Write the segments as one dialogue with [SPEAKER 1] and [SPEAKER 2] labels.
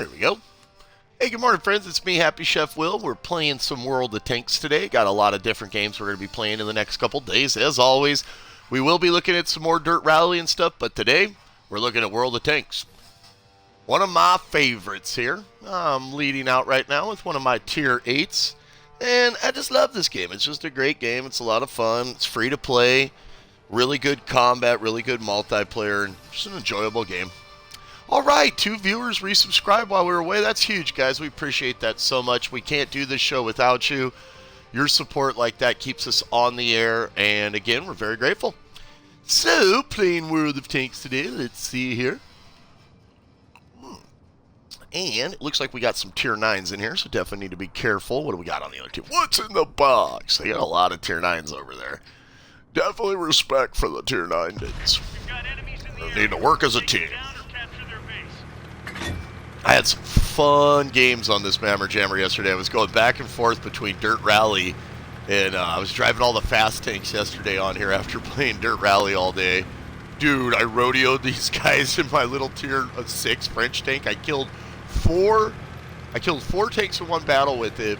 [SPEAKER 1] There we go. Hey, good morning, friends. It's me, Happy Chef Will. We're playing some World of Tanks today. Got a lot of different games we're going to be playing in the next couple days. As always, we will be looking at some more Dirt Rally and stuff, but today we're looking at World of Tanks. One of my favorites here. I'm leading out right now with one of my tier 8s, and I just love this game. It's just a great game. It's a lot of fun. It's free to play. Really good combat, really good multiplayer, and just an enjoyable game. All right, 2 viewers resubscribed while we were away. That's huge, guys. We appreciate that so much. We can't do this show without you. Your support like that keeps us on the air, and again, we're very grateful. So, playing World of Tanks today. Let's see here. And it looks like we got some tier 9s in here, so definitely need to be careful. What do we got on the other team? What's in the box? They got a lot of tier 9s over there. Definitely respect for the tier 9 dudes. They need to work as a team. I had some fun games on this Mammer Jammer yesterday. I was going back and forth between Dirt Rally and I was driving all the fast tanks yesterday on here after playing Dirt Rally all day. Dude, I rodeoed these guys in my little tier 6 French tank. I killed 4 tanks in one battle with it,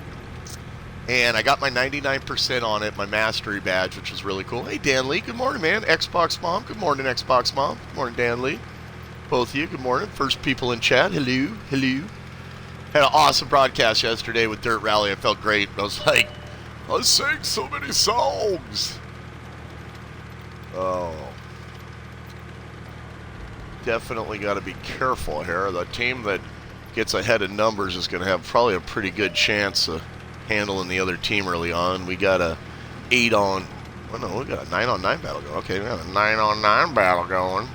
[SPEAKER 1] and I got my 99% on it, my mastery badge, which is really cool. Hey, Dan Lee, good morning, man. Xbox Mom, good morning, Xbox Mom. Good morning, Dan Lee. Both of you, good morning. First people in chat, hello, hello. Had an awesome broadcast yesterday with Dirt Rally. I felt great. I was like, I sang so many songs. Oh. Definitely got to be careful here. The team that gets ahead in numbers is going to have probably a pretty good chance of handling the other team early on. We got a 8 on... Oh, no, we got a 9 on 9 battle going. Okay, we got a 9 on 9 battle going.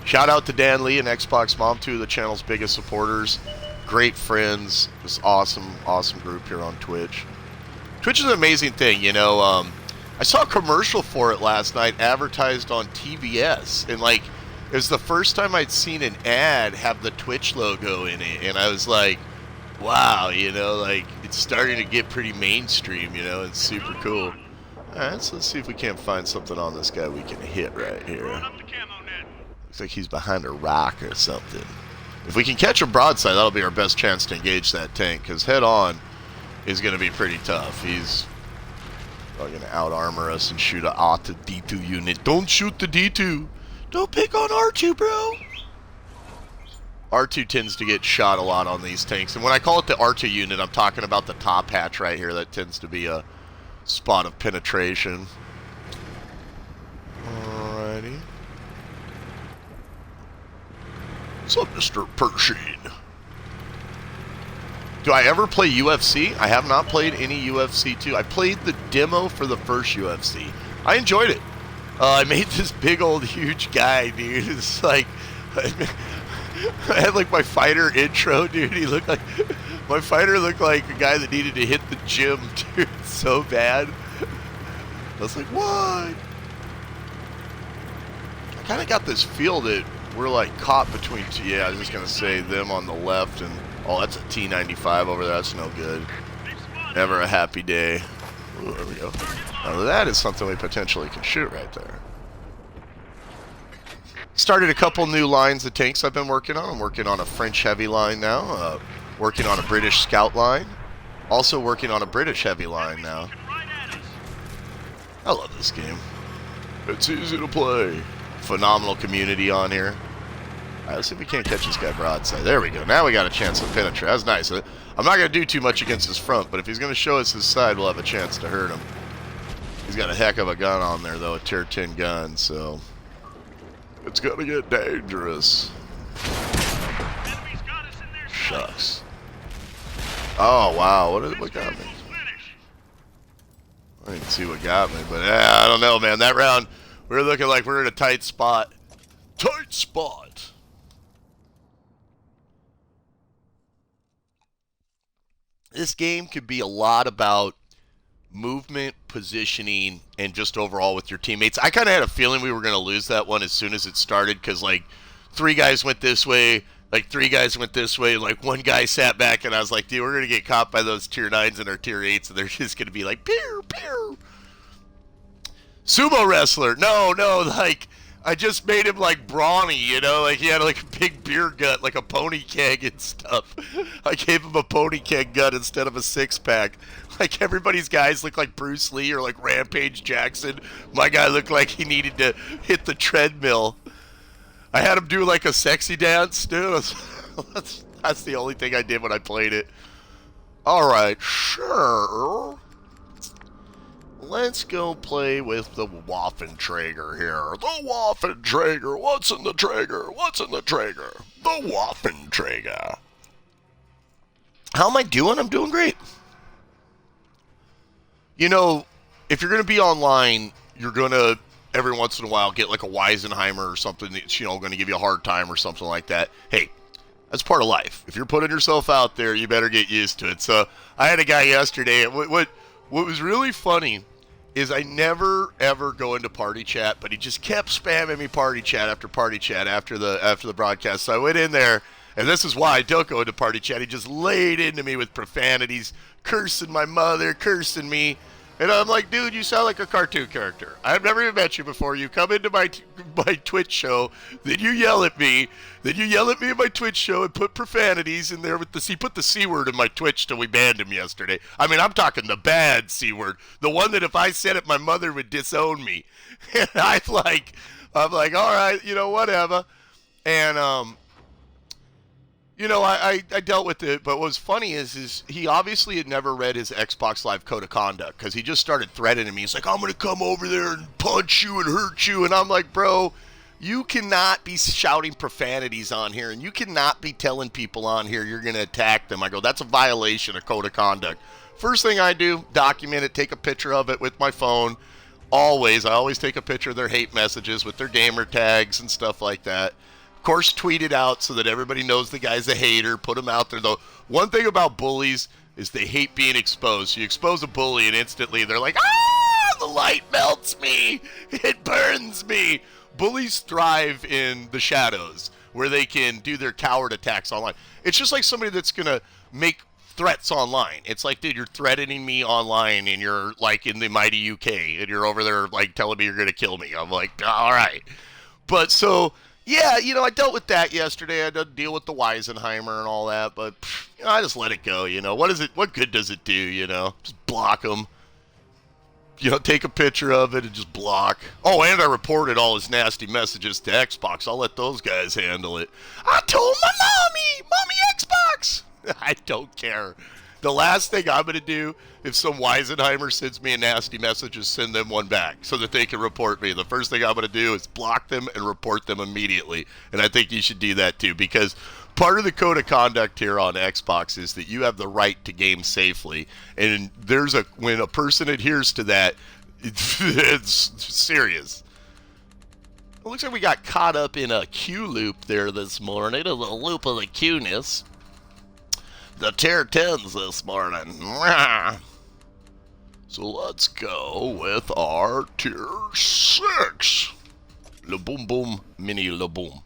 [SPEAKER 1] Shout out to Dan Lee and Xbox Mom, 2 of the channel's biggest supporters. Great friends. Just awesome, awesome group here on Twitch. Twitch is an amazing thing, you know. I saw a commercial for it last night advertised on TBS. And, like, it was the first time I'd seen an ad have the Twitch logo in it. And I was like, wow, you know, like, it's starting to get pretty mainstream, you know. It's super cool. All right, so let's see if we can't find something on this guy we can hit right here. Looks like he's behind a rock or something. If we can catch a broadside, that'll be our best chance to engage that tank, because head-on is going to be pretty tough. He's going to out-armor us and shoot a auto D2 unit. Don't shoot the D2. Don't pick on R2, bro. R2 tends to get shot a lot on these tanks. And when I call it the R2 unit, I'm talking about the top hatch right here. That tends to be a spot of penetration. Alrighty. What's up, Mr. Pershing? Do I ever play UFC? I have not played any UFC 2. I played the demo for the first UFC. I enjoyed it. I made this big old huge guy, dude. It's like... I had like my fighter intro, dude. He looked like... My fighter looked like a guy that needed to hit the gym, dude. So bad. I was like, what? I kind of got this feel that we're like caught between two. Yeah, I was just going to say them on the left and... Oh, that's a T-95 over there. That's no good. Never a happy day. Ooh, there we go. Now that is something we potentially can shoot right there. Started a couple new lines of tanks I've been working on. I'm working on a French heavy line now. Working on a British scout line. Also working on a British heavy line now. I love this game. It's easy to play. Phenomenal community on here. Alright, let's see if we can't catch this guy broadside. There we go. Now we got a chance to penetrate. That's nice. I'm not going to do too much against his front, but if he's going to show us his side, we'll have a chance to hurt him. He's got a heck of a gun on there, though, a tier 10 gun, so... It's going to get dangerous. Shucks. Oh, wow. What got me? I didn't see what got me, but I don't know, man. That round, we were looking like we were in a tight spot. Tight spot. This game could be a lot about movement, positioning, and just overall with your teammates. I kind of had a feeling we were going to lose that one as soon as it started because, like, 3 guys went this way, like 3 guys went this way, like 1 guy sat back, and I was like, dude, we're going to get caught by those tier 9s and our tier 8s, and they're just going to be like, pew, pew. Sumo wrestler. No, like, I just made him like brawny, you know, like he had like a big beer gut, like a pony keg and stuff. I gave him a pony keg gut instead of a six pack. Like everybody's guys look like Bruce Lee or like Rampage Jackson. My guy looked like he needed to hit the treadmill. I had him do like a sexy dance, dude. That's the only thing I did when I played it. All right, sure. Let's go play with the Waffentrager here. The Waffentrager. What's in the Traeger? What's in the Traeger? The Waffentrager. How am I doing? I'm doing great. You know, if you're going to be online, you're going to, every once in a while, get like a Weisenheimer or something that's, you know, going to give you a hard time or something like that. Hey, that's part of life. If you're putting yourself out there, you better get used to it. So I had a guy yesterday. What was really funny is I never ever go into party chat, but he just kept spamming me party chat after the broadcast. So I went in there, and this is why I don't go into party chat. He just laid into me with profanities, cursing my mother, cursing me. And I'm like, dude, you sound like a cartoon character. I've never even met you before. You come into my Twitch show, then you yell at me. Then you yell at me in my Twitch show and put profanities in there with he put the C word in my Twitch till we banned him yesterday. I mean, I'm talking the bad C word. The one that if I said it, my mother would disown me. And I'm like, all right, you know, whatever. And, you know, I dealt with it, but what was funny is he obviously had never read his Xbox Live Code of Conduct, because he just started threatening me. He's like, I'm going to come over there and punch you and hurt you. And I'm like, bro, you cannot be shouting profanities on here, and you cannot be telling people on here you're going to attack them. I go, that's a violation of Code of Conduct. First thing I do, document it, take a picture of it with my phone. I always take a picture of their hate messages with their gamer tags and stuff like that. Of course, tweet it out so that everybody knows the guy's a hater. Put him out there, though. One thing about bullies is they hate being exposed. You expose a bully, and instantly they're like, the light melts me. It burns me. Bullies thrive in the shadows, where they can do their coward attacks online. It's just like somebody that's going to make threats online. It's like, dude, you're threatening me online, and you're, like, in the mighty UK, and you're over there, like, telling me you're going to kill me. I'm like, all right. But so... yeah, you know, I dealt with that yesterday. I had to deal with the Weisenheimer and all that, but you know, I just let it go, you know. What good does it do, you know? Just block them. You know, take a picture of it and just block. Oh, and I reported all his nasty messages to Xbox. I'll let those guys handle it. I told my mommy Xbox. I don't care. The last thing I'm going to do, if some Weisenheimer sends me a nasty message, is send them one back so that they can report me. The first thing I'm going to do is block them and report them immediately. And I think you should do that too, because part of the code of conduct here on Xbox is that you have the right to game safely. And when a person adheres to that, it's serious. It looks like we got caught up in a Q loop there this morning, a little loop of the Q-ness. The tier 10s this morning. So let's go with our tier 6. Le boom boom, mini le boom.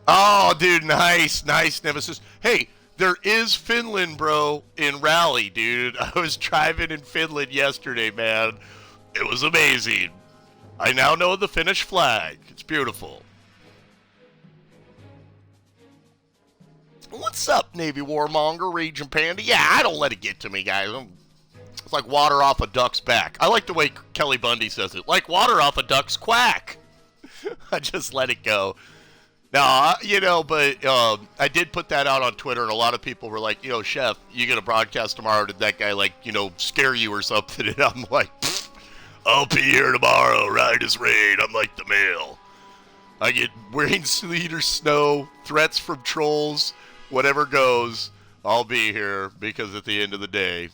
[SPEAKER 1] Oh, dude, nice, Nemesis. Hey, there is Finland, bro, in Rally, dude. I was driving in Finland yesterday, man. It was amazing. I now know the Finnish flag. It's beautiful. What's up, Navy Warmonger, Raging Panda? Yeah, I don't let it get to me, guys. It's like water off a duck's back. I like the way Kelly Bundy says it. Like water off a duck's quack. I just let it go. No, you know, but I did put that out on Twitter, and a lot of people were like, you know, Chef, you get a broadcast tomorrow. Did that guy, like, you know, scare you or something? And I'm like, I'll be here tomorrow, right as rain. I'm like the mail. I get rain, sleet, or snow, threats from trolls. Whatever goes, I'll be here, because at the end of the day,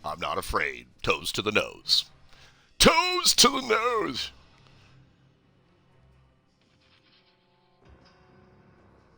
[SPEAKER 1] I'm not afraid. Toes to the nose. Toes to the nose!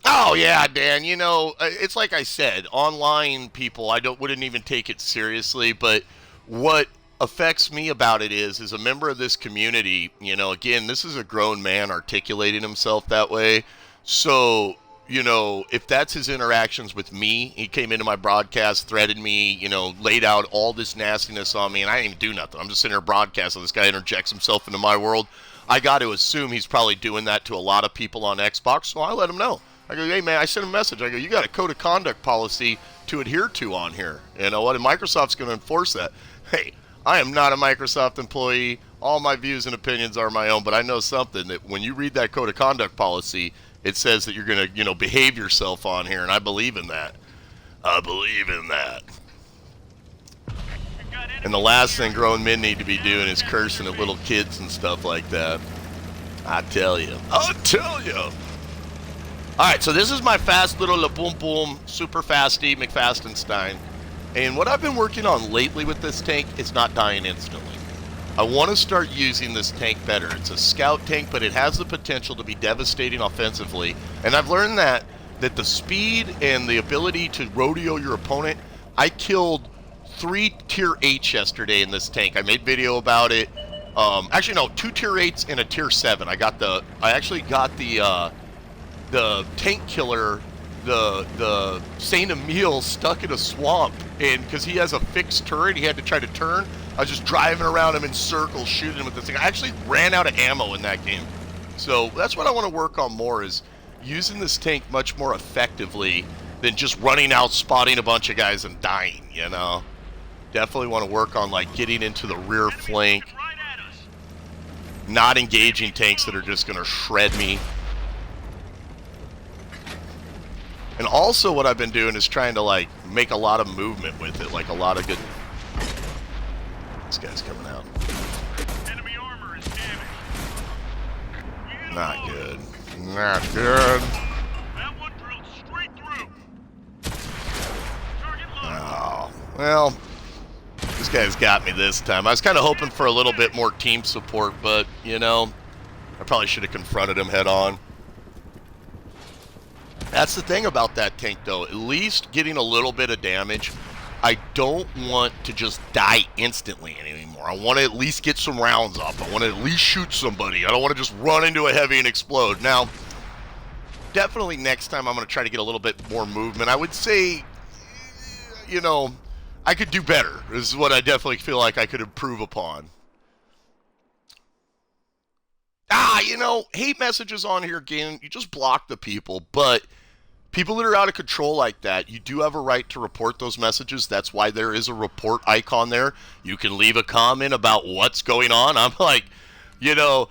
[SPEAKER 1] Oh, yeah, Dan, you know, it's like I said, online people, wouldn't even take it seriously, but what affects me about it is, as a member of this community, you know, again, this is a grown man articulating himself that way, so you know, if that's his interactions with me, he came into my broadcast, threatened me, you know, laid out all this nastiness on me, and I didn't even do nothing. I'm just sitting here broadcasting. This guy interjects himself into my world. I got to assume he's probably doing that to a lot of people on Xbox, so I let him know. I go, hey, man, I sent him a message. I go, you got a code of conduct policy to adhere to on here. You know what? And Microsoft's going to enforce that. Hey, I am not a Microsoft employee. All my views and opinions are my own, but I know something that when you read that code of conduct policy, it says that you're going to, you know, behave yourself on here, and I believe in that. I believe in that. And the last thing grown men need to be doing is cursing at little kids and stuff like that. I tell you. I'll tell you. Alright, so this is my fast little La Boom Boom Super Fasty McFastenstein. And what I've been working on lately with this tank is not dying instantly. I want to start using this tank better. It's a scout tank, but it has the potential to be devastating offensively. And I've learned that the speed and the ability to rodeo your opponent. I killed 3 tier 8s yesterday in this tank. I made video about it. Actually, no, 2 tier 8s and a tier 7. I actually got the tank killer, the Saint Emile, stuck in a swamp, and because he has a fixed turret, he had to try to turn. I was just driving around him in circles, shooting him with this thing. I actually ran out of ammo in that game. So that's what I want to work on more, is using this tank much more effectively than just running out, spotting a bunch of guys and dying, you know? Definitely want to work on, like, getting into the rear flank, not engaging tanks that are just going to shred me. And also what I've been doing is trying to, like, make a lot of movement with it, like a lot of good... This guy's coming out.
[SPEAKER 2] Enemy armor is damaged.
[SPEAKER 1] Not good. Not good.
[SPEAKER 2] That one drilled straight through. Target locked.
[SPEAKER 1] Oh, well, this guy's got me this time. I was kind of hoping for a little bit more team support, but, you know, I probably should have confronted him head on. That's the thing about that tank, though. At least getting a little bit of damage. I don't want to just die instantly anymore. I want to at least get some rounds off. I want to at least shoot somebody. I don't want to just run into a heavy and explode. Now, definitely next time I'm going to try to get a little bit more movement. I would say, you know, I could do better. This is what I definitely feel like I could improve upon. You know, hate messages on here again. You just block the people, but people that are out of control like that, you do have a right to report those messages. That's why there is a report icon there. You can leave a comment about what's going on. I'm like, you know,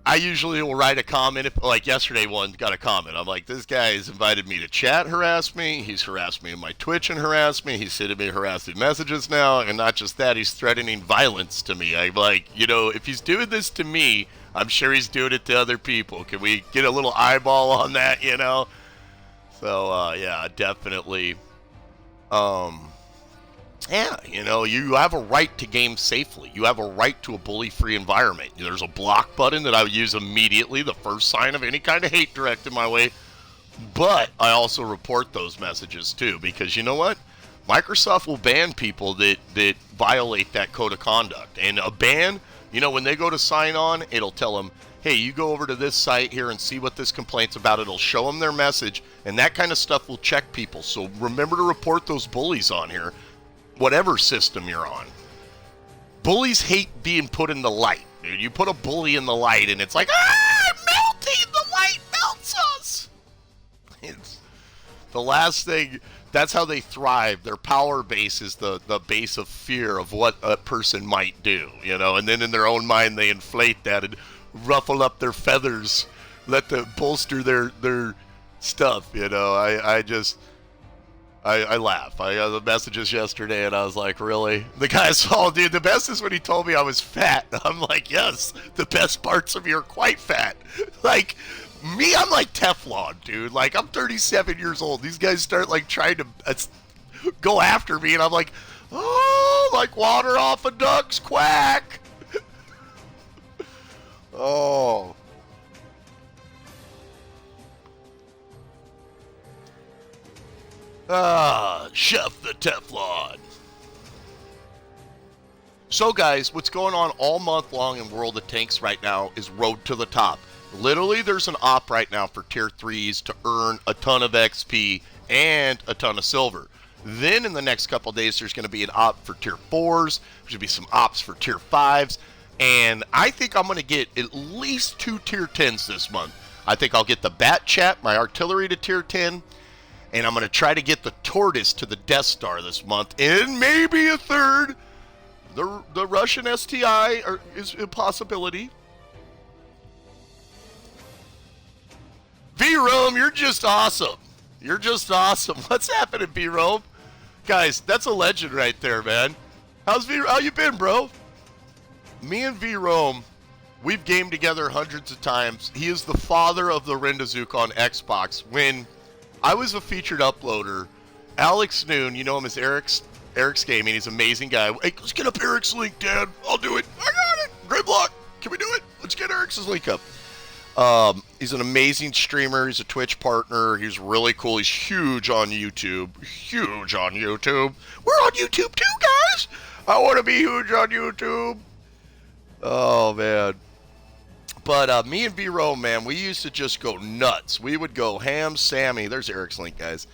[SPEAKER 1] I usually will write a comment. If, like yesterday, one got a comment. I'm like, this guy has invited me to chat, harass me. He's harassed me in my Twitch and harassed me. He's sending me harassing messages now. And not just that, he's threatening violence to me. I'm like, you know, if he's doing this to me, I'm sure he's doing it to other people. Can we get a little eyeball on that, you know? So, yeah, definitely. Yeah, you know, you have a right to game safely. You have a right to a bully-free environment. There's a block button that I would use immediately, the first sign of any kind of hate directed my way. But I also report those messages, too, because you know what? Microsoft will ban people that violate that code of conduct. And a ban, you know, when they go to sign on, it'll tell them, hey, you go over to this site here and see what this complaint's about. It'll show them their message, and that kind of stuff will check people. So remember to report those bullies on here, whatever system you're on. Bullies hate being put in the light, dude. You put a bully in the light, and it's like, melting! The light melts us! It's the last thing. That's how they thrive. Their power base is the base of fear of what a person might do, you know? And then in their own mind, they inflate that and ruffle up their feathers, let them bolster their stuff, you know? I laugh. I got the messages yesterday, and I was like, really? The guy saw, dude, the best is when he told me I was fat. I'm like, yes, the best parts of me are quite fat. Like, me, I'm like Teflon, dude. Like, I'm 37 years old. These guys start, like, trying to go after me, and I'm like, oh, like water off a duck's quack. Oh. Chef the Teflon. So guys, what's going on all month long in World of Tanks right now is Road to the Top. Literally, there's an op right now for tier 3s to earn a ton of XP and a ton of silver. Then in the next couple days, there's going to be an op for tier 4s. There's going to be some ops for tier 5s. And I think I'm going to get at least 2 tier 10s this month. I think I'll get the Bat Chat, my artillery, to tier 10. And I'm going to try to get the Tortoise to the Death Star this month. And maybe a third. The Russian STI is a possibility. V-Rome, you're just awesome. You're just awesome. What's happening, V-Rome? Guys, that's a legend right there, man. How you been, bro? Me and V-Rome, we've gamed together hundreds of times. He is the father of the Rendazook on Xbox. When I was a featured uploader, Alex Noon, you know him as Eric's Gaming, he's an amazing guy. Hey, let's get up Eric's link, Dad. I'll do it. I got it. Gridlock, can we do it? Let's get Eric's link up. He's an amazing streamer. He's a Twitch partner. He's really cool. He's huge on YouTube. Huge on YouTube. We're on YouTube too, guys. I want to be huge on YouTube. Oh, man. But me and V-Rome, man, we used to just go nuts. We would go ham Sammy. There's Eric's link, guys.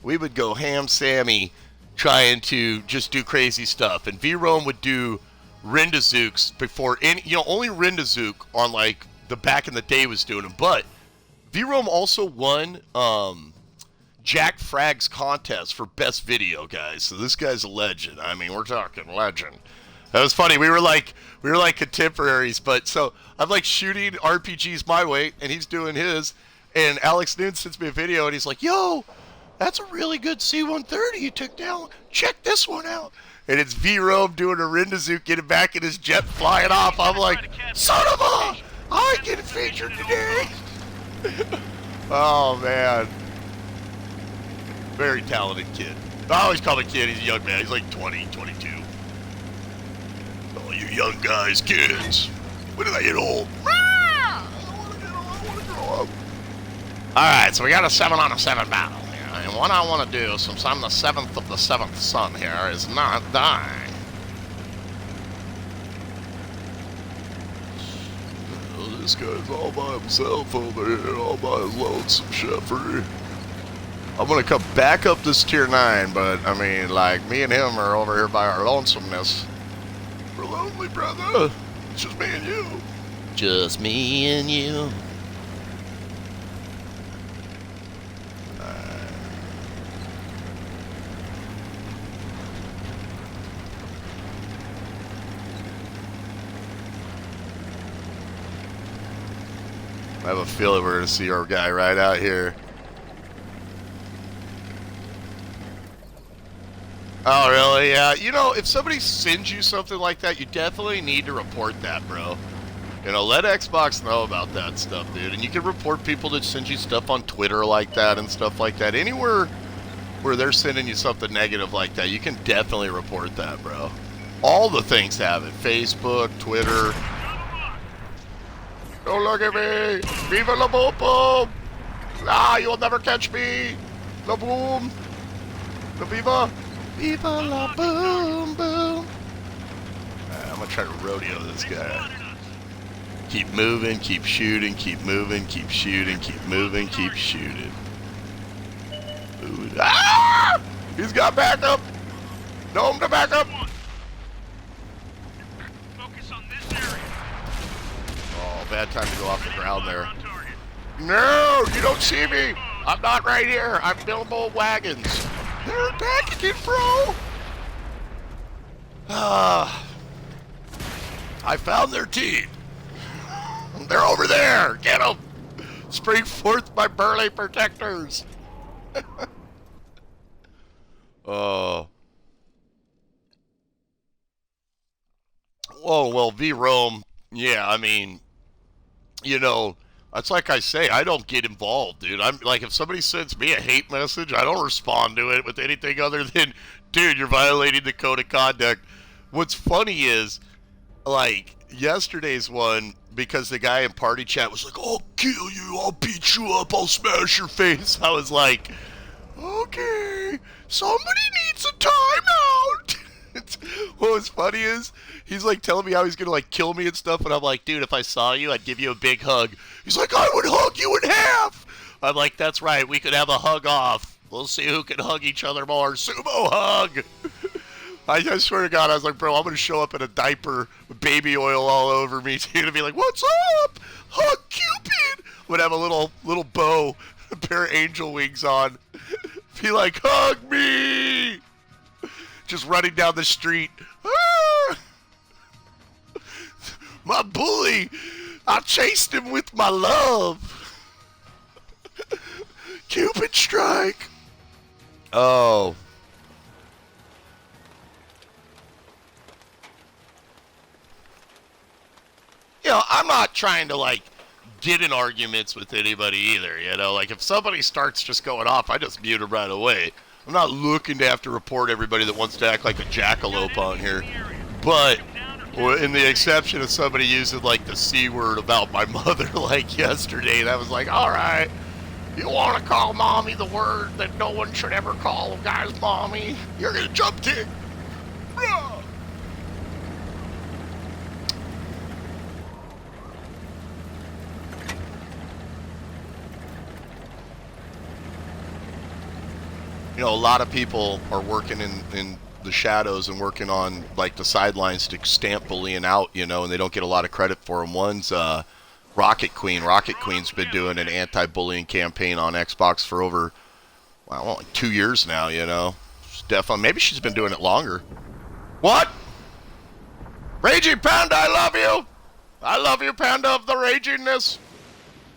[SPEAKER 1] We would go ham Sammy trying to just do crazy stuff. And V-Rome would do Rendazooks before any, only Rendazook on like the back in the day was doing them. But V-Rome also won Jack Fragg's contest for best video, guys. So this guy's a legend. I mean, we're talking legend. That was funny. We were like contemporaries, but so I'm like shooting RPGs my way, and he's doing his. And Alex Noon sends me a video, and he's like, "Yo, that's a really good C-130 you took down. Check this one out." And it's V-Rome doing a Rendazook, getting back in his jet, flying off. I'm like, son of a, I get featured today. Oh, man. Very talented kid. I always call him a kid. He's a young man. He's like 20, 22. Oh, you young guys, kids. When did I get old? I want to grow up. Alright, so we got a 7-on-7 battle here. And what I want to do, since I'm the 7th of the 7th son here, is not die. This guy's all by himself over here, all by his lonesome shepherd. I'm gonna come back up this tier 9, but I mean, like, me and him are over here by our lonesomeness. We're lonely, brother. It's just me and you. Just me and you. I have a feeling we're going to see our guy right out here. Oh, really? Yeah. If somebody sends you something like that, you definitely need to report that, bro. Let Xbox know about that stuff, dude. And you can report people that send you stuff on Twitter like that and stuff like that. Anywhere where they're sending you something negative like that, you can definitely report that, bro. All the things have it. Facebook, Twitter. Don't look at me! Viva la boom boom! Ah, you'll never catch me! La boom! La viva! Viva la boom boom! I'm gonna try to rodeo this guy. Keep moving, keep shooting, keep moving, keep shooting, keep moving, keep shooting. Ooh, ah! He's got backup! Gnome to backup! Bad time to go off the ground there. No, you don't see me. I'm not right here. I'm Bilbo Wagons. They're attacking, bro. I found their team. They're over there. Get them. Spring forth my burly protectors. Oh. Oh, well, V-Rome. Yeah, I mean, that's like I say, I don't get involved, dude. I'm like, if somebody sends me a hate message, I don't respond to it with anything other than, dude, you're violating the code of conduct. What's funny is, like, yesterday's one, because the guy in party chat was like, I'll kill you, I'll beat you up, I'll smash your face. I was like, okay, somebody needs a timeout. What was funny is he's like telling me how he's gonna like kill me and stuff, and I'm like, dude, if I saw you, I'd give you a big hug. He's like, I would hug you in half. I'm like, that's right, we could have a hug off. We'll see who can hug each other more. Sumo hug. I swear to God, I was like, bro, I'm gonna show up in a diaper with baby oil all over me. He's gonna be like, what's up? Hug Cupid. Would have a little bow, a pair of angel wings on. Be like, hug me. Just running down the street. Ah! My bully. I chased him with my love. Cupid strike. Oh. You know, I'm not trying to, like, get in arguments with anybody either, you know? Like, if somebody starts just going off, I just mute them right away. I'm not looking to have to report everybody that wants to act like a jackalope on here. But, in the exception of somebody using, like, the C word about my mother, like, yesterday, that was like, alright, you want to call mommy the word that no one should ever call a guy's mommy? You're gonna jump kick. Bruh. You know, a lot of people are working in the shadows and working on, like, the sidelines to stamp bullying out, you know, and they don't get a lot of credit for them. One's Rocket Queen. Rocket Queen's been doing an anti-bullying campaign on Xbox for over, well, like 2 years now, you know. She's definitely, maybe she's been doing it longer. What? Raging Panda, I love you! I love you, Panda of the Ragingness!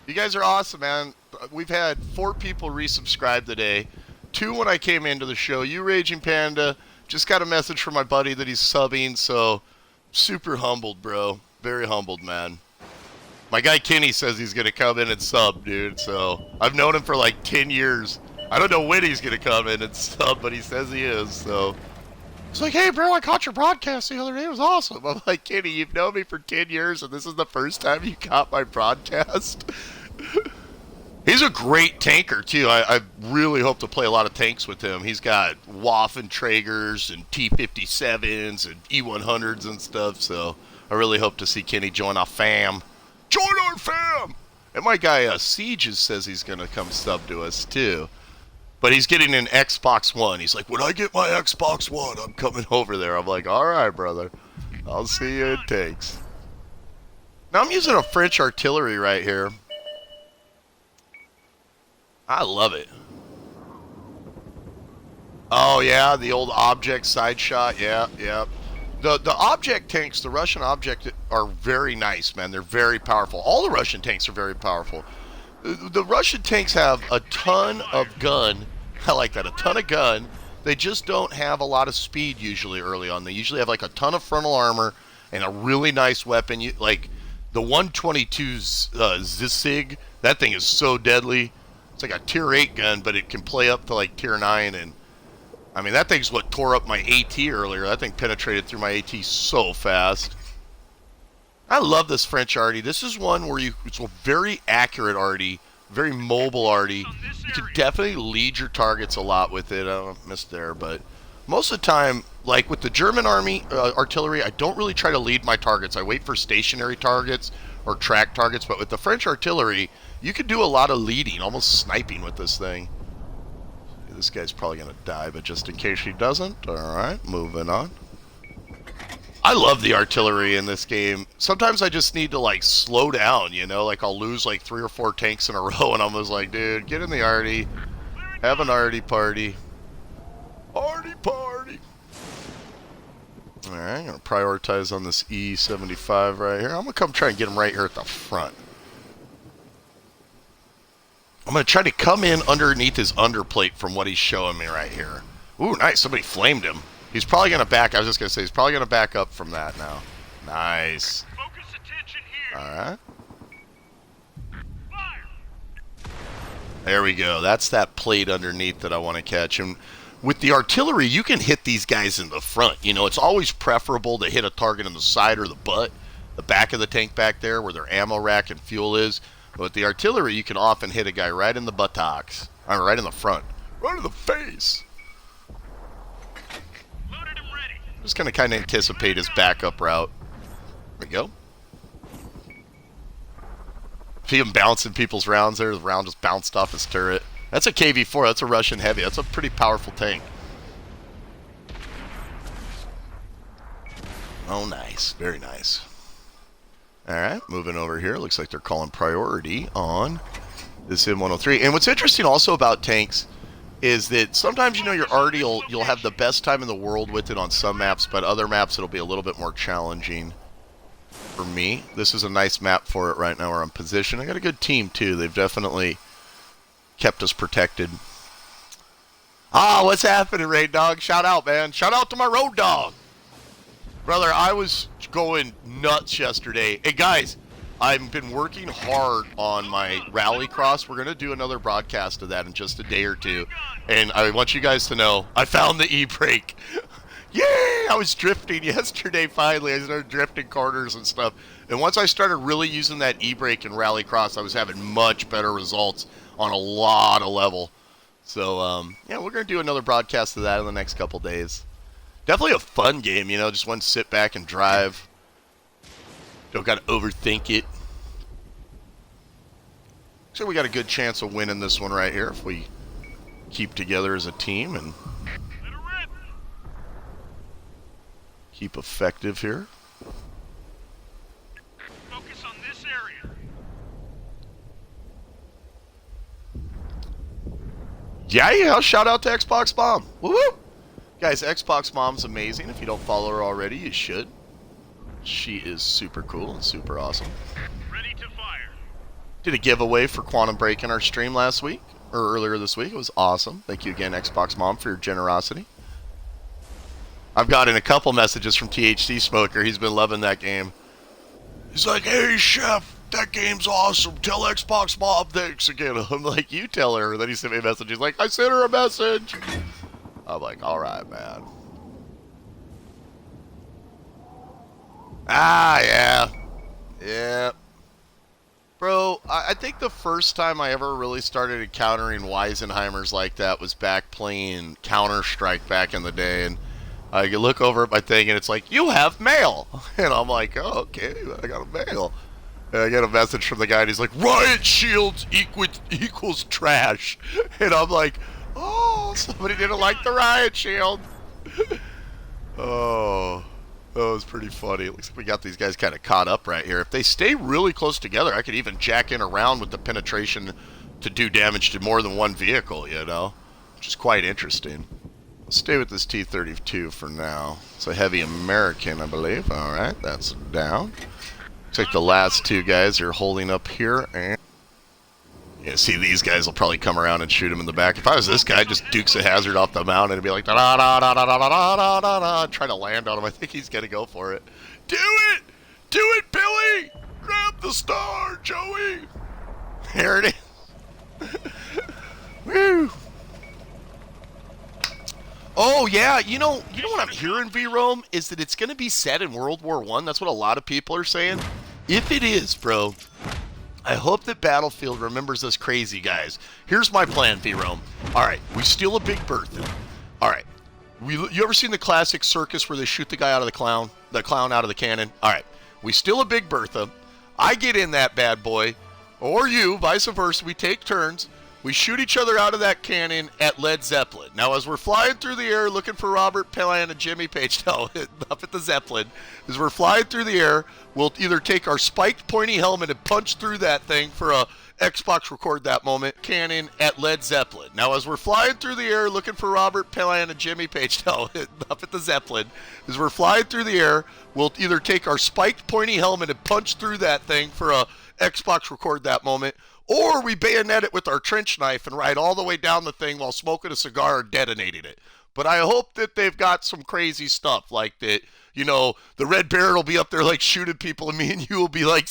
[SPEAKER 1] You guys are awesome, man. We've had 4 people resubscribe today. 2 when I came into the show. You, Raging Panda. Just got a message from my buddy that he's subbing, so super humbled, bro. Very humbled, man. My guy Kenny says he's going to come in and sub, dude, so I've known him for like 10 years. I don't know when he's going to come in and sub, but he says he is, so. It's like, hey, bro, I caught your broadcast the other day. It was awesome. I'm like, Kenny, you've known me for 10 years, and this is the first time you caught my broadcast? He's a great tanker, too. I really hope to play a lot of tanks with him. He's got Waffenträgers and T-57s and E-100s and stuff, so I really hope to see Kenny join our fam. Join our fam! And my guy Sieges says he's going to come sub to us, too. But he's getting an Xbox One. He's like, when I get my Xbox One, I'm coming over there. I'm like, all right, brother. I'll see you in tanks. Now I'm using a French artillery right here. I love it. Oh, yeah, the old object side shot. Yeah, yeah. The object tanks, the Russian object, are very nice, man. They're very powerful. All the Russian tanks are very powerful. The Russian tanks have a ton of gun. I like that. A ton of gun. They just don't have a lot of speed usually early on. They usually have like a ton of frontal armor and a really nice weapon. Like the 122 Zisig, that thing is so deadly. It's like a tier 8 gun, but it can play up to like tier 9. And I mean, that thing's what tore up my AT earlier. That thing penetrated through my AT so fast. I love this French arty. This is one where it's a very accurate arty, very mobile arty. You can definitely lead your targets a lot with it. I missed there, but most of the time, like with the German army artillery, I don't really try to lead my targets. I wait for stationary targets or track targets, but with the French artillery, you can do a lot of leading, almost sniping with this thing. This guy's probably going to die, but just in case he doesn't, alright, moving on. I love the artillery in this game. Sometimes I just need to, like, slow down, you know? Like, I'll lose, like, 3 or 4 tanks in a row, and I'm just like, dude, get in the arty. Have an arty party. Arty party! Alright, I'm going to prioritize on this E75 right here. I'm going to come try and get him right here at the front. I'm going to try to come in underneath his underplate from what he's showing me right here. Ooh, nice. Somebody flamed him. He's probably going to back. I was just going to say, he's probably going to back up from that now. Nice.
[SPEAKER 2] Focus attention here.
[SPEAKER 1] Alright.
[SPEAKER 2] Fire.
[SPEAKER 1] There we go. That's that plate underneath that I want to catch. And with the artillery, you can hit these guys in the front. You know, it's always preferable to hit a target in the side or the butt, the back of the tank back there where their ammo rack and fuel is. But with the artillery, you can often hit a guy right in the buttocks. I mean, right in the front. Right in the face.
[SPEAKER 2] Loaded and ready.
[SPEAKER 1] Just gonna kind of anticipate his backup route. There we go. See him bouncing people's rounds there. The round just bounced off his turret. That's a KV-4. That's a Russian heavy. That's a pretty powerful tank. Oh, nice. Very nice. Alright, moving over here. Looks like they're calling priority on this M103. And what's interesting also about tanks is that sometimes, you know, you'll have the best time in the world with it on some maps, but other maps it'll be a little bit more challenging for me. This is a nice map for it right now where I'm positioned. I got a good team, too. They've definitely kept us protected. Ah, what's happening, Raid Dog? Shout out, man. Shout out to my Road Dog. Brother, I was going nuts yesterday. Hey, guys, I've been working hard on my Rallycross. We're going to do another broadcast of that in just a day or two. And I want you guys to know, I found the e-brake. Yay! I was drifting yesterday, finally. I started drifting corners and stuff. And once I started really using that e-brake in Rallycross, I was having much better results on a lot of level. So, yeah, we're going to do another broadcast of that in the next couple days. Definitely a fun game, you know, just one sit back and drive. Don't got to overthink it. So we got a good chance of winning this one right here if we keep together as a team and keep effective here.
[SPEAKER 2] Focus on this area.
[SPEAKER 1] Yeah, shout out to Xbox Mom. Woo-woo! Guys, Xbox Mom's amazing. If you don't follow her already, you should. She is super cool and super awesome.
[SPEAKER 2] Ready to fire.
[SPEAKER 1] Did a giveaway for Quantum Break in our stream last week, or earlier this week. It was awesome. Thank you again, Xbox Mom, for your generosity. I've gotten a couple messages from THC Smoker. He's been loving that game. He's like, hey, Chef, that game's awesome. Tell Xbox Mom thanks again. I'm like, you tell her. Then he sent me a message. He's like, I sent her a message. I'm like, all right, man. Ah, yeah. Yeah. Bro, I think the first time I ever really started encountering Weisenheimers like that was back playing Counter-Strike back in the day. And I could look over at my thing and it's like, you have mail. And I'm like, oh, okay, I got a mail. And I get a message from the guy and he's like, riot shields equals trash. And I'm like, oh, somebody didn't like the riot shield. Oh, that was pretty funny. It looks like we got these guys kind of caught up right here. If they stay really close together, I could even jack in around with the penetration to do damage to more than one vehicle, you know, which is quite interesting. Let's stay with this T-32 for now. It's a heavy American, I believe. All right, that's down. Looks like the last two guys are holding up here. And yeah, see, these guys will probably come around and shoot him in the back. If I was this guy, just Dukes of Hazzard off the mountain and be like, da-da-da-da-da-da-da-da-da, try to land on him. I think he's going to go for it. Do it! Do it, Billy! Grab the star, Joey! Here it is. Woo! Oh, yeah, you know what I'm hearing, V-Rome, is that it's going to be set in World War I. That's what a lot of people are saying. If it is, bro, I hope that Battlefield remembers us crazy guys. Here's my plan, V-Rome. All right, we steal a Big Bertha. All right, you ever seen the classic circus where they shoot the guy out of the clown out of the cannon? All right, we steal a Big Bertha. I get in that bad boy, or you, vice versa. We take turns. We shoot each other out of that cannon at Led Zeppelin. Now, as we're flying through the air looking for Robert Plant and Jimmy Page, no, up at the Zeppelin, as we're flying through the air, we'll either take our spiked pointy helmet and punch through that thing for a Xbox record that moment cannon at Led Zeppelin. Now, as we're flying through the air looking for Robert Plant and Jimmy Page, no, up at the Zeppelin, as we're flying through the air, we'll either take our spiked pointy helmet and punch through that thing for a Xbox record that moment, or we bayonet it with our trench knife and ride all the way down the thing while smoking a cigar and detonating it. But I hope that they've got some crazy stuff like that. You know, the Red Baron will be up there like shooting people, and me and you will be like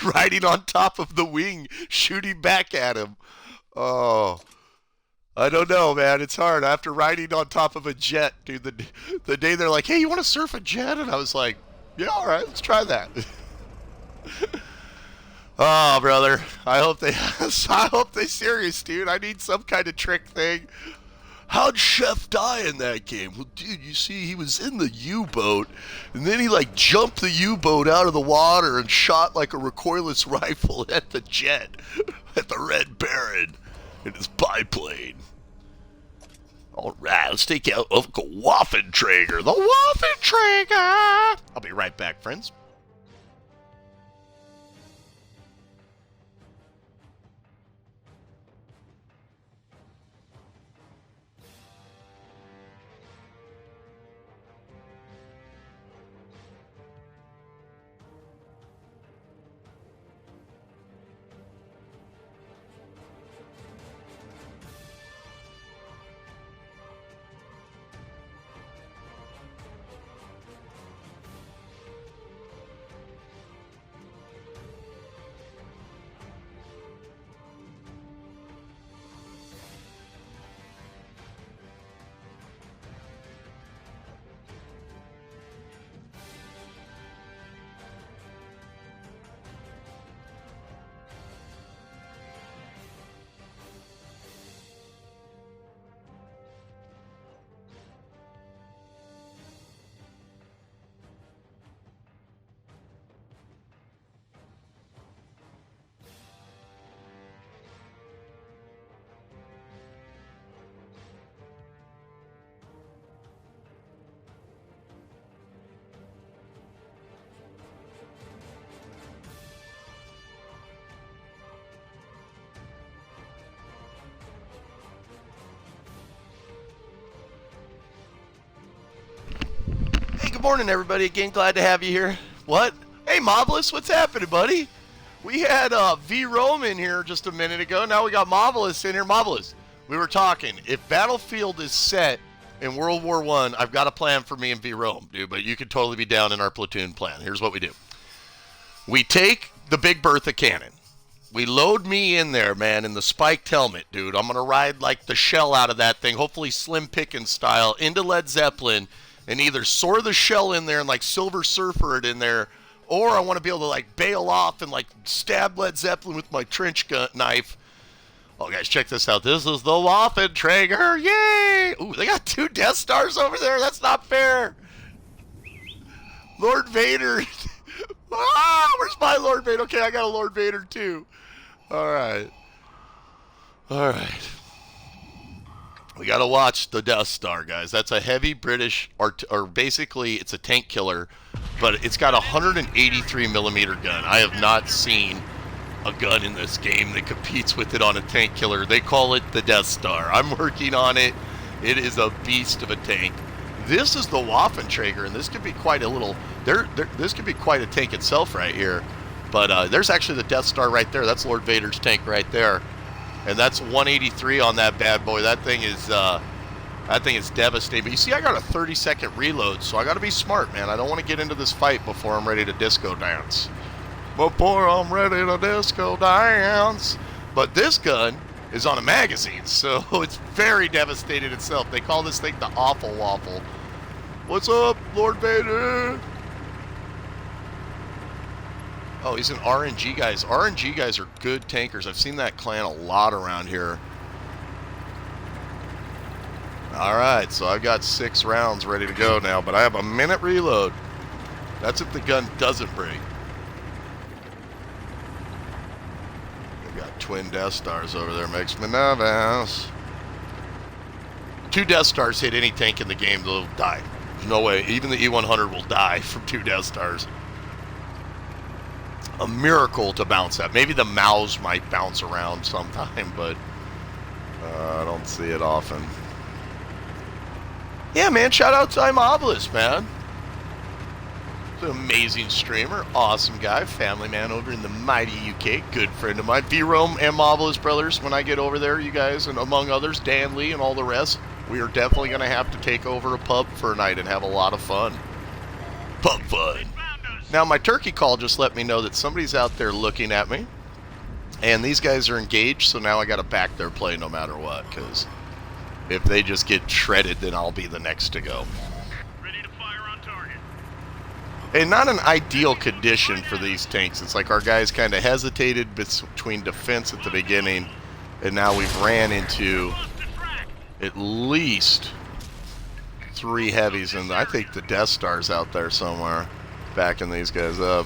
[SPEAKER 1] riding on top of the wing, shooting back at him. Oh, I don't know, man. It's hard. After riding on top of a jet, dude, the day they're like, hey, you want to surf a jet? And I was like, yeah, all right, let's try that. Oh, brother. I hope they serious, dude. I need some kind of trick thing. how'd Chef die in that game? Well, dude, you see, he was in the U-boat, and then he, like, jumped the U-boat out of the water and shot, like, a recoilless rifle at the jet, at the Red Baron, in his biplane. All right, let's take out Uncle Waffenträger. The Waffenträger! I'll be right back, friends. Good morning, everybody. Again, glad to have you here. What? Hey, Moblus, what's happening, buddy? We had V-Rome in here just a minute ago. Now we got Moblus in here. Moblus, we were talking. If Battlefield is set in World War I, I've got a plan for me and V-Rome, dude, but you could totally be down in our platoon plan. Here's what we do. We take the Big Bertha cannon. We load me in there, man, in the spiked helmet, dude. I'm going to ride like the shell out of that thing, hopefully Slim Pickens style, into Led Zeppelin, and either soar the shell in there and like Silver Surfer it in there, or I want to be able to like bail off and like stab Led Zeppelin with my trench gun knife. Oh, guys, check this out. This is the Waffenträger. Yay! Ooh, they got 2 Death Stars over there. That's not fair. Lord Vader. Where's my Lord Vader? Okay, I got a Lord Vader too. All right. We got to watch the Death Star, guys. That's a heavy British, or basically it's a tank killer, but it's got a 183 millimeter gun. I have not seen a gun in this game that competes with it on a tank killer. They call it the Death Star. I'm working on it. It is a beast of a tank. This is the Waffenträger, and this could be quite a little. This could be quite a tank itself right here. But there's actually the Death Star right there. That's Lord Vader's tank right there. And that's 183 on that bad boy. That thing is devastating. But you see, I got a 30-second reload, so I got to be smart, man. I don't want to get into this fight before I'm ready to disco dance. Before I'm ready to disco dance. But this gun is on a magazine, so it's very devastating itself. They call this thing the Awful Waffle. What's up, Lord Vader? Oh, he's an RNG guys. RNG guys are good tankers. I've seen that clan a lot around here. All right, so I've got 6 rounds ready to go now, but I have a minute reload. That's if the gun doesn't break. We got twin Death Stars over there. Makes me nervous. 2 Death Stars hit any tank in the game, they'll die. There's no way. Even the E-100 will die from 2 Death Stars. A miracle to bounce that. Maybe the Maus might bounce around sometime, but I don't see it often. Yeah, man, shout out to Imobilus, man. He's an amazing streamer, awesome guy, family man over in the mighty UK, good friend of mine. V-Rome and Mobilus brothers, when I get over there, you guys, and among others, Dan Lee and all the rest, we are definitely going to have to take over a pub for a night and have a lot of fun. Pub fun. Now, my turkey call just let me know that somebody's out there looking at me, and these guys are engaged, so now I got to back their play no matter what, because if they just get shredded, then I'll be the next to go.
[SPEAKER 2] Ready to fire on target.
[SPEAKER 1] And not an ideal condition for these tanks. It's like our guys kind of hesitated between defense at the beginning, and now we've ran into at least 3 heavies, and I think the Death Star's out there somewhere, backing these guys up.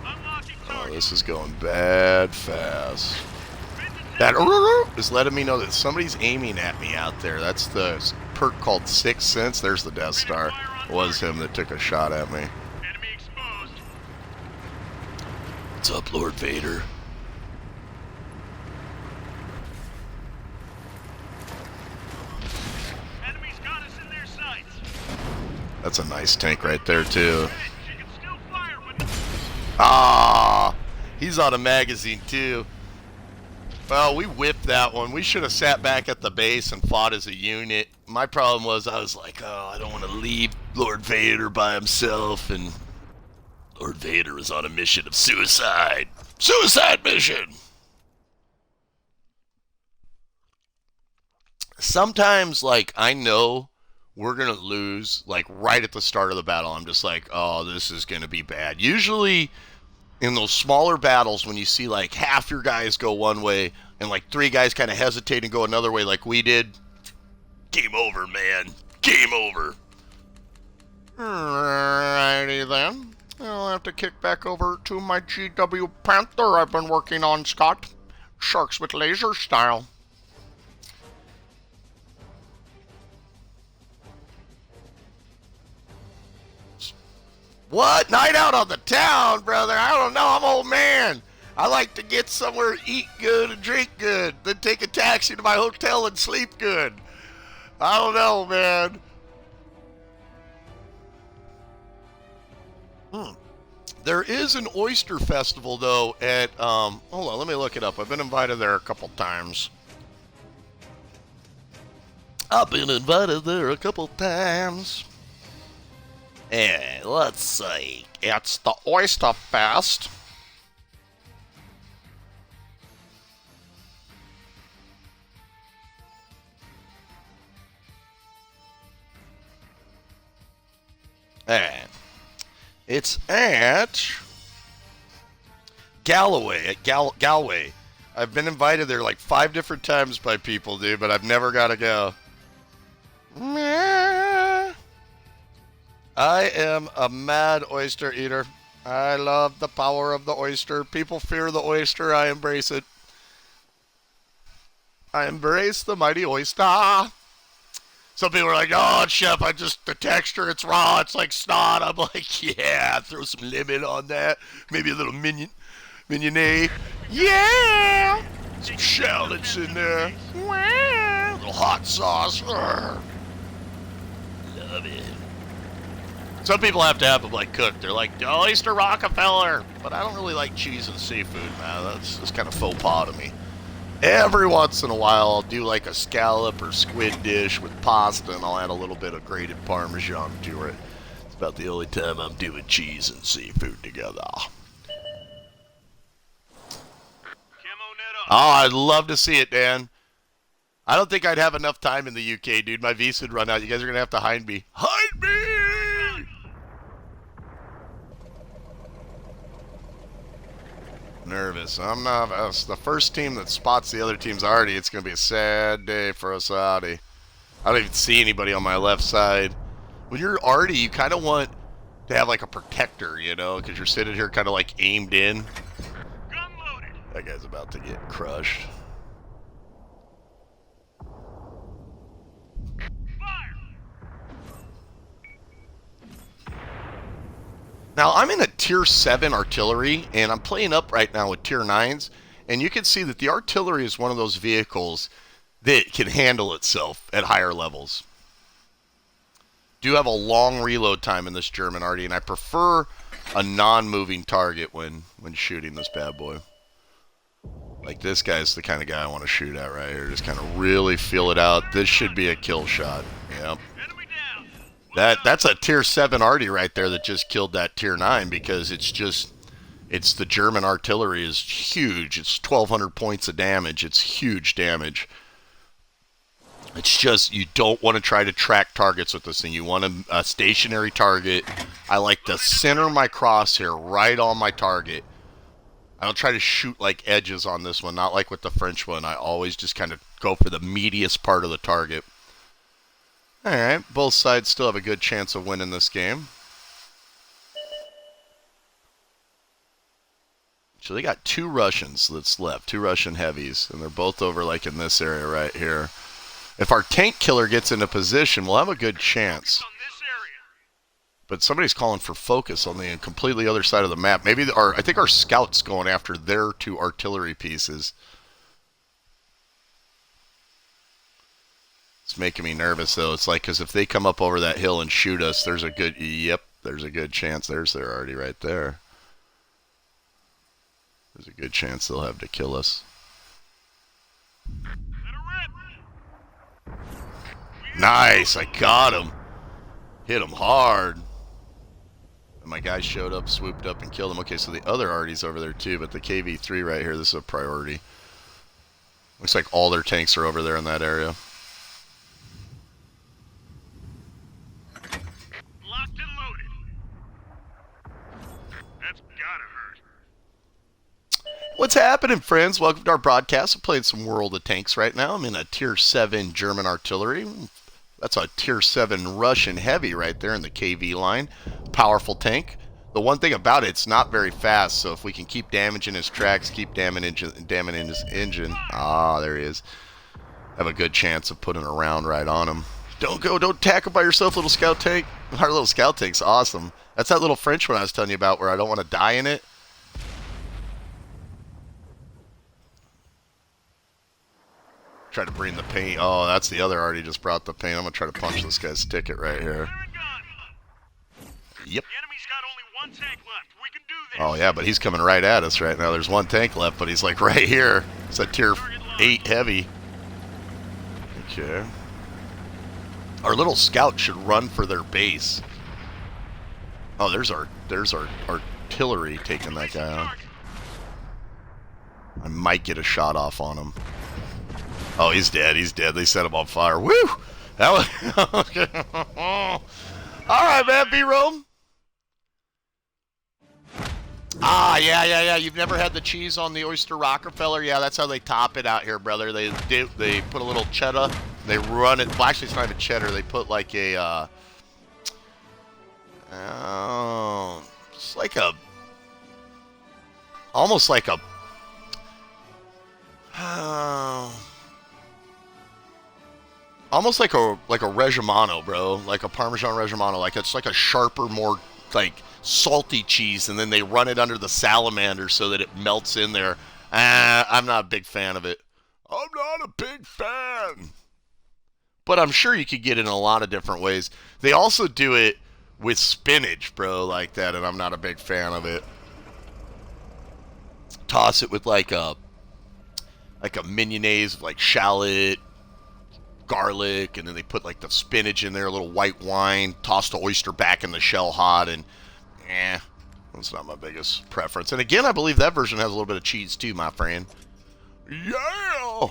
[SPEAKER 2] Unlocking
[SPEAKER 1] Oh,
[SPEAKER 2] target.
[SPEAKER 1] this is going bad fast. That is letting me know that somebody's aiming at me out there. That's the perk called Sixth Sense. There's the Death Star. It was him that took a shot at me.
[SPEAKER 2] Enemy exposed.
[SPEAKER 1] What's up, Lord Vader?
[SPEAKER 2] Enemies got us in their sights.
[SPEAKER 1] That's a nice tank right there, too.
[SPEAKER 2] Hey, she can still fire, but
[SPEAKER 1] Ah, he's on a magazine, too. Well, we whipped that one. We should have sat back at the base and fought as a unit. My problem was I was like, oh, I don't want to leave Lord Vader by himself, and Lord Vader is on a mission of suicide. Suicide mission! Sometimes, like, I know we're going to lose, like, right at the start of the battle. I'm just like, oh, this is going to be bad. Usually, in those smaller battles, when you see, like, half your guys go one way and, like, 3 guys kind of hesitate and go another way like we did, game over, man. Game over. Alrighty, then. I'll have to kick back over to my GW Panther I've been working on, Scott. Sharks with laser style. What? Night out on the town, brother? I don't know. I'm an old man. I like to get somewhere, eat good, and drink good, then take a taxi to my hotel and sleep good. I don't know, man. There is an oyster festival, though, at, hold on, let me look it up. I've been invited there a couple times. I've been invited there a couple times. And let's see, it's the Oyster Fest. And it's at Galloway, at Galway. I've been invited there like 5 different times by people, dude, but I've never got to go. I am a mad oyster eater. I love the power of the oyster. People fear the oyster. I embrace it. I embrace the mighty oyster. Some people are like, oh, chef, the texture, it's raw. It's like snot. I'm like, yeah, throw some lemon on that. Maybe a little mignonette. Yeah. Some shallots in there. A little hot sauce. Love it. Some people have to have them like cooked. They're like, oyster Rockefeller. But I don't really like cheese and seafood, man. That's just kind of faux pas to me. Every once in a while, I'll do like a scallop or squid dish with pasta, and I'll add a little bit of grated Parmesan to it. It's about the only time I'm doing cheese and seafood together. Oh, I'd love to see it, Dan. I don't think I'd have enough time in the UK, dude. My visa'd run out. You guys are going to have to hide me. Hide me! Nervous. I'm nervous. The first team that spots the other team's Artie. It's going to be a sad day for us, Artie. I don't even see anybody on my left side. When you're Artie, you kind of want to have like a protector, you know, because you're sitting here kind of like aimed in.
[SPEAKER 2] gun loaded.
[SPEAKER 1] That guy's about to get crushed.
[SPEAKER 2] Fire.
[SPEAKER 1] Now, I'm in a Tier 7 artillery, and I'm playing up right now with Tier 9s, and you can see that the artillery is one of those vehicles that can handle itself at higher levels. Do have a long reload time in this German arty, and I prefer a non-moving target when shooting this bad boy. Like, this guy's the kind of guy I want to shoot at right here. Just kind of really feel it out. This should be a kill shot. Yep.
[SPEAKER 2] Enemy down.
[SPEAKER 1] That's a Tier 7 arty right there that just killed that Tier 9, because it's the German artillery is huge. It's 1,200 points of damage. It's huge damage. It's just, you don't want to try to track targets with this thing. You want a stationary target. I like to center my crosshair right on my target. I don't try to shoot like edges on this one, not like with the French one. I always just kind of go for the meatiest part of the target. Alright, both sides still have a good chance of winning this game. So they got 2 Russians that's left, 2 Russian heavies, and they're both over like in this area right here. If our tank killer gets into position, we'll have a good chance.
[SPEAKER 2] On this area.
[SPEAKER 1] But somebody's calling for focus on the completely other side of the map. Maybe I think our scout's going after their 2 artillery pieces. It's making me nervous though. It's like, because if they come up over that hill and shoot us, there's a good chance. There's their arty right there. There's a good chance they'll have to kill us.
[SPEAKER 2] Let her rip.
[SPEAKER 1] Nice, I got him. Hit him hard. And my guy showed up, swooped up, and killed him. Okay, so the other arty's over there too, but the KV-3 right here, this is a priority. Looks like all their tanks are over there in that area.
[SPEAKER 2] Locked and loaded. That's gotta hurt.
[SPEAKER 1] What's happening, friends? Welcome to our broadcast. I'm playing some World of Tanks right now. I'm in a Tier 7 German artillery. That's a Tier 7 Russian heavy right there in the KV line. Powerful tank. The one thing about it, it's not very fast, so if we can keep damaging his tracks, keep damaging his engine. Ah, there he is. Have a good chance of putting a round right on him. Don't tackle by yourself, little scout tank. Our little scout tank's awesome. That's that little French one I was telling you about where I don't want to die in it. Try to bring the paint. Oh, that's the other arty just brought the paint. I'm going to try to punch this guy's ticket right here.
[SPEAKER 2] Fire and gun.
[SPEAKER 1] Yep.
[SPEAKER 2] The enemy's got only 1 tank left. We can do this.
[SPEAKER 1] Oh, yeah, but he's coming right at us right now. There's 1 tank left, but he's like right here. It's a Tier 8 heavy. Okay. Our little scout should run for their base. Oh, there's our artillery taking that guy on. I might get a shot off on him. Oh, he's dead. He's dead. They set him on fire. Woo! That was... All right, man. B-Rome. Ah, yeah. You've never had the cheese on the Oyster Rockefeller? Yeah, that's how they top it out here, brother. They put a little cheddar. They run it. Well, actually, it's not even cheddar. They put like a... it's like a... Almost like a... almost like a Reggiano, bro, like a Parmesan Reggiano. Like it's like a sharper, more like salty cheese, and then they run it under the salamander so that it melts in there. I'm not a big fan of it. I'm not a big fan. But I'm sure you could get it in a lot of different ways. They also do it with spinach, bro, like that, and I'm not a big fan of it. Toss it with like a mignonnaise, like shallot, garlic, and then they put like the spinach in there, a little white wine, toss the oyster back in the shell hot, and that's not my biggest preference. And again, I believe that version has a little bit of cheese too, my friend. Yeah!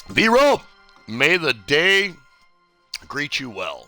[SPEAKER 1] V-Roll, may the day greet you well.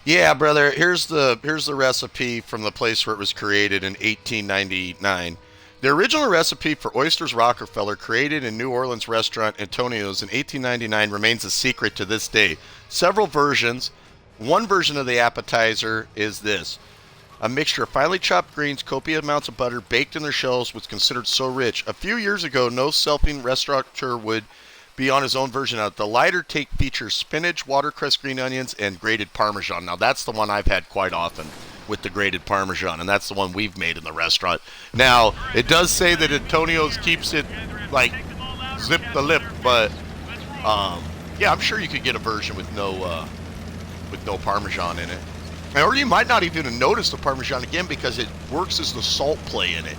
[SPEAKER 1] Yeah, brother. Here's the recipe from the place where it was created in 1899. The original recipe for Oysters Rockefeller, created in New Orleans restaurant Antonio's in 1899, remains a secret to this day. Several versions. One version of the appetizer is this: a mixture of finely chopped greens, copious amounts of butter, baked in their shells, was considered so rich. A few years ago, no selfing restaurateur would be on his own version of it. The lighter take features spinach, watercress, green onions, and grated Parmesan. Now, that's the one I've had quite often with the grated Parmesan, and that's the one we've made in the restaurant. Now, it does say that Antonio's keeps it, like, zip the lip, but, yeah, I'm sure you could get a version with no Parmesan in it. Or you might not even notice the Parmesan again because it works as the salt play in it.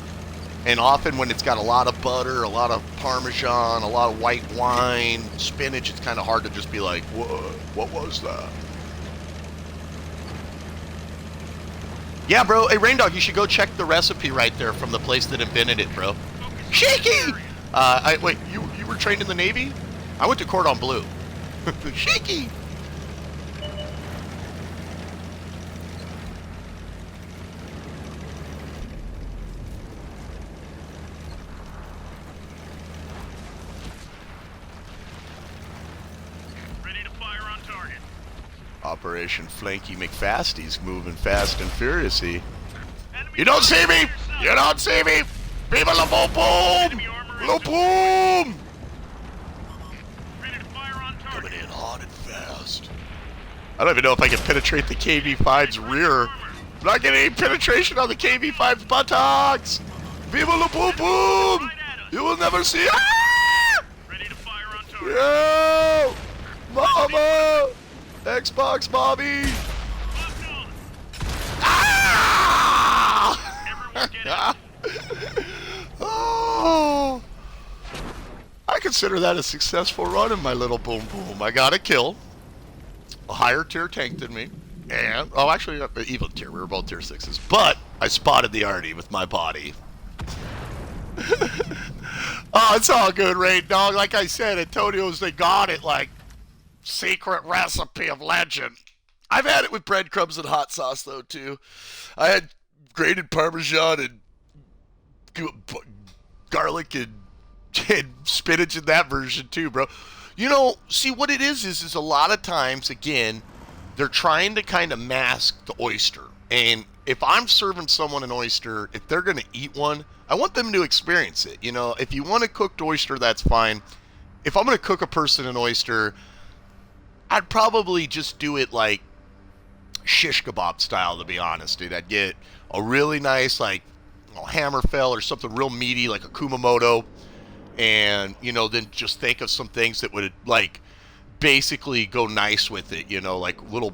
[SPEAKER 1] And often when it's got a lot of butter, a lot of Parmesan, a lot of white wine, spinach, it's kind of hard to just be like, what was that? Yeah, bro. Hey, Rain Dog, you should go check the recipe right there from the place that invented it, bro. Shaky! Wait, you were trained in the Navy? I went to Cordon Bleu. Shaky!
[SPEAKER 2] Ready to fire on target.
[SPEAKER 1] Operation Flanky McFasty's moving fast and furiously.
[SPEAKER 2] Enemy
[SPEAKER 1] You don't see me!
[SPEAKER 2] armor on
[SPEAKER 1] You
[SPEAKER 2] your
[SPEAKER 1] don't see me! Viva la boom boom!
[SPEAKER 2] Enemy armor
[SPEAKER 1] La
[SPEAKER 2] is
[SPEAKER 1] boom!
[SPEAKER 2] ready to fire on target.
[SPEAKER 1] Coming in hot and fast. I don't even know if I can penetrate the KV-5's rear. I'm not getting any penetration on the KV-5's buttocks! Viva la boom boom! You will never see. Ah!
[SPEAKER 2] Ready to fire on target.
[SPEAKER 1] Yo! Mama! Xbox Bobby!
[SPEAKER 2] Locked on.
[SPEAKER 1] Ah!
[SPEAKER 2] Everyone get out.
[SPEAKER 1] Oh! I consider that a successful run in my little boom boom. I got a kill. A higher tier tank than me. And, oh, actually, even tier. We were both tier 6s. But I spotted the arty with my body. Oh, it's all good, Rain Dog. Like I said, Antonio's, they got it like secret recipe of legend. I've had it with breadcrumbs and hot sauce, though, too. I had grated Parmesan and garlic and spinach in that version, too, bro. You know, see, what it is a lot of times, again, they're trying to kind of mask the oyster. And if I'm serving someone an oyster, if they're going to eat one, I want them to experience it. You know, if you want a cooked oyster, that's fine. If I'm going to cook a person an oyster, I'd probably just do it like shish kebab style, to be honest, dude. I'd get a really nice, like, hammerfell or something real meaty, like a Kumamoto, and, you know, then just think of some things that would, like, basically go nice with it, you know, like little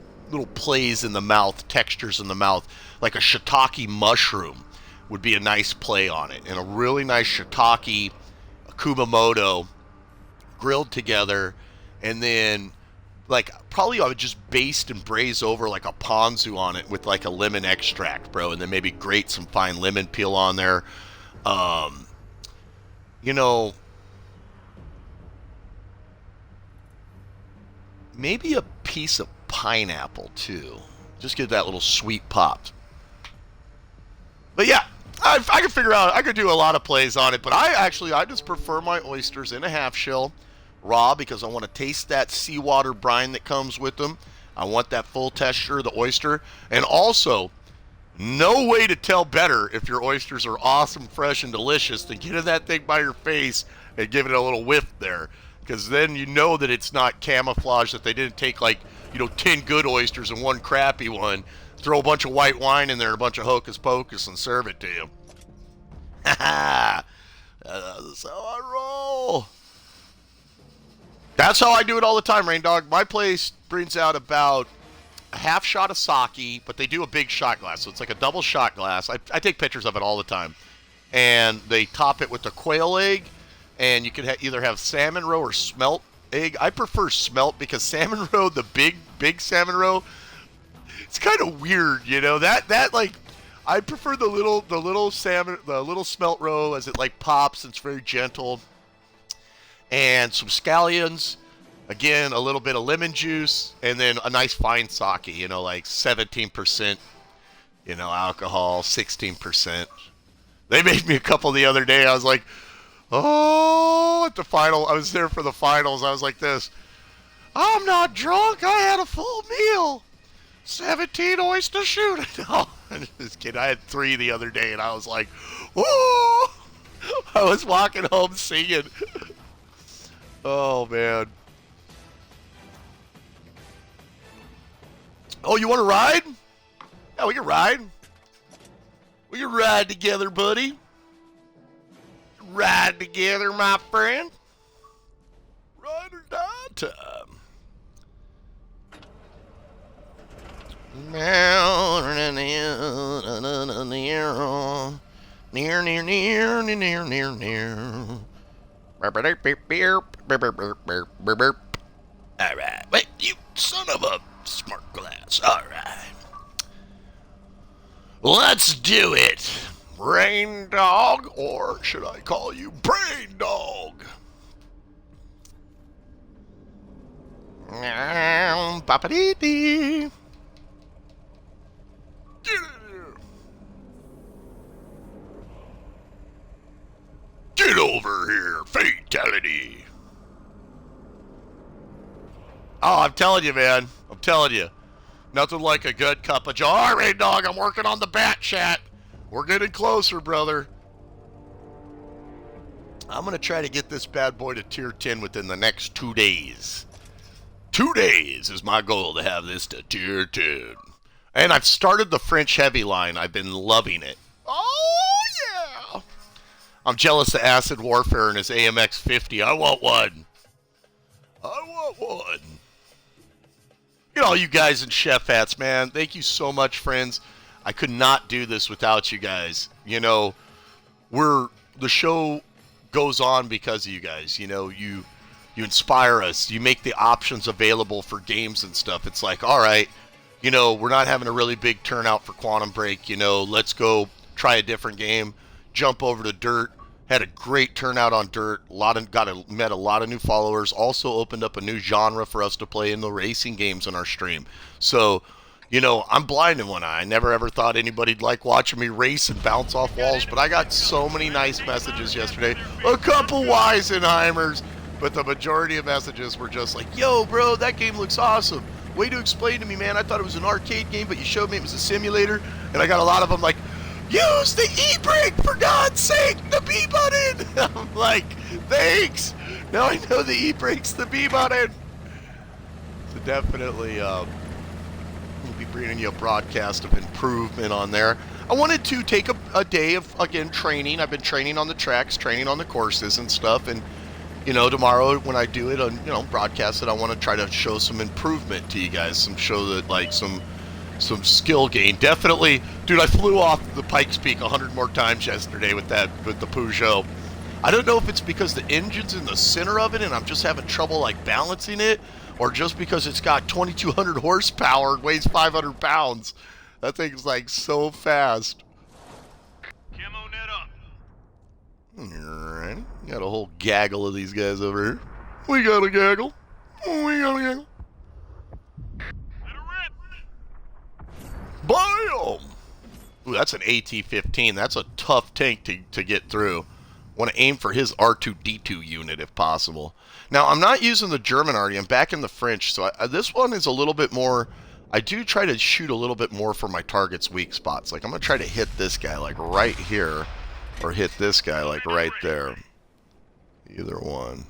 [SPEAKER 1] plays in the mouth, textures in the mouth, like a shiitake mushroom would be a nice play on it, and a really nice shiitake Kumamoto grilled together, and then, like, probably I would just baste and braise over like a ponzu on it with like a lemon extract, bro, and then maybe grate some fine lemon peel on there. You know, maybe a piece of pineapple too. Just get that little sweet pop. But yeah, I can figure out, I could do a lot of plays on it, but I just prefer my oysters in a half shell, raw, because I want to taste that seawater brine that comes with them. I want that full texture of the oyster. And also, no way to tell better if your oysters are awesome, fresh, and delicious than getting that thing by your face and giving it a little whiff there. Because then you know that it's not camouflage, that they didn't take, like, 10 good oysters and one crappy one, throw a bunch of white wine in there and a bunch of hocus pocus and serve it to you. Ha ha! That's how I roll. That's how I do it all the time, Rain Dog. My place brings out about a half shot of sake, but they do a big shot glass, so it's like a double shot glass. I take pictures of it all the time. And they top it with a quail egg, and you can either have salmon roe or smelt egg. I prefer smelt because salmon roe, the big salmon roe, it's kind of weird, that like, I prefer the little salmon, the little smelt roe as it like pops. It's very gentle. And some scallions, again, a little bit of lemon juice, and then a nice fine sake, like 17%, alcohol, 16%. They made me a couple the other day. I was like, oh, at the final, I was there for the finals. I was like this, I'm not drunk. I had a full meal. 17 oyster shooting. No, I'm just kidding. I had 3 the other day, and I was like, oh, I was walking home singing. Oh, man. Oh, you want to ride? Yeah, we can ride. We can ride together, buddy. Ride together, my friend. Ride or die time. Near. Alright. Wait, you son of a smart glass. Alright. Let's do it. Rain Dog, or should I call you Brain Dog? Papa-dee-dee. Get in here. Get over here. Fatality. Oh, I'm telling you, man. I'm telling you. Nothing like a good cup of joe. All right, dog, I'm working on the bat chat. We're getting closer, brother. I'm going to try to get this bad boy to tier 10 within the next 2 days. 2 days is my goal to have this to tier 10. And I've started the French heavy line. I've been loving it. Oh, yeah. I'm jealous of Acid Warfare and his AMX 50. I want one. You know, you guys in chef hats, man. Thank you so much, friends. I could not do this without you guys. You know, the show goes on because of you guys. You know, you inspire us. You make the options available for games and stuff. It's like, all right, you know, we're not having a really big turnout for Quantum Break. You know, let's go try a different game. Jump over to Dirt. Had a great turnout on Dirt. Met a lot of new followers. Also opened up a new genre for us to play in the racing games on our stream. So, you know, I'm blind in one eye. I never ever thought anybody'd like watching me race and bounce off walls, but I got so many nice messages yesterday. A couple Weisenheimers, but the majority of messages were just like, yo, bro, that game looks awesome. Way to explain to me, man. I thought it was an arcade game, but you showed me it was a simulator. And I got a lot of them like, use the E-brake, for God's sake, the B button. I'm like, thanks. Now I know the E-brake's the B button. So definitely, we'll be bringing you a broadcast of improvement on there. I wanted to take a day of, again, training. I've been training on the tracks, training on the courses and stuff. And, you know, tomorrow when I do it, broadcast it, I want to try to show some improvement to you guys. Some skill gain. Definitely, dude, I flew off the Pikes Peak 100 more times yesterday with the Peugeot. I don't know if it's because the engine's in the center of it and I'm just having trouble like balancing it, or just because it's got 2,200 horsepower and weighs 500 pounds. That thing's like so fast.
[SPEAKER 2] Camo net up.
[SPEAKER 1] Alright, got a whole gaggle of these guys over here. We got a gaggle.
[SPEAKER 2] Let her rip.
[SPEAKER 1] Bam! Ooh, that's an AT-15. That's a tough tank to get through. Want to aim for his R2-D2 unit if possible. Now, I'm not using the German arty. I'm back in the French, so this one is a little bit more... I do try to shoot a little bit more for my target's weak spots. Like, I'm going to try to hit this guy, like, right here, or hit this guy, like, right there. Either one.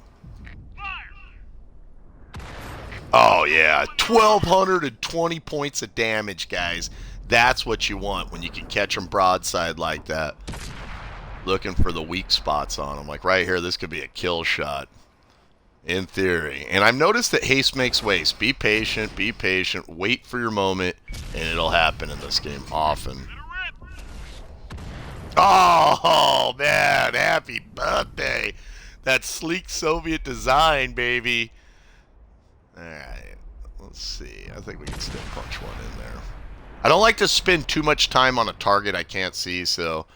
[SPEAKER 1] Oh, yeah. 1,220 points of damage, guys. That's what you want when you can catch them broadside like that. Looking for the weak spots on them. Like right here, this could be a kill shot. In theory. And I've noticed that haste makes waste. Be patient, wait for your moment, and it'll happen in this game often. Oh, man. Happy birthday. That sleek Soviet design, baby. Alright, let's see. I think we can still punch one in there. I don't like to spend too much time on a target I can't see, so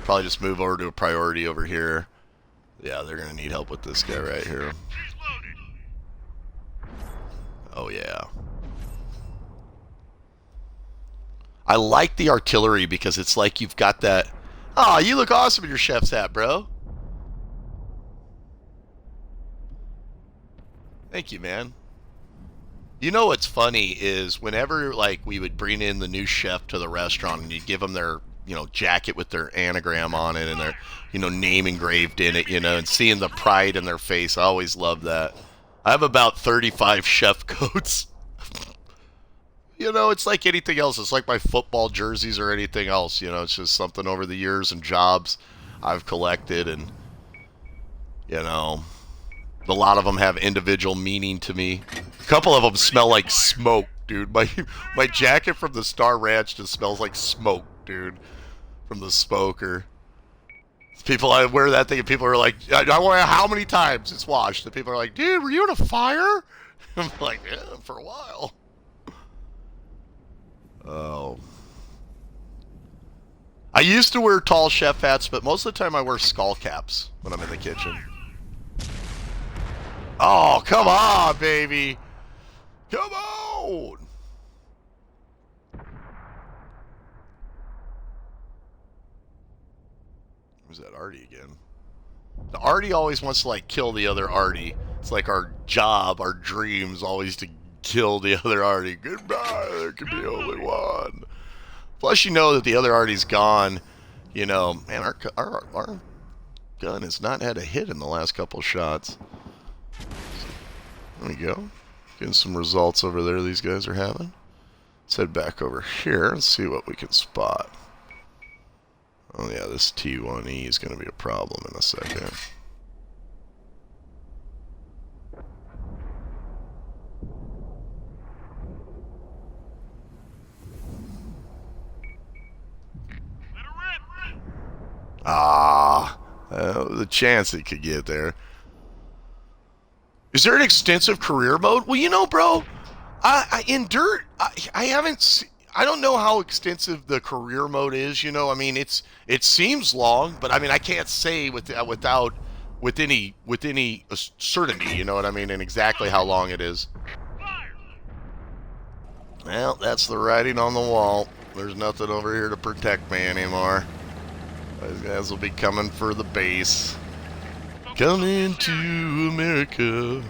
[SPEAKER 1] probably just move over to a priority over here. Yeah, they're going to need help with this guy right here. Oh, yeah. I like the artillery because it's like you've got that... Oh, you look awesome in your chef's hat, bro. Thank you, man. You know what's funny is whenever like we would bring in the new chef to the restaurant and you'd give them their jacket with their anagram on it and their, name engraved in it, and seeing the pride in their face. I always love that. I have about 35 chef coats. It's like anything else. It's like my football jerseys or anything else. It's just something over the years and jobs I've collected, and a lot of them have individual meaning to me. A couple of them smell like smoke, dude. My jacket from the Star Ranch just smells like smoke, dude, from the smoker. People, I wear that thing and people are like, I wear it how many times it's washed, and people are like, dude, were you in a fire? I'm like, yeah, for a while. Oh. I used to wear tall chef hats, but most of the time I wear skull caps when I'm in the kitchen. Oh, come on, baby. Come on. Who's that Artie again? The Artie always wants to, kill the other Artie. It's like our job, our dreams, always to kill the other Artie. Goodbye, there can be only one. Plus, that the other Artie's gone. Man, our gun has not had a hit in the last couple shots. There we go. Getting some results over there these guys are having. Let's head back over here and see what we can spot. Oh yeah, this T1E is going to be a problem in a second. The chance it could get there. Is there an extensive career mode? Well, bro, in Dirt, I haven't. I don't know how extensive the career mode is. It seems long, but I can't say with any certainty. You know what I mean, and exactly how long it is. Well, that's the writing on the wall. There's nothing over here to protect me anymore. These guys will be coming for the base. Coming to America.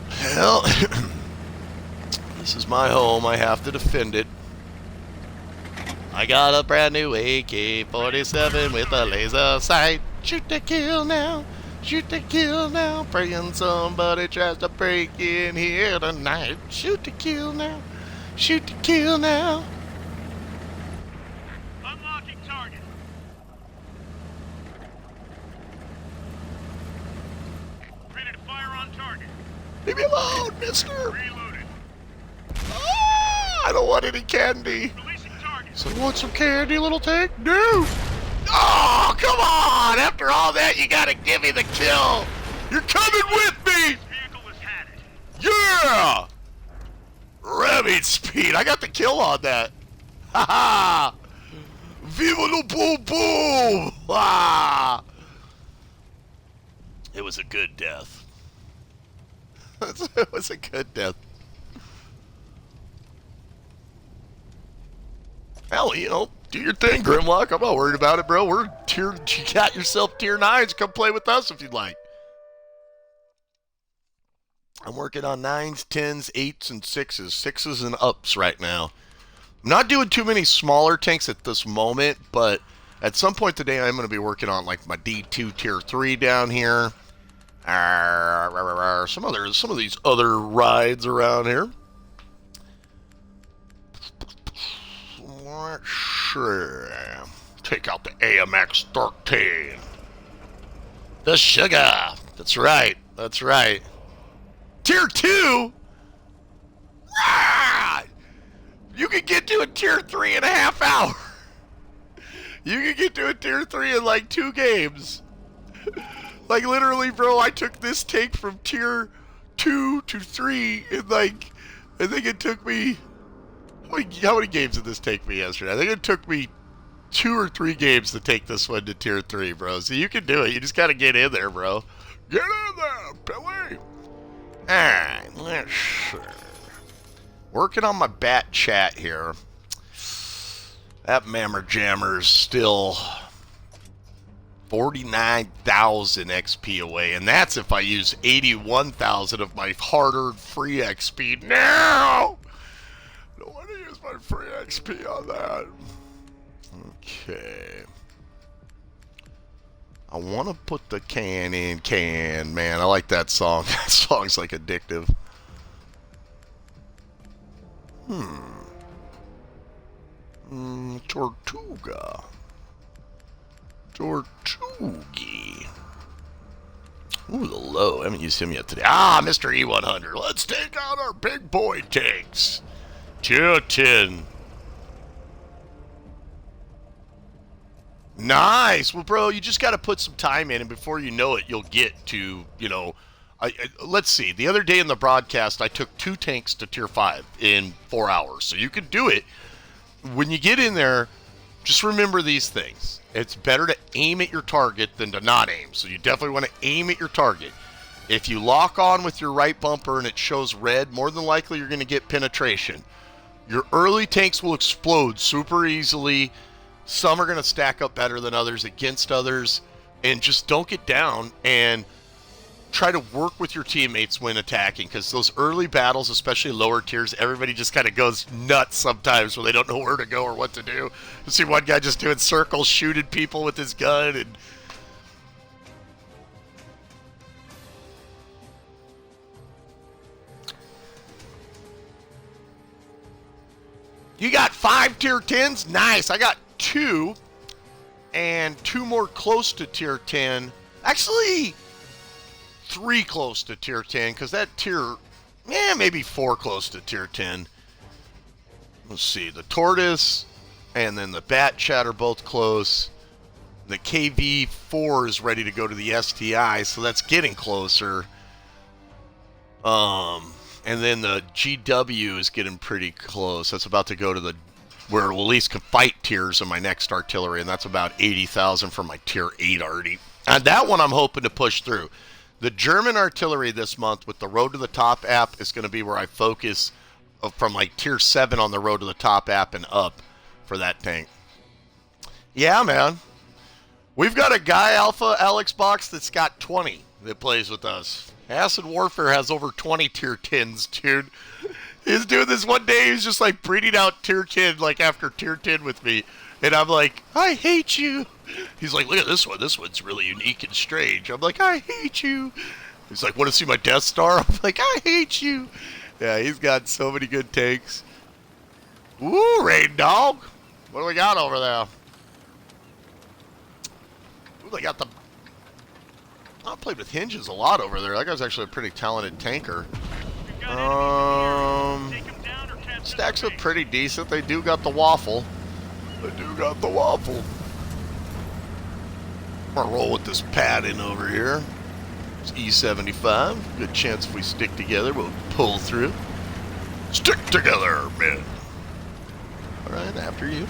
[SPEAKER 1] Hell, this is my home. I have to defend it. I got a brand new AK-47 with a laser sight. Shoot to kill now. Shoot to kill now. Praying somebody tries to break in here tonight. Shoot to kill now. Shoot to kill now.
[SPEAKER 2] Unlocking target. Ready to fire on target.
[SPEAKER 1] Leave me alone, mister.
[SPEAKER 2] Reloaded.
[SPEAKER 1] Ah, I don't want any candy.
[SPEAKER 2] Releasing target.
[SPEAKER 1] So you want some candy, little tank? No. Oh, come on. After all that, you got to give me the kill. You're coming with me.
[SPEAKER 2] Vehicle has had it.
[SPEAKER 1] Yeah. Rabbit speed. I got the kill on that. Ha ha. Viva la boom boom. Ah. It was a good death. It was a good death. Hell, do your thing, Grimlock. I'm not worried about it, bro. You got yourself tier 9s. Come play with us if you'd like. I'm working on 9s, 10s, 8s, and 6s. 6s and ups right now. I'm not doing too many smaller tanks at this moment, but at some point today, I'm going to be working on, my D2 tier 3 down here. Some of these other rides around here. Sure. Take out the AMX 13. The sugar. That's right. That's right. Tier 2? Ah! You can get to a tier 3 in a half hour. You can get to a tier 3 in 2 games. Literally, bro, I took this tank from tier 2 to 3 in I think it took me... How many games did this take me yesterday? I think it took me 2 or 3 games to take this one to tier 3, bro. So you can do it. You just gotta get in there, bro. Get in there, Billy! Alright, let's see. Working on my bat chat here. That Mammer Jammer is still 49,000 XP away, and that's if I use 81,000 of my hard-earned free XP now! I don't want to use my free XP on that. Okay. I want to put the can in can. Man, I like that song. That song's like addictive. Tortuga. Tortugi. Ooh, the low. I haven't used him yet today. Ah, Mr. E100. Let's take out our big boy tanks. Tier 10. Nice. Well, bro, you just got to put some time in, and before you know it, you'll get to, let's see. The other day in the broadcast, I took 2 tanks to tier 5 in 4 hours. So you can do it. When you get in there, just remember these things. It's better to aim at your target than to not aim. So you definitely want to aim at your target. If you lock on with your right bumper and it shows red, more than likely you're going to get penetration. Your early tanks will explode super easily. Some are going to stack up better than others against others. And just don't get down and try to work with your teammates when attacking. Because those early battles, especially lower tiers, everybody just kind of goes nuts sometimes when they don't know where to go or what to do. You see one guy just doing circles, shooting people with his gun. And you got 5 tier 10s? Nice. I got 2 and 2 more close to tier 10. Actually, 3 close to tier 10 because that tier, maybe 4 close to tier 10. Let's see, the Tortoise and then the Bat Chat are both close. The KV4 is ready to go to the STI, so that's getting closer. And then the GW is getting pretty close. That's about to go to the where it will at least fight tiers in my next artillery, and that's about 80,000 for my tier 8 already. And that one I'm hoping to push through. The German artillery this month with the Road to the Top app is going to be where I focus from like tier 7 on the Road to the Top app and up for that tank. Yeah, man. We've got a Guy Alpha Alex box that's got 20 that plays with us. Acid Warfare has over 20 tier 10s, dude. He's doing this one day. He's just like breeding out tier 10, like after tier 10 with me. And I'm like, I hate you. He's like, look at this one. This one's really unique and strange. I'm like, I hate you. He's like, want to see my Death Star? I'm like, I hate you. Yeah, he's got so many good takes. Ooh, Rain Dog. What do we got over there? Ooh, they got the... I played with Hinges a lot over there. That guy's actually a pretty talented tanker. Stacks up pretty decent. They do got the waffle. I'm gonna roll with this padding over here. It's E75. Good chance if we stick together, we'll pull through. Stick together, man. Alright, after you.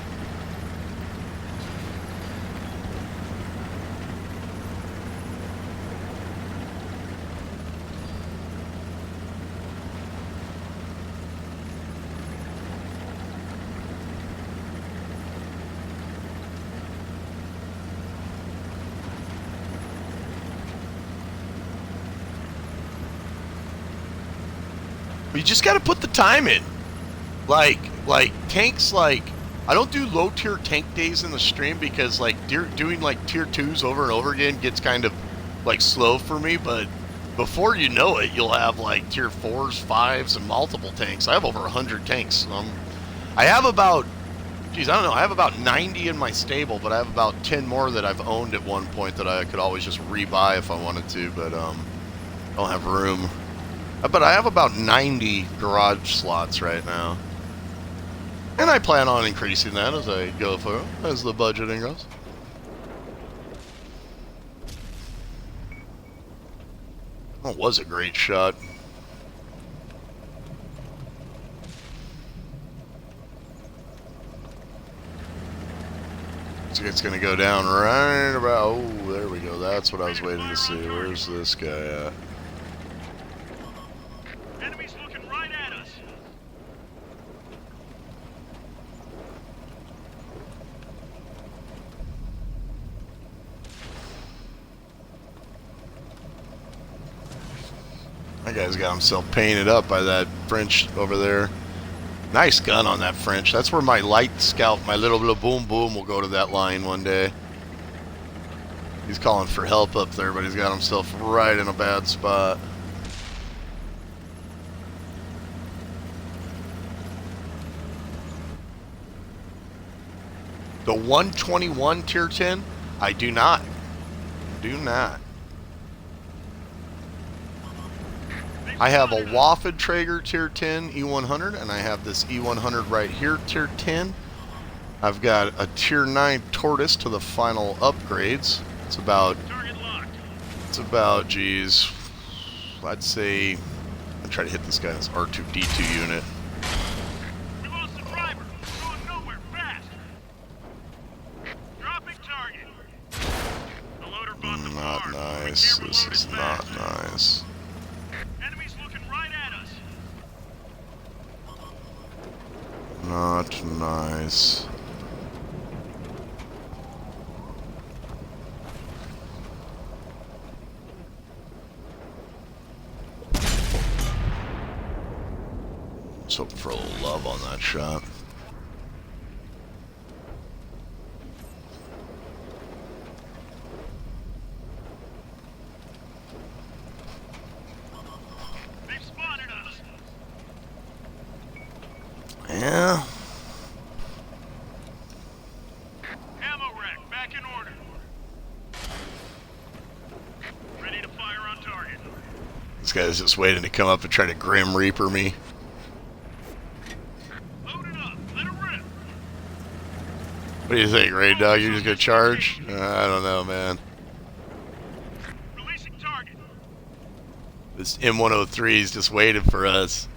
[SPEAKER 1] You just got to put the time in. Like tanks, I don't do low tier tank days in the stream because doing like tier 2s over and over again gets kind of like slow for me, but before you know it, you'll have like tier 4s, 5s, and multiple tanks. I have over 100 tanks. I have about, I don't know, I have about 90 in my stable, but I have about 10 more that I've owned at one point that I could always just rebuy if I wanted to, but I don't have room. But I have about 90 garage slots right now. And I plan on increasing that as I go through, as the budgeting goes. That was a great shot. So it's going to go down right about... Oh, there we go. That's what I was waiting to see. Where's this guy at?
[SPEAKER 2] Enemies looking right at us.
[SPEAKER 1] That guy's got himself painted up by that French over there. Nice gun on that French. That's where my light scout, my little boom boom, will go to that line one day. He's calling for help up there, but he's got himself right in a bad spot. The 121 tier 10? I do not. Do not. I have a Waffentrager tier 10 E100, and I have this E100 right here tier 10. I've got a tier 9 Tortoise to the final upgrades. It's about, geez, I'd say, I'm trying to hit this guy's R2-D2 unit.
[SPEAKER 2] We lost the driver. Going nowhere fast. Dropping target. The loader bought the
[SPEAKER 1] Not
[SPEAKER 2] car.
[SPEAKER 1] nice. This is not nice.
[SPEAKER 2] Enemies looking right at us.
[SPEAKER 1] Not nice. Just hoping for a little love on that shot.
[SPEAKER 2] They've spotted us.
[SPEAKER 1] Yeah.
[SPEAKER 2] Ammo rack back in order. Ready to fire on target.
[SPEAKER 1] This guy's just waiting to come up and try to Grim Reaper me.
[SPEAKER 2] Load it up. Let it rip.
[SPEAKER 1] What do you think, Raid Dog? You just gonna charge? I don't know, man.
[SPEAKER 2] Releasing target.
[SPEAKER 1] This M103 is just waiting for us.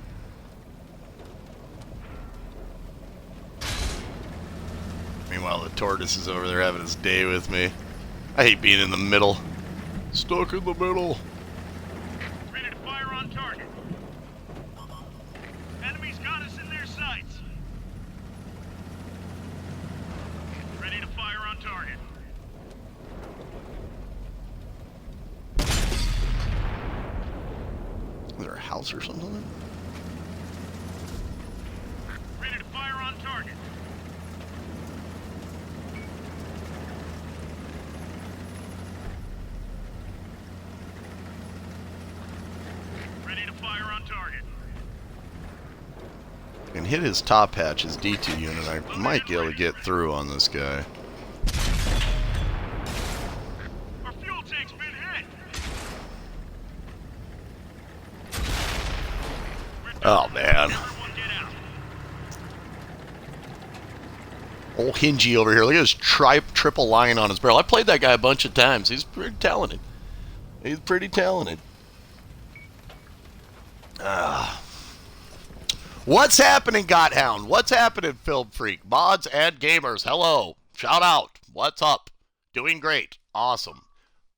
[SPEAKER 1] Meanwhile, the Tortoise is over there having his day with me. I hate being in the middle. Stuck in the middle.
[SPEAKER 2] Ready to fire on target. Enemies got us in their sights. Ready to fire on target.
[SPEAKER 1] Is there a house or something?
[SPEAKER 2] Ready to fire on target. Ready to fire on target.
[SPEAKER 1] And hit his top hatch, his D2 unit. I might be able to get through on this guy.
[SPEAKER 2] Our fuel tank's been hit.
[SPEAKER 1] Oh, man.
[SPEAKER 2] Everyone get out.
[SPEAKER 1] Old Hingy over here. Look at his triple line on his barrel. I played that guy a bunch of times. He's pretty talented. He's pretty talented. What's happening, Godhound? What's happening, Film Freak? Mods and gamers, hello. Shout out. What's up? Doing great. Awesome.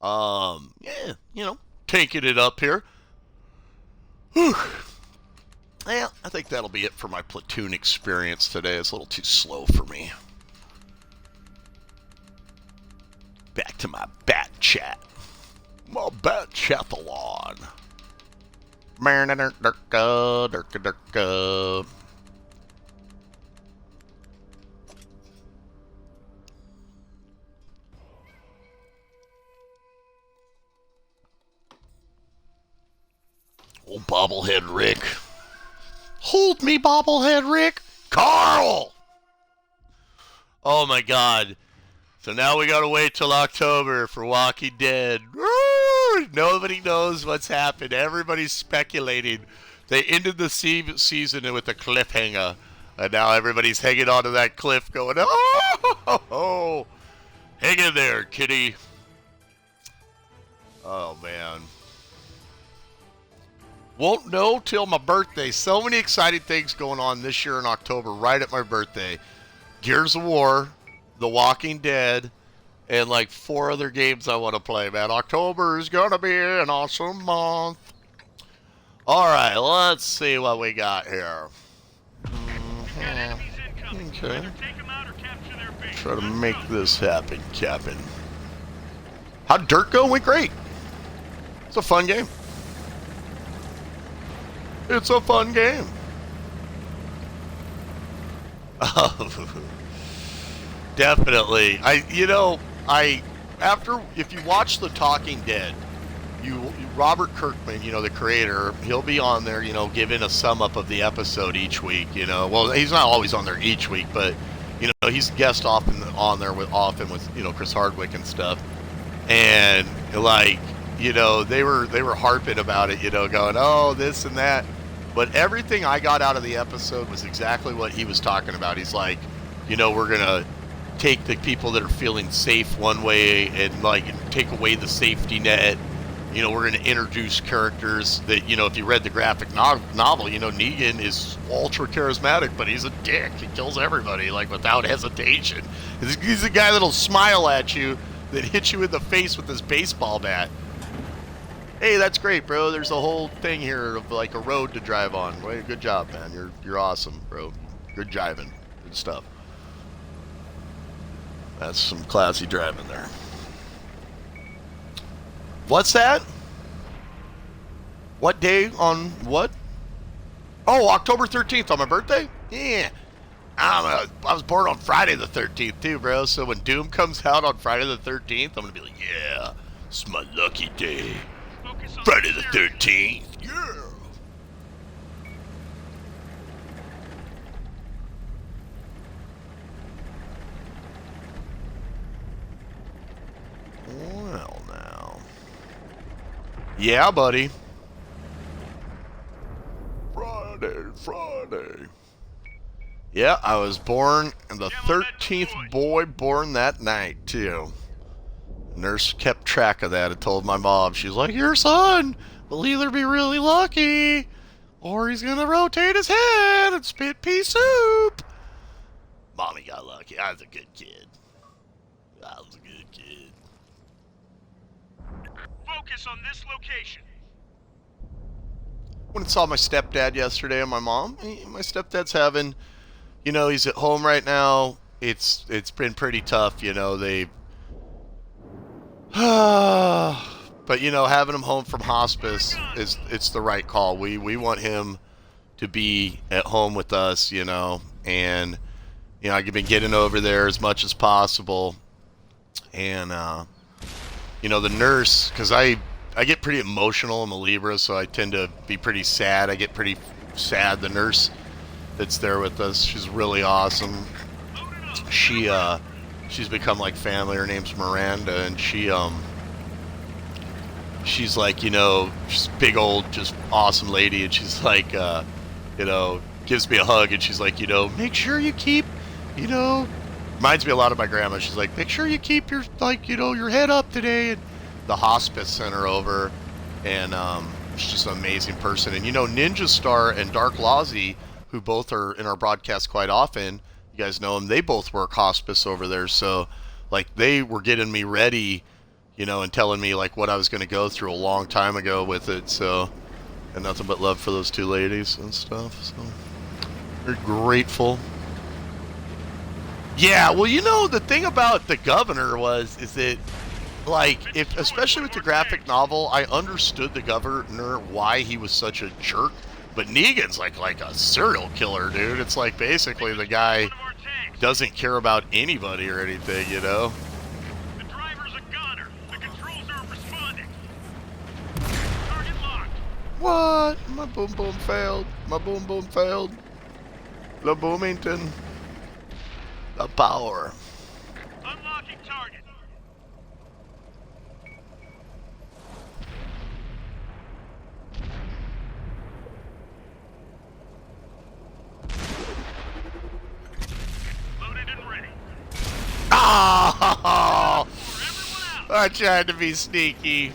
[SPEAKER 1] Yeah, you know, taking it up here. Whew. Well, I think that'll be it for my platoon experience today. It's a little too slow for me. Back to my bat chat. My bat chathalon. Oh, bobblehead Rick. Hold me, bobblehead Rick. Carl! Oh my god. So now we gotta wait till October for Walking Dead. Woo! Nobody knows what's happened. Everybody's speculating. They ended the season with a cliffhanger. And now everybody's hanging onto that cliff going, oh! Hang in there, kitty. Oh, man. Won't know till my birthday. So many exciting things going on this year in October, right at my birthday. Gears of War, The Walking Dead, and like 4 other games I want to play, man. October is going to be an awesome month. All right, let's see what we got here. Okay. Try to make this happen, Captain. How'd Dirt go? Went great. It's a fun game. It's a fun game. Definitely. After, if you watch The Talking Dead, Robert Kirkman, the creator, he'll be on there, giving a sum up of the episode each week. Well, he's not always on there each week, but he's guest on there often with Chris Hardwick and stuff, and like they were harping about it, going, oh, this and that, but everything I got out of the episode was exactly what he was talking about. He's like, we're gonna take the people that are feeling safe one way and like take away the safety net. We're going to introduce characters that, if you read the graphic novel, Negan is ultra charismatic, but he's a dick. He kills everybody, like, without hesitation. He's a guy that'll smile at you, that hits you in the face with his baseball bat. Hey, that's great, bro. There's a whole thing here of, like, a road to drive on. Good job, man. You're awesome, bro. Good driving. Good stuff. That's some classy driving there. What's that? What day on what? Oh, October 13th on my birthday? Yeah. I was born on Friday the 13th too, bro. So when Doom comes out on Friday the 13th, I'm going to be like, yeah, it's my lucky day. Friday the 13th. Yeah. Well, now. Yeah, buddy. Friday. Yeah, I was born the 13th boy born that night, too. Nurse kept track of that and told my mom. She's like, your son will either be really lucky or he's going to rotate his head and spit pea soup. Mommy got lucky. I was a good kid.
[SPEAKER 2] Focus on this location.
[SPEAKER 1] Went and saw my stepdad yesterday and my mom. My stepdad's having, he's at home right now. It's been pretty tough, they but having him home from hospice it's the right call. We want him to be at home with us, and I've been getting over there as much as possible. And the nurse, because I get pretty emotional. I'm a Libra, so I tend to be pretty sad. I get pretty sad. The nurse that's there with us, she's really awesome. She's become like family. Her name's Miranda, and she's like, she's a big old, just awesome lady, and she's like, gives me a hug, and she's like, make sure you keep, reminds me a lot of my grandma. She's like, make sure you keep your, your head up today. And the hospice center over, and she's just an amazing person. And Ninja Star and Dark Lozzie, who both are in our broadcast quite often, you guys know them, they both work hospice over there. So like they were getting me ready, and telling me like what I was going to go through a long time ago with it. So, and nothing but love for those two ladies and stuff. So we're grateful. Yeah, well, the thing about the governor is that, like, especially with the graphic novel, I understood the governor, why he was such a jerk, but Negan's like a serial killer, dude. It's like basically the guy doesn't care about anybody or anything,
[SPEAKER 2] The driver's a gunner. The controls are responding. Target locked.
[SPEAKER 1] What? My boom boom failed. The Boomington. The power.
[SPEAKER 2] Unlocking target. Loaded and ready.
[SPEAKER 1] Oh!
[SPEAKER 2] For everyone else.
[SPEAKER 1] I tried to be sneaky.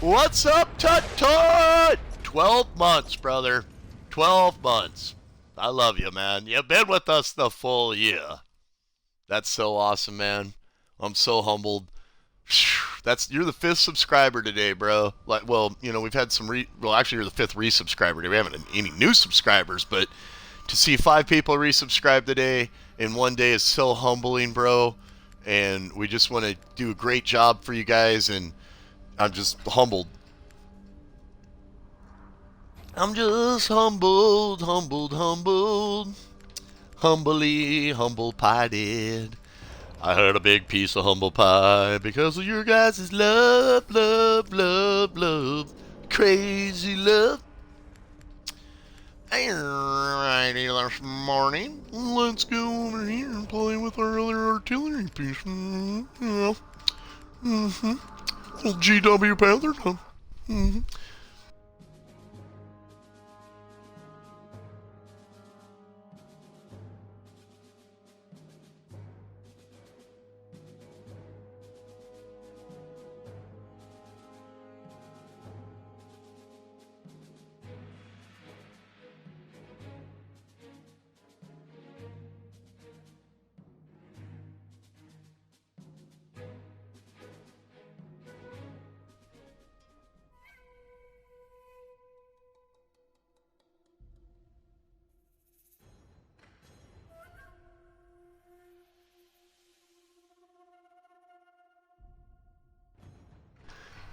[SPEAKER 1] What's up, Tut Tut? 12 months, brother. 12 months. I love you, man. You've been with us the full year. That's so awesome, man. I'm so humbled. You're the 5th subscriber today, bro. Like, well, we've had some actually you're the 5th resubscriber today. We haven't had any new subscribers, but to see 5 people resubscribe today in one day is so humbling, bro. And we just want to do a great job for you guys, and I'm just humbled. I'm just humbled, humbly humble pie-did. I had a big piece of humble pie because of your guys' love, crazy love. Alrighty, this morning, let's go over here and play with our other artillery piece. Yeah. Little GW Panther.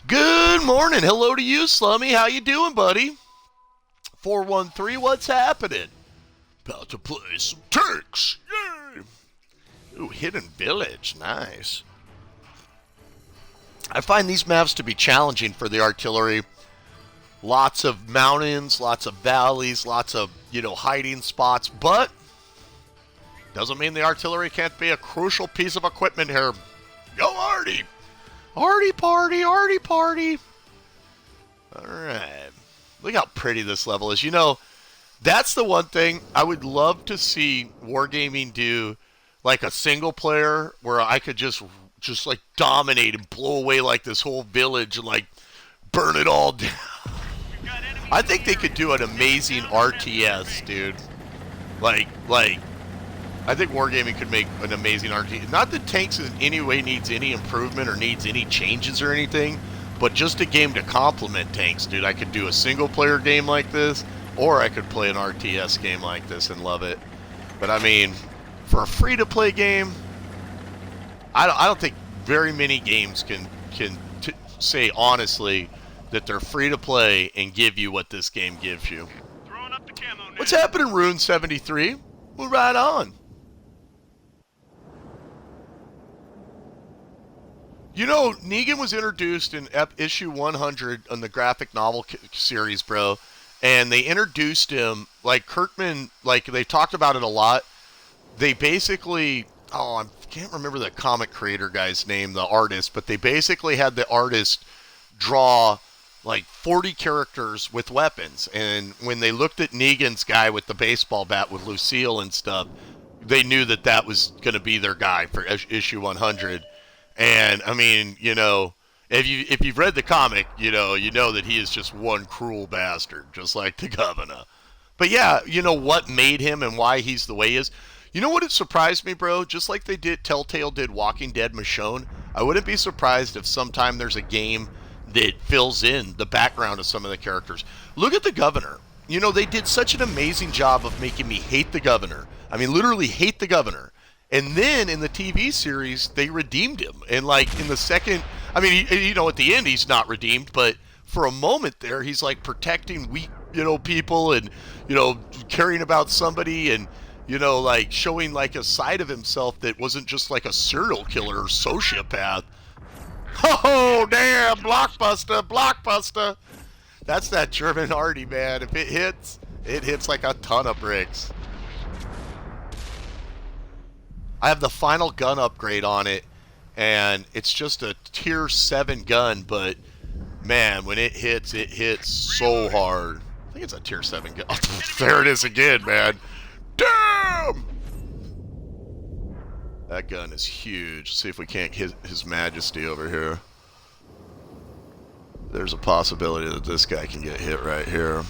[SPEAKER 1] Good morning. Hello to you, Slummy. How you doing, buddy? 413, what's happening? About to play some tanks. Yay! Ooh, Hidden Village. Nice. I find these maps to be challenging for the artillery. Lots of mountains, lots of valleys, lots of, hiding spots, but doesn't mean the artillery can't be a crucial piece of equipment here. Go Artie! Artie party, Artie party. Alright. Look how pretty this level is. That's the one thing I would love to see Wargaming do, like a single player where I could just like dominate and blow away like this whole village and like burn it all down. I think they could do an amazing RTS, dude. Like I think Wargaming could make an amazing RTS. Not that Tanks in any way needs any improvement or needs any changes or anything, but just a game to complement Tanks, dude. I could do a single-player game like this, or I could play an RTS game like this and love it. But, I mean, for a free-to-play game, I don't think very many games can say honestly that they're free-to-play and give you what this game gives you.
[SPEAKER 2] Throwing up the camo now.
[SPEAKER 1] What's happening, Rune 73? We're right on. Negan was introduced in issue 100 on the graphic novel series, bro. And they introduced him, like Kirkman, like they talked about it a lot. They basically, I can't remember the comic creator guy's name, the artist, but they basically had the artist draw like 40 characters with weapons. And when they looked at Negan's guy with the baseball bat with Lucille and stuff, they knew that was going to be their guy for issue 100. And I mean, if you've read the comic, you know that he is just one cruel bastard, just like the governor. But yeah, what made him and why he's the way he is. You know what it surprised me, bro? Just like Telltale did Walking Dead Michonne, I wouldn't be surprised if sometime there's a game that fills in the background of some of the characters. Look at the governor. They did such an amazing job of making me hate the governor. I mean, literally hate the governor. And then in the TV series, they redeemed him. And like in the second, I mean, at the end, he's not redeemed, but for a moment there, he's like protecting weak, people and, caring about somebody and, like showing like a side of himself that wasn't just like a serial killer or sociopath. Oh, damn, blockbuster. That's that German Artie, man. If it hits like a ton of bricks. I have the final gun upgrade on it, and it's just a tier 7 gun, but man, when it hits so hard. I think it's a tier 7 gun. Oh, there it is again, man. Damn! That gun is huge. Let's see if we can't hit His Majesty over here. There's a possibility that this guy can get hit right here.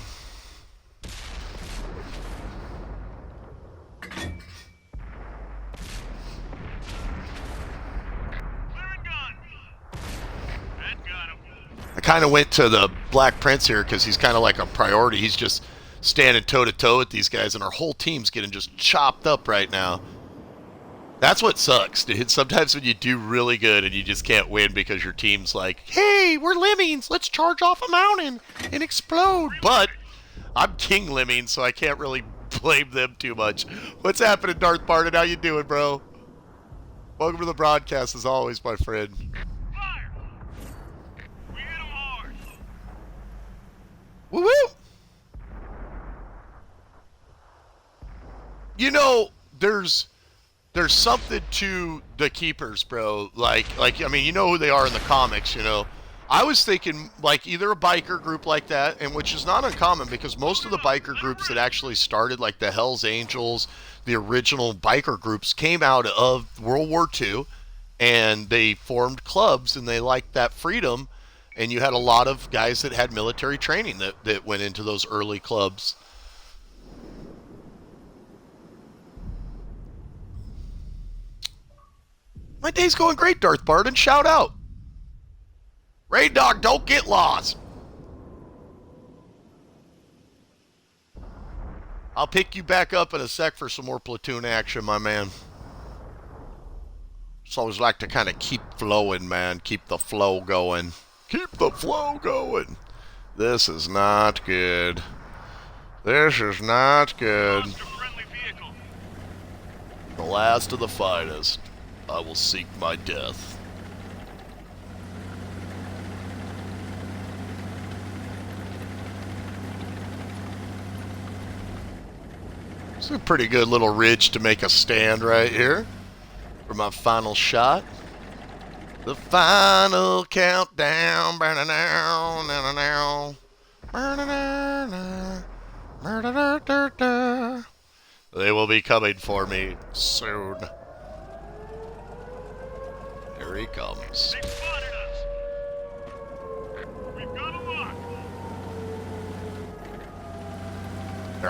[SPEAKER 1] I kind of went to the Black Prince here because he's kind of like a priority. He's just standing toe-to-toe with these guys, and our whole team's getting just chopped up right now. That's what sucks, dude. Sometimes when you do really good and you just can't win because your team's like, hey, we're lemmings, let's charge off a mountain and explode. But I'm king lemming, so I can't really blame them too much. What's happening, Darth Barton? How you doing, bro? Welcome to the broadcast, as always, my friend.
[SPEAKER 2] Fire! We hit 'em hard.
[SPEAKER 1] Woo woo! You know, there's something to the keepers, bro. Like I mean, you know who they are in the comics, you know. I was thinking like either a biker group like that, and which is not uncommon because most of the biker groups that actually started, like the Hells Angels, the original biker groups, came out of World War II, and they formed clubs, and they liked that freedom, and you had a lot of guys that had military training that went into those early clubs. My day's going great, Darth Barton. Shout out. Raid Dog, don't get lost. I'll pick you back up in a sec for some more platoon action, my man. Just always like to kind of keep flowing, man. Keep the flow going. Keep the flow going. This is not good. This is not good.
[SPEAKER 2] Lost a friendly vehicle.
[SPEAKER 1] The last of the finest. I will seek my death. It's a pretty good little ridge to make a stand right here for my final shot. The final countdown. They will be coming for me soon. Here he comes.
[SPEAKER 2] They spotted us. We've got a lock.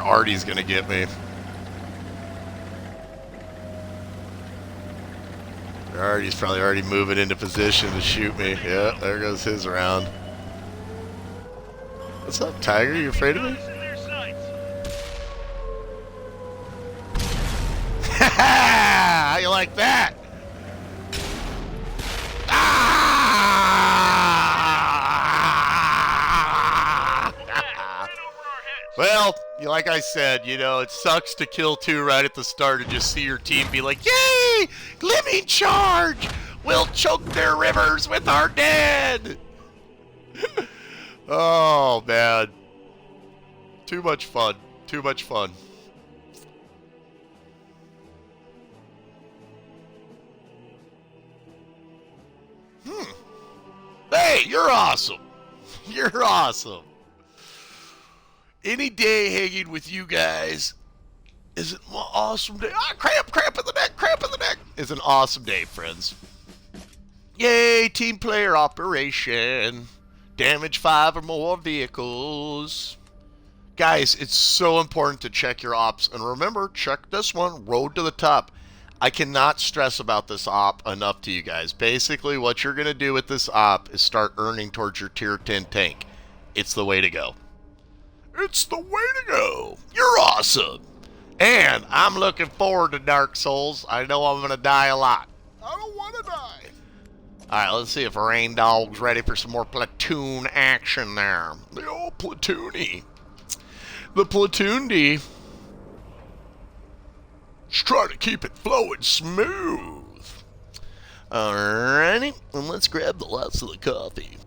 [SPEAKER 1] Artie's gonna get me. Artie's probably already moving into position to shoot me. Yeah, there goes his round. What's up, Tiger? You afraid of me?
[SPEAKER 2] Got us in their sights.
[SPEAKER 1] How you like that?
[SPEAKER 2] Right over our heads.
[SPEAKER 1] Well, like I said, you know, it sucks to kill two right at the start and just see your team be like, yay! Living charge! We'll choke their rivers with our dead! Oh, man. Too much fun. Too much fun. Hey, you're awesome. You're awesome. Any day hanging with you guys is an awesome day. Ah, cramp in the neck. Is an awesome day, friends. Yay, team player operation. Damage 5 or more vehicles. Guys, it's so important to check your ops. And remember, check this one, Road to the Top. I cannot stress about this op enough to you guys. Basically, what you're going to do with this op is start earning towards your tier 10 tank. It's the way to go. It's the way to go. You're awesome. And I'm looking forward to Dark Souls. I know I'm going to die a lot. I don't want to die. Alright, let's see if Rain Dog's ready for some more platoon action there. The old platoony. The platoon D. Just try to keep it flowing smooth. Alrighty, and let's grab the last of the coffee.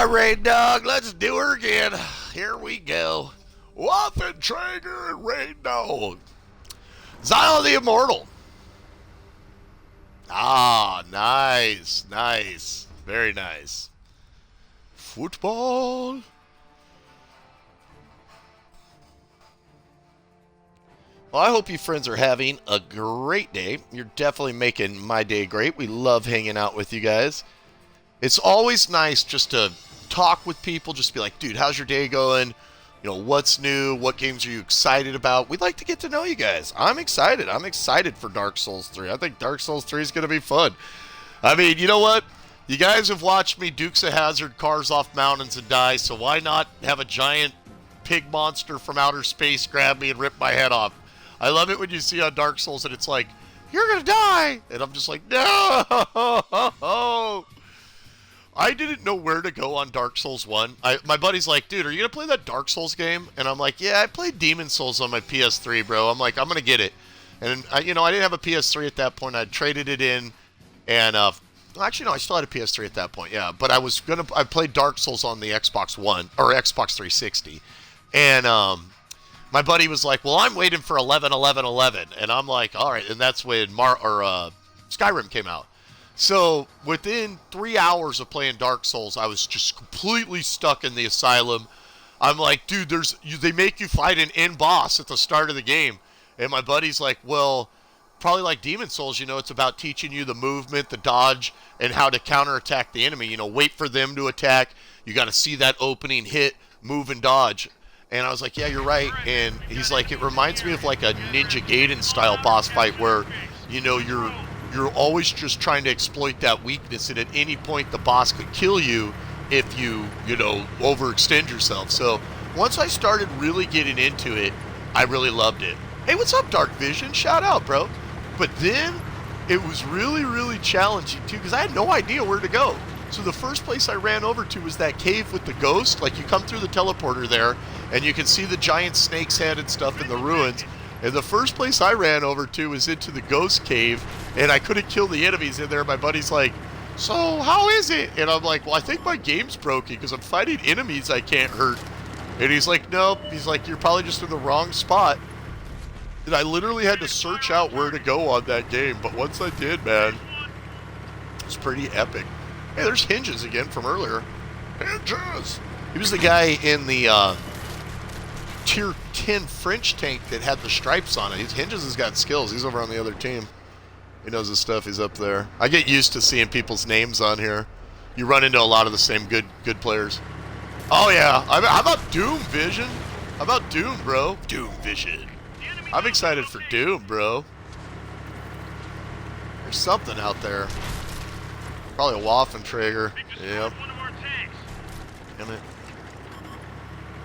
[SPEAKER 1] All right, Rain Dog, let's do her again. Here we go. Waffentrager and Rain Dog. Zion the Immortal. Ah, nice, nice. Very nice. Football. Well, I hope you friends are having a great day. You're definitely making my day great. We love hanging out with you guys. It's always nice just to talk with people, just be like, dude, how's your day going? You know, what's new? What games are you excited about? We'd like to get to know you guys. I'm excited. I'm excited for Dark Souls 3. I think Dark Souls 3 is going to be fun. I mean, you know what? You guys have watched me Dukes of Hazzard cars off mountains and die, so why not have a giant pig monster from outer space grab me and rip my head off? I love it when you see on Dark Souls and it's like, you're going to die! And I'm just like, no! I didn't know where to go on Dark Souls 1. My buddy's like, dude, are you going to play that Dark Souls game? And I'm like, yeah, I played Demon Souls on my PS3, bro. I'm like, I'm going to get it. And, I didn't have a PS3 at that point. I traded it in. And, actually, no, I still had a PS3 at that point, yeah. But I played Dark Souls on the Xbox One, or Xbox 360. And, my buddy was like, well, I'm waiting for 11/11/11. And I'm like, all right. And that's when Skyrim came out. So within 3 hours of playing Dark Souls, I was just completely stuck in the asylum. I'm like, dude, they make you fight an end boss at the start of the game. And my buddy's like, well, probably like Demon Souls, it's about teaching you the movement, the dodge, and how to counterattack the enemy. Wait for them to attack. You got to see that opening hit, move and dodge. And I was like, yeah, you're right. And he's like, it reminds me of like a Ninja Gaiden style boss fight where, you're always just trying to exploit that weakness, and at any point the boss could kill you if you overextend yourself. So once I started really getting into it, I really loved it. Hey, what's up, Dark Vision? Shout out, bro. But then it was really, really challenging too, because I had no idea where to go. So the first place I ran over to was that cave with the ghost. Like, you come through the teleporter there, and you can see the giant snake's head and stuff in the ruins. And the first place I ran over to was into the ghost cave, and I couldn't kill the enemies in there. My buddy's like, so how is it? And I'm like, well, I think my game's broken because I'm fighting enemies I can't hurt. And he's like, nope. He's like, you're probably just in the wrong spot. And I literally had to search out where to go on that game. But once I did, man, it's pretty epic. Hey, there's Hinges again from earlier. Hinges! He was the guy in the Tier 10 French tank that had the stripes on it. Hinges has got skills. He's over on the other team. He knows his stuff. He's up there. I get used to seeing people's names on here. You run into a lot of the same good players. Oh, yeah. How about Doom Vision? How about Doom, bro? Doom Vision. I'm excited for Doom, bro. There's something out there. Probably a Waffentrager. Yep. Damn it.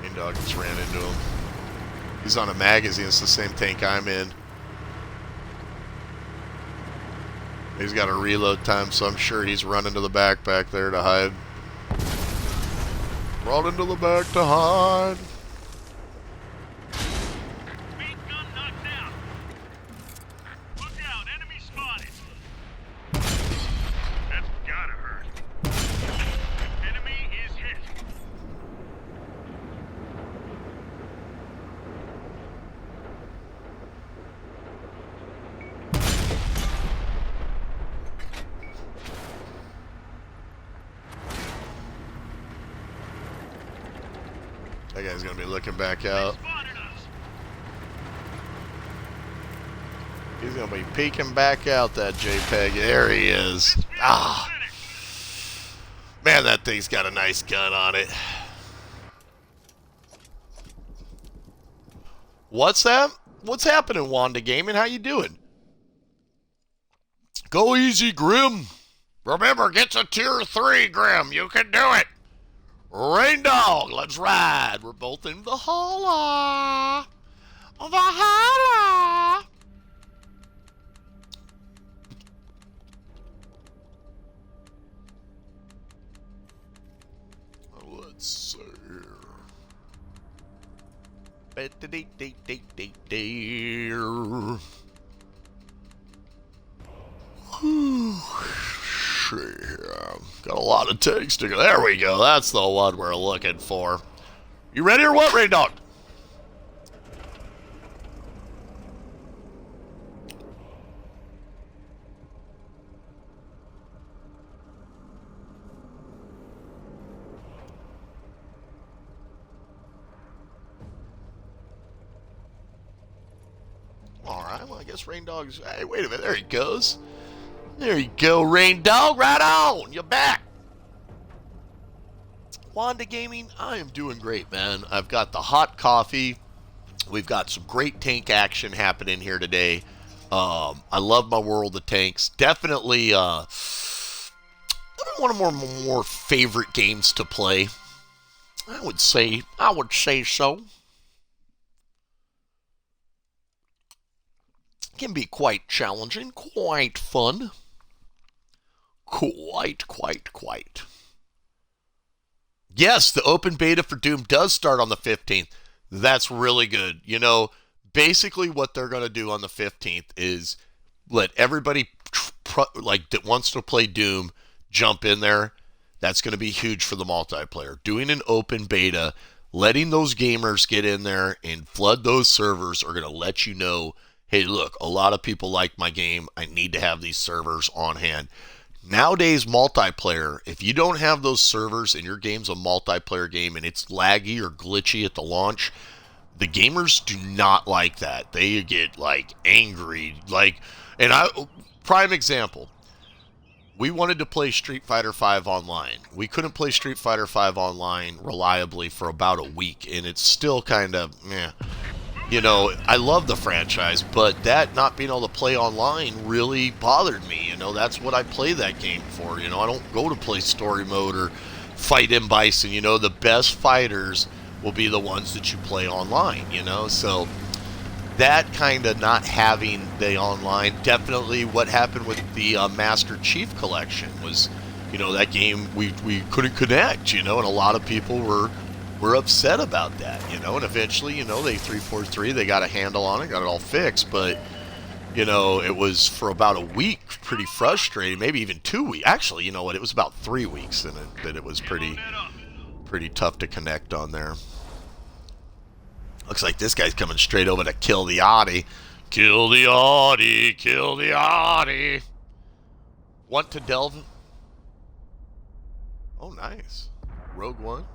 [SPEAKER 1] Rain Dog just ran into him. He's on a magazine. It's the same tank I'm in. He's got a reload time, so I'm sure he's running to the back there to hide. Run into the back to hide.
[SPEAKER 2] Speed gun knocked down. Look out, enemy spotted. That's gotta hurt. Enemy is hit.
[SPEAKER 1] That guy's gonna be looking back out.
[SPEAKER 2] Spotted us.
[SPEAKER 1] He's gonna be peeking back out, that JPEG. There he is. Ah, man, that thing's got a nice gun on it. What's that? What's happening, Wanda Gaming? How you doing? Go easy, Grim. Remember, get to Tier 3, Grim. You can do it. Rain Dog, let's ride. We're both in Valhalla. Valhalla. Let's see here. see here. Got a lot of tanks to go. There we go. That's the one we're looking for. You ready or what, Rain Dog? Alright, well, I guess Rain Dog's... Hey, wait a minute. There he goes. There you go, Rain Dog. Right on. You're back. Wanda Gaming, I am doing great, man. I've got the hot coffee. We've got some great tank action happening here today. I love my World of Tanks. Definitely one of my more favorite games to play. I would say so. Can be quite challenging, quite fun. Quite. Yes, the open beta for Doom does start on the 15th. That's really good. You know, basically what they're going to do on the 15th is let everybody like that wants to play Doom jump in there. That's going to be huge for the multiplayer. Doing an open beta, letting those gamers get in there and flood those servers are going to let you know, hey, look, a lot of people like my game. I need to have these servers on hand. Nowadays, multiplayer, if you don't have those servers and your game's a multiplayer game and it's laggy or glitchy at the launch, the gamers do not like that. They get, like, angry. Like, and prime example, we wanted to play Street Fighter V online. We couldn't play Street Fighter V online reliably for about a week, and it's still kind of, meh. You know, I love the franchise, but that not being able to play online really bothered me. You know, that's what I play that game for. You know, I don't go to play story mode or fight M. Bison. You know, the best fighters will be the ones that you play online, you know. So that kind of not having the online, definitely what happened with the Master Chief Collection was, you know, that game we couldn't connect, you know, and a lot of people were upset about that, you know, and eventually, you know, they 343, they got a handle on it, got it all fixed, but, you know, it was for about a week pretty frustrating, maybe even 2 weeks. Actually, you know what, it was about 3 weeks that it was pretty tough to connect on there. Looks like this guy's coming straight over to kill the Audi. Kill the Audi, kill the Audi. Want to delve? Oh, nice. Rogue One.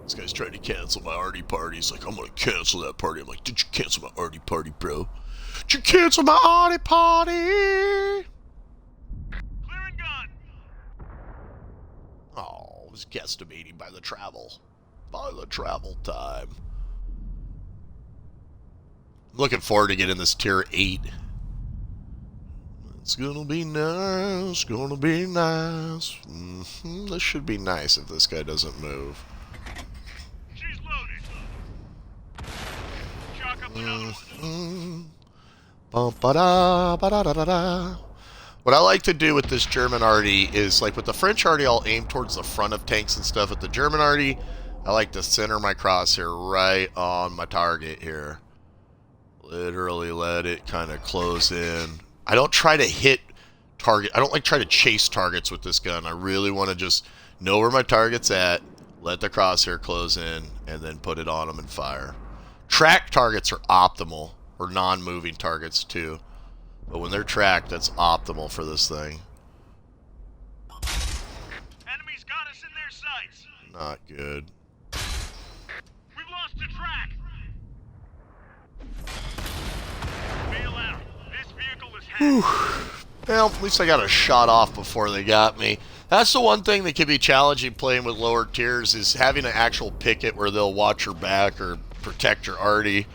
[SPEAKER 1] This guy's trying to cancel my arty party. He's like, I'm going to cancel that party. I'm like, did you cancel my arty party, bro? Did you cancel my arty party?
[SPEAKER 2] Clear and gun.
[SPEAKER 1] Oh, I was guesstimating by the travel. By the travel time. I'm looking forward to getting this tier 8. It's gonna be nice. Gonna be nice. This should be nice if this guy doesn't move. What I like to do with this German arty is, like with the French arty, I'll aim towards the front of tanks and stuff. With the German arty, I like to center my crosshair right on my target here. Literally let it kind of close in. I don't try to hit target. I don't like try to chase targets with this gun. I really want to just know where my target's at, let the crosshair close in, and then put it on them and fire. Track targets are optimal, or non-moving targets too. But when they're tracked, that's optimal for this thing.
[SPEAKER 2] Enemies got us in their sights.
[SPEAKER 1] Not good.
[SPEAKER 2] We've lost the track. Bail out. This vehicle is hacked.
[SPEAKER 1] Well, at least I got a shot off before they got me. That's the one thing that can be challenging playing with lower tiers, is having an actual picket where they'll watch your back or protect your arty.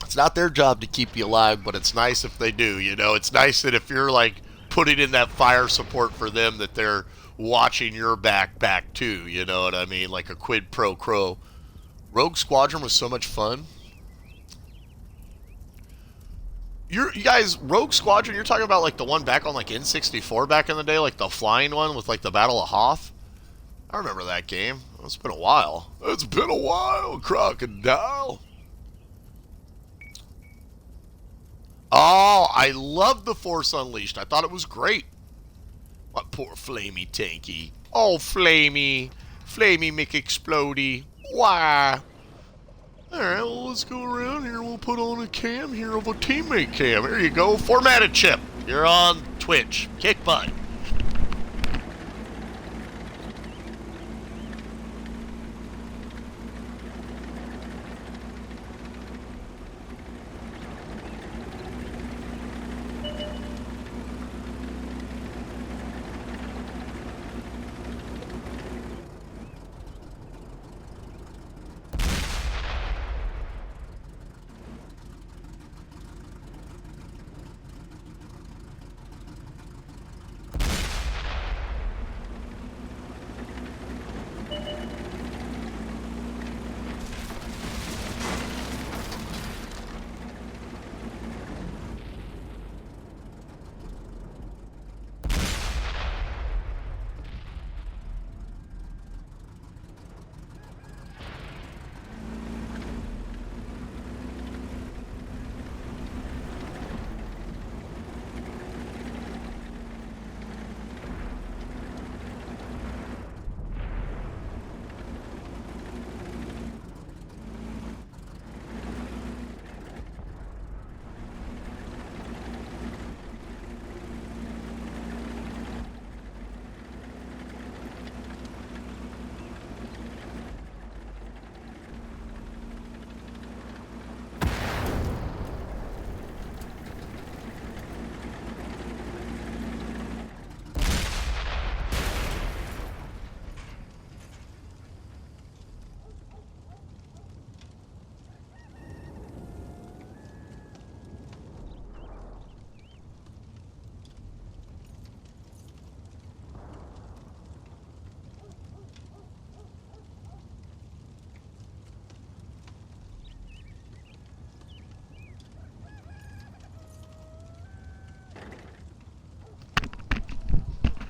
[SPEAKER 1] It's not their job to keep you alive, but it's nice if they do, you know. It's nice that if you're like putting in that fire support for them, that they're watching your back too, you know what I mean? Like a quid pro quo. Rogue Squadron was so much fun. You guys, Rogue Squadron, you're talking about like the one back on like N64 back in the day, like the flying one with like the Battle of Hoth? I remember that game. It's been a while. It's been a while, Crocodile. Oh, I loved The Force Unleashed. I thought it was great. What poor Flamey Tanky. Oh, Flamey. Flamey McExplodey. Why? Alright, well, let's go around here. We'll put on a cam here of a teammate cam. Here you go. Formatted Chip. You're on Twitch. Kick butt.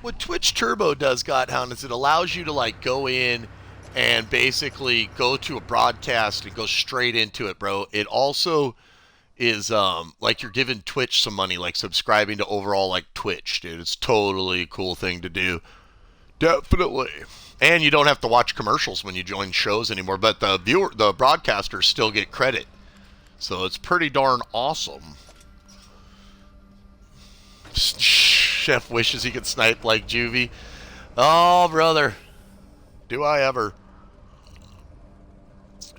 [SPEAKER 1] What Twitch Turbo does, Godhound, is it allows you to like go in and basically go to a broadcast and go straight into it, bro. It also is like you're giving Twitch some money, like subscribing to overall like Twitch, dude. It's totally a cool thing to do. Definitely. And you don't have to watch commercials when you join shows anymore, but the broadcasters still get credit. So it's pretty darn awesome. Chef wishes he could snipe like Juvie. Oh, brother. Do I ever.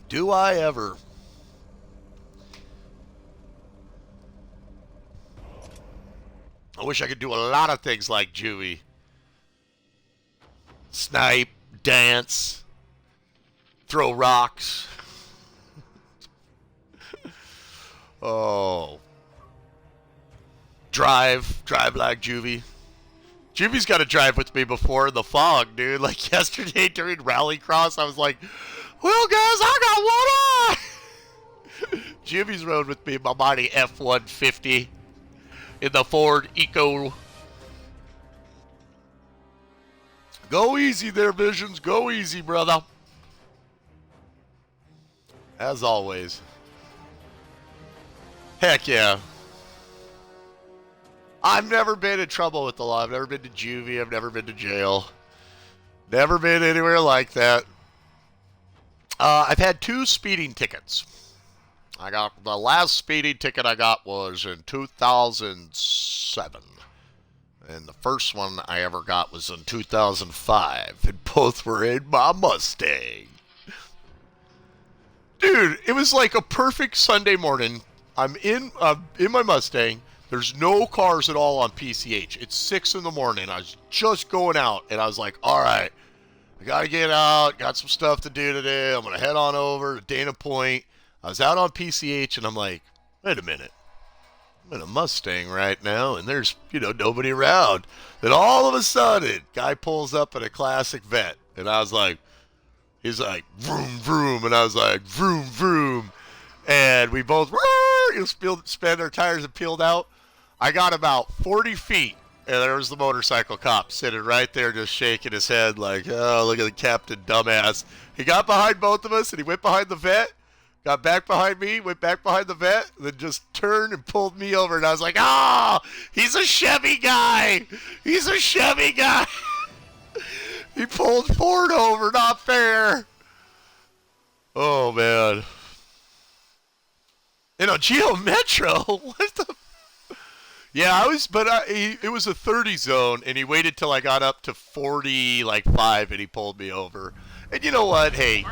[SPEAKER 1] Do I ever. I wish I could do a lot of things like Juvie. Snipe, dance, throw rocks. Oh. Drive like Juvie. Juvie's got to drive with me before in the fog, dude. Like yesterday during Rallycross, I was like, well, guys, I got one eye. Juvie's rode with me in my mighty F-150 in the Ford Eco. Go easy there, Visions. Go easy, brother. As always. Heck yeah. I've never been in trouble with the law. I've never been to juvie. I've never been to jail. Never been anywhere like that. I've had 2 speeding tickets. I got the last speeding ticket I got was in 2007. And the first one I ever got was in 2005. And both were in my Mustang. Dude, it was like a perfect Sunday morning. I'm in my Mustang. There's no cars at all on PCH. It's 6 in the morning. I was just going out, and I was like, all right, I got to get out. Got some stuff to do today. I'm going to head on over to Dana Point. I was out on PCH, and I'm like, wait a minute. I'm in a Mustang right now, and there's, nobody around. Then all of a sudden, guy pulls up in a classic Vet, and I was like, he's like, vroom, vroom, and I was like, vroom, vroom. And we both spun our tires and peeled out. I got about 40 feet, and there was the motorcycle cop sitting right there just shaking his head like, oh, look at the captain dumbass. He got behind both of us, and he went behind the Vet, got back behind me, went back behind the vet, then just turned and pulled me over. And I was like, oh, he's a Chevy guy. He's a Chevy guy. He pulled Ford over. Not fair. Oh, man. Geo Metro. What the? Yeah, it was a 30 zone, and he waited till I got up to 40, like 5, and he pulled me over. And you know what? Hey,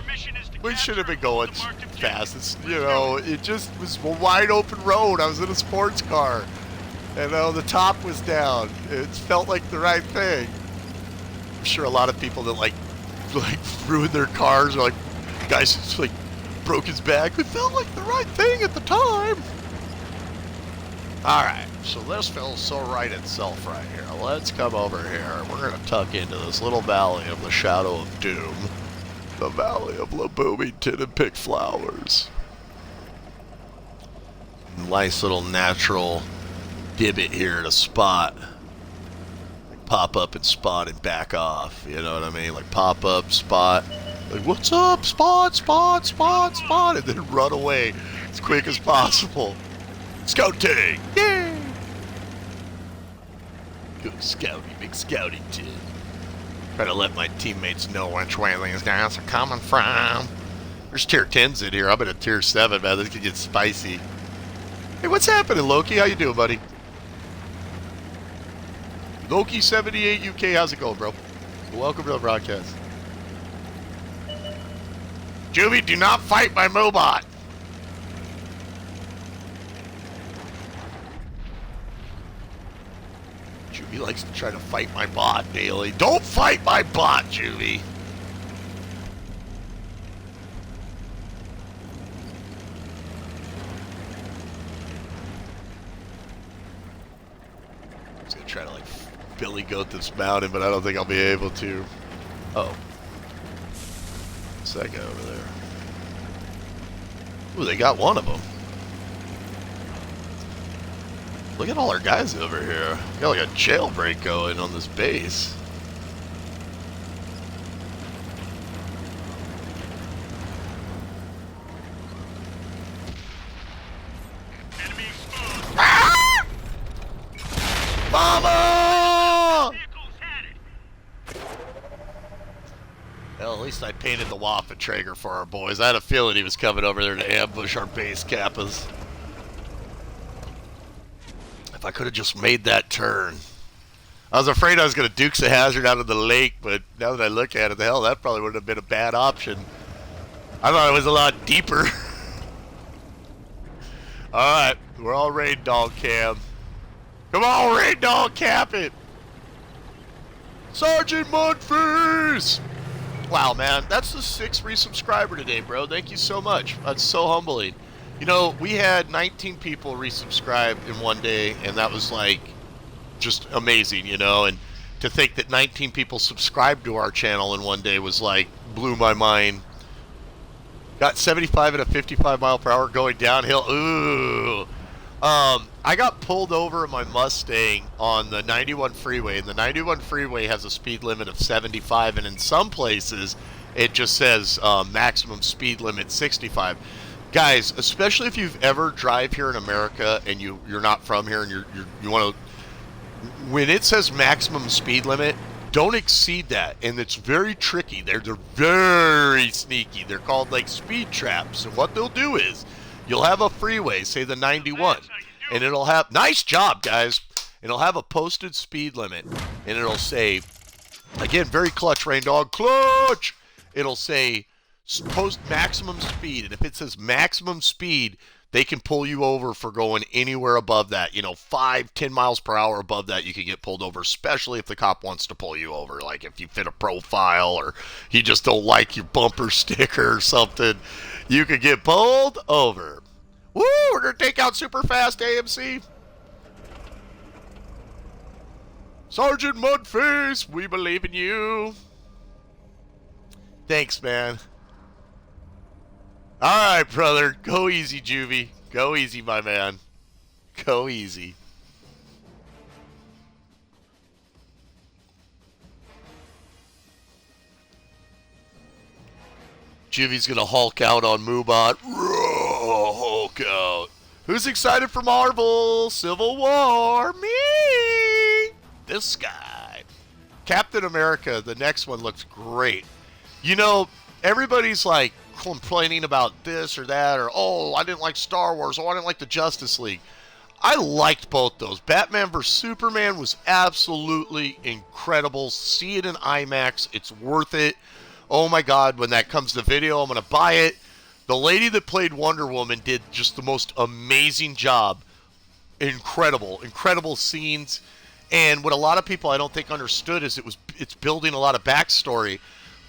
[SPEAKER 1] we should have been going fast. It just was a wide open road. I was in a sports car. And the top was down. It felt like the right thing. I'm sure a lot of people that like ruined their cars, or like guys just like broke his back. It felt like the right thing at the time. All right, so this feels so right itself right here. Let's come over here. We're gonna tuck into this little valley of the Shadow of Doom, the Valley of Laboomington, and pick flowers. Nice little natural divot here to spot. Pop up and spot and back off. You know what I mean? Like pop up, spot. Like, what's up? Spot, spot, spot, spot. And then run away as quick as possible. Scouting! Yay! Go scouting, big Scoutington. Try to let my teammates know which way these guys are coming from. There's tier 10s in here. I'm at a tier 7, man. This could get spicy. Hey, what's happening, Loki? How you doing, buddy? Loki78 UK, how's it going, bro? Welcome to the broadcast. Juvie, do not fight my Mobot. Juvie likes to try to fight my bot daily. Don't fight my bot, Juvie. I'm just gonna try to like Billy Goat this mountain, but I don't think I'll be able to. Oh. What's that guy over there? Ooh, they got one of them. Look at all our guys over here. We got like a jailbreak going on this base.
[SPEAKER 2] Enemy exposed.
[SPEAKER 1] Ah! Mama!
[SPEAKER 2] Vehicles headed.
[SPEAKER 1] Well, at least I painted the Waffen Traeger for our boys. I had a feeling he was coming over there to ambush our base Kappas. If I could have just made that turn. I was afraid I was going to Dukes of Hazzard out of the lake, but now that I look at it, the hell, that probably would have been a bad option. I thought it was a lot deeper. Alright, we're all raid dog cam. Come on, raid dog, cap it! Sergeant Mudface! Wow, man, that's the 6th resubscriber today, bro. Thank you so much. That's so humbling. You know, we had 19 people resubscribe in one day, and that was like just amazing, you know. And to think that 19 people subscribed to our channel in one day was like blew my mind. Got 75 at a 55 mile per hour going downhill. Ooh. I got pulled over in my Mustang on the 91 freeway, and the 91 freeway has a speed limit of 75, and in some places it just says maximum speed limit 65. Guys, especially if you've ever drive here in America and you're not from here and you want to, when it says maximum speed limit, don't exceed that, and it's very tricky. They're very sneaky. They're called like speed traps, and what they'll do is you'll have a freeway, say the 91, and it'll have, nice job, guys, and it'll have a posted speed limit, and it'll say, again, very clutch, Rain Dog, clutch, it'll say post maximum speed, and if it says maximum speed, they can pull you over for going anywhere above that. You know, 5-10 miles per hour above that, you can get pulled over, especially if the cop wants to pull you over, like if you fit a profile or you just don't like your bumper sticker or something, you could get pulled over. Woo, we're gonna take out super fast AMC. Sergeant Mudface, we believe in you. Thanks, man. Alright, brother. Go easy, Juvie. Go easy, my man. Go easy. Juvie's gonna Hulk out on Moobot. Who's excited for Marvel Civil War? Me! This guy. Captain America, the next one looks great. You know, everybody's like complaining about this or that, or, oh, I didn't like Star Wars, oh, I didn't like the Justice League. I liked both those. Batman vs. Superman was absolutely incredible. See it in IMAX. It's worth it. Oh my God, when that comes to video, I'm going to buy it. The lady that played Wonder Woman did just the most amazing job. Incredible, incredible scenes. And what a lot of people I don't think understood is it's building a lot of backstory.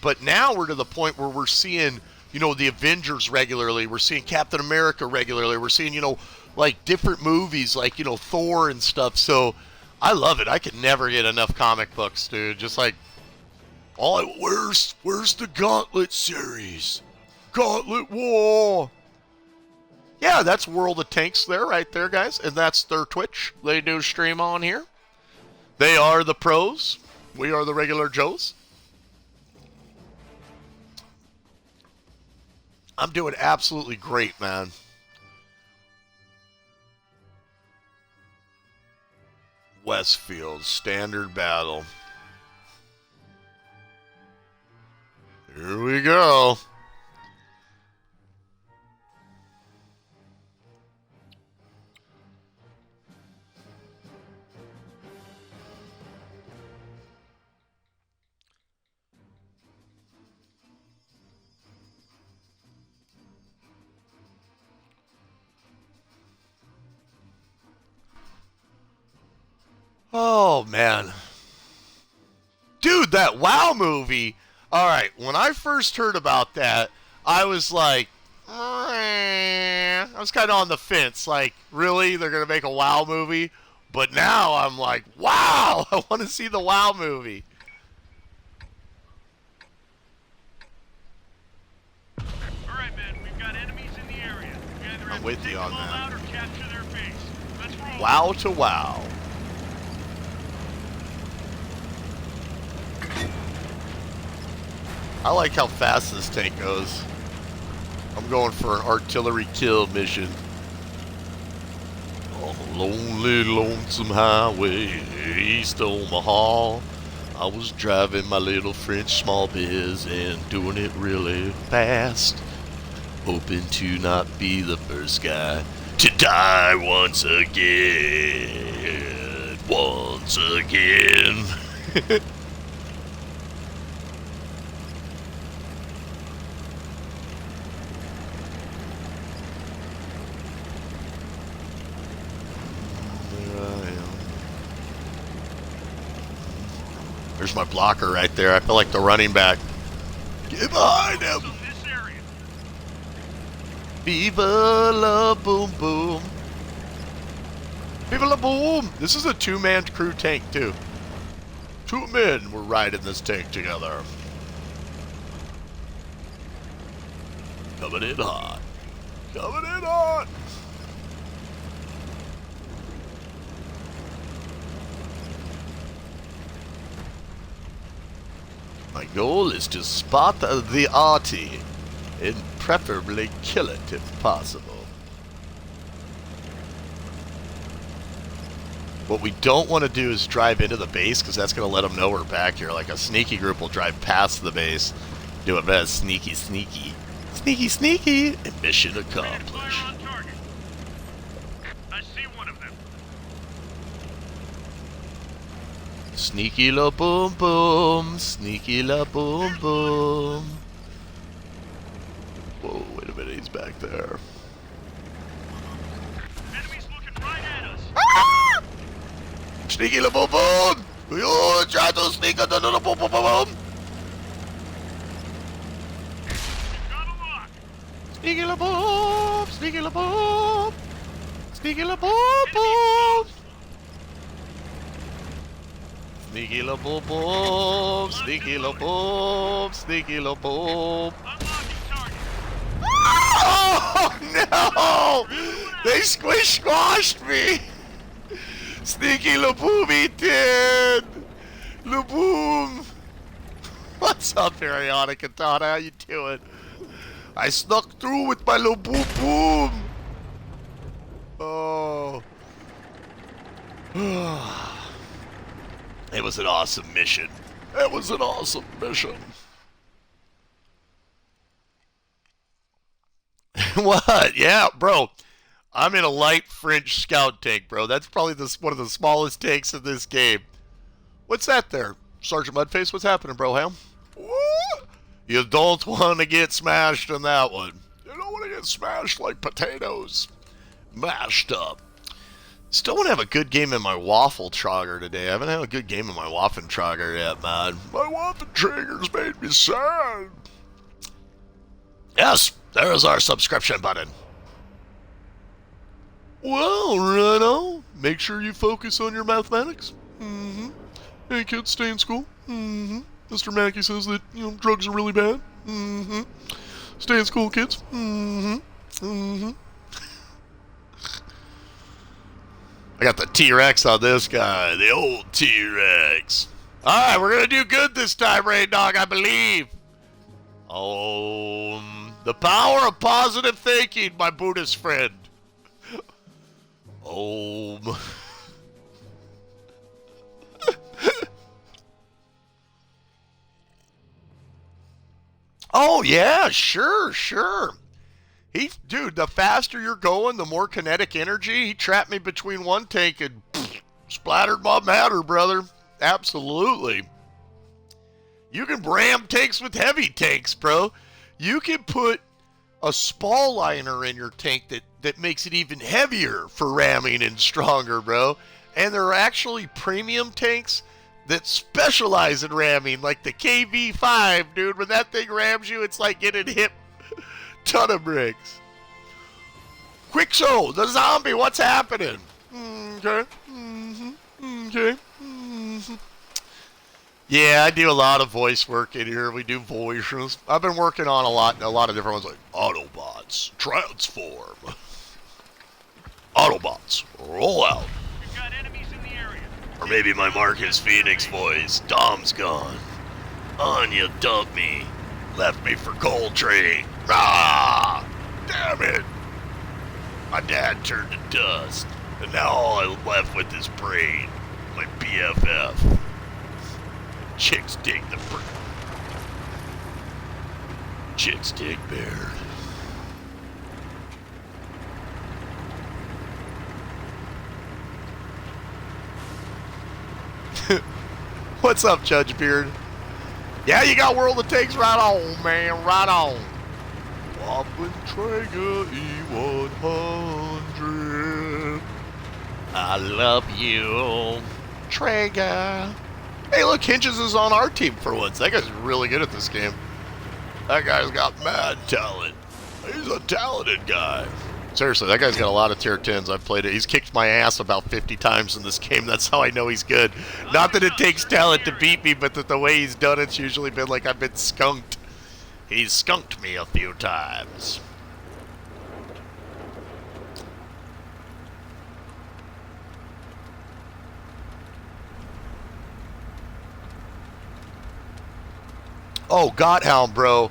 [SPEAKER 1] But now we're to the point where we're seeing, you know, the Avengers regularly. We're seeing Captain America regularly. We're seeing, you know, like different movies like, you know, Thor and stuff. So I love it. I could never get enough comic books, dude. Just like, where's the Gauntlet series? Gauntlet War. Yeah, that's World of Tanks there, right there, guys. And that's their Twitch. They do stream on here. They are the pros. We are the regular Joes. I'm doing absolutely great, man. Westfield, standard battle. Here we go. Oh, man. Dude, that WoW movie. All right, when I first heard about that, I was like, I was kind of on the fence. Like, really? They're going to make a WoW movie? But now I'm like, wow, I want to see the WoW movie.
[SPEAKER 2] All right, man, we've got enemies in the area. We either have
[SPEAKER 1] I'm with
[SPEAKER 2] to
[SPEAKER 1] you
[SPEAKER 2] take
[SPEAKER 1] on
[SPEAKER 2] them all
[SPEAKER 1] that.
[SPEAKER 2] out or capture their base. Let's roll.
[SPEAKER 1] WoW to WoW. I like how fast this tank goes. I'm going for an artillery kill mission. On a lonely, lonesome highway east of Omaha, I was driving my little French small biz and doing it really fast, hoping to not be the first guy to die once again. Once again. There's my blocker right there. I feel like the running back. Get behind him!
[SPEAKER 2] So this area.
[SPEAKER 1] Viva la boom boom. Viva la boom! This is a two-man crew tank, too. Two men were riding this tank together. Coming in hot. Coming in hot! My goal is to spot the arty and preferably kill it if possible. What we don't want to do is drive into the base because that's going to let them know we're back here. Like a sneaky group will drive past the base, do it best, sneaky, sneaky, sneaky, sneaky, and mission accomplished.
[SPEAKER 2] Fire on target. I see one of them.
[SPEAKER 1] Sneaky la boom boom, sneaky la boom boom. Whoa, wait a minute, he's back there.
[SPEAKER 2] Enemies looking right at us.
[SPEAKER 1] Ah! Sneaky la boom boom! You try to sneak under the boom boom boom!
[SPEAKER 2] We've got a lock.
[SPEAKER 1] Sneaky la boom! Sneaky la boom! Sneaky la boom boom! Sneaky la boom boom! Sneaky la boom! Sneaky la boom!
[SPEAKER 2] Unlocking target.
[SPEAKER 1] Oh no! They squashed me! Sneaky Laboomy did! Laboom! What's up, Ariana Katana? How you doing? I snuck through with my Laboom boom! Oh. It was an awesome mission. It was an awesome mission. What? Yeah, bro. I'm in a light French scout tank, bro. That's probably one of the smallest tanks in this game. What's that there? Sergeant Mudface, what's happening, bro, Ham? What? You don't want to get smashed in that one. You don't want to get smashed like potatoes. Mashed up. Still want to have a good game in my Waffle Trogger today. I haven't had a good game in my Waffen Trogger yet, man. My Waffen Trigger's made me sad. Yes, there's our subscription button. Well, Reno, make sure you focus on your mathematics. Mm-hmm. Hey, kids, stay in school. Mm-hmm. Mr. Mackey says that, drugs are really bad. Mm-hmm. Stay in school, kids. Mm-hmm. Mm-hmm. I got the T-Rex on this guy. The old T-Rex. Alright, we're gonna do good this time, Raid Dog, I believe. The power of positive thinking, my Buddhist friend. Oh, yeah, sure. Dude, the faster you're going, the more kinetic energy. He trapped me between one tank and splattered my matter, brother. Absolutely. You can ram tanks with heavy tanks, bro. You can put a spall liner in your tank that makes it even heavier for ramming and stronger, bro. And there are actually premium tanks that specialize in ramming, like the KV-5, dude. When that thing rams you, it's like getting hit ton of bricks. Quixo, the zombie, what's happening? Okay. Okay. Yeah, I do a lot of voice work in here. We do voices. I've been working on a lot of different ones, like Autobots, transform. Autobots, roll out.
[SPEAKER 2] We've got enemies in the area.
[SPEAKER 1] Or maybe my Marcus Phoenix voice. Dom's gone. Anya dumped me. Left me for Coltrane. Ah! Damn it! My dad turned to dust. And now all I'm left with is Brain. My BFF. Chicks dig the Chicks dig Baird. What's up, Judge Beard? Yeah, you got World of Tanks right on, man, right on. Waffen Traeger E100. I love you, Traeger. Hey, look, Hinges is on our team for once. That guy's really good at this game. That guy's got mad talent. He's a talented guy. Seriously, that guy's got a lot of tier 10s. I've played it. He's kicked my ass about 50 times in this game. That's how I know he's good. Not that it takes talent to beat me, but that the way he's done it's usually been like I've been skunked. He's skunked me a few times. Oh, Godhound, bro.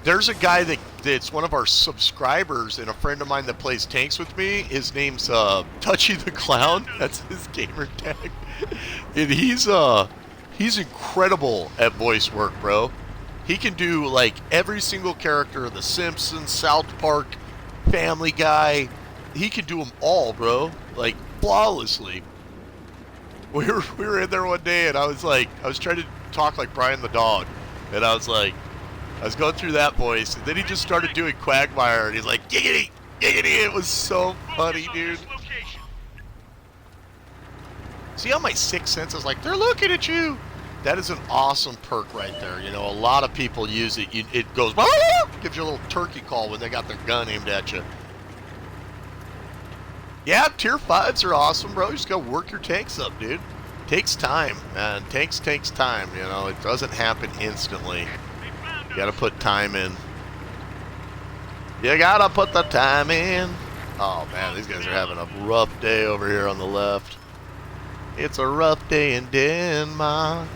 [SPEAKER 1] There's a guy that's one of our subscribers and a friend of mine that plays tanks with me. His name's Touchy the Clown. That's his gamer tag. And he's incredible at voice work, bro. He can do like every single character, The Simpsons, South Park, Family Guy. He can do them all, bro. Like flawlessly. We were in there one day and I was trying to talk like Brian the dog. And I was going through that voice, and then he just started doing Quagmire, and he's like, giggity, giggity. It was so funny, dude. See how my sixth sense is like, they're looking at you. That is an awesome perk right there. You know, a lot of people use it. It goes, gives you a little turkey call when they got their gun aimed at you. Yeah, tier 5s are awesome, bro. You just gotta work your tanks up, dude. Takes time, man. Tanks takes time, you know. It doesn't happen instantly. You gotta put time in. You gotta put the time in. Oh, man, these guys are having a rough day over here on the left. It's a rough day in Denmark.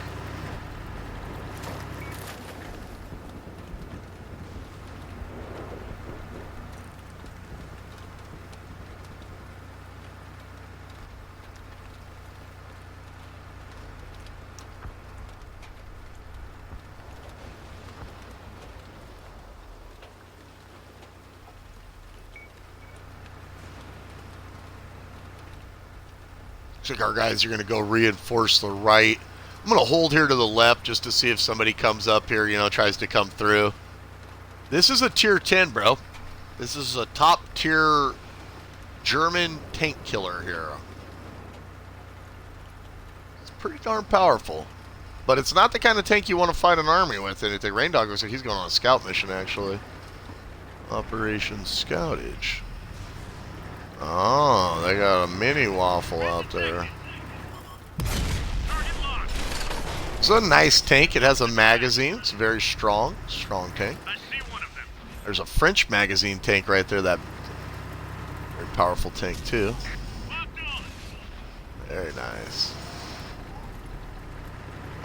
[SPEAKER 1] Looks like our guys are going to go reinforce the right. I'm going to hold here to the left just to see if somebody comes up here, you know, tries to come through. This is a tier 10, bro. This is a top tier German tank killer here. It's pretty darn powerful. But it's not the kind of tank you want to fight an army with. Anything. Rain Dog looks like he's going on a scout mission, actually. Operation Scoutage. Oh, they got a mini waffle out there. It's a nice tank. It has a magazine. It's very strong. Strong tank. There's a French magazine tank right there. That very powerful tank, too. Very nice.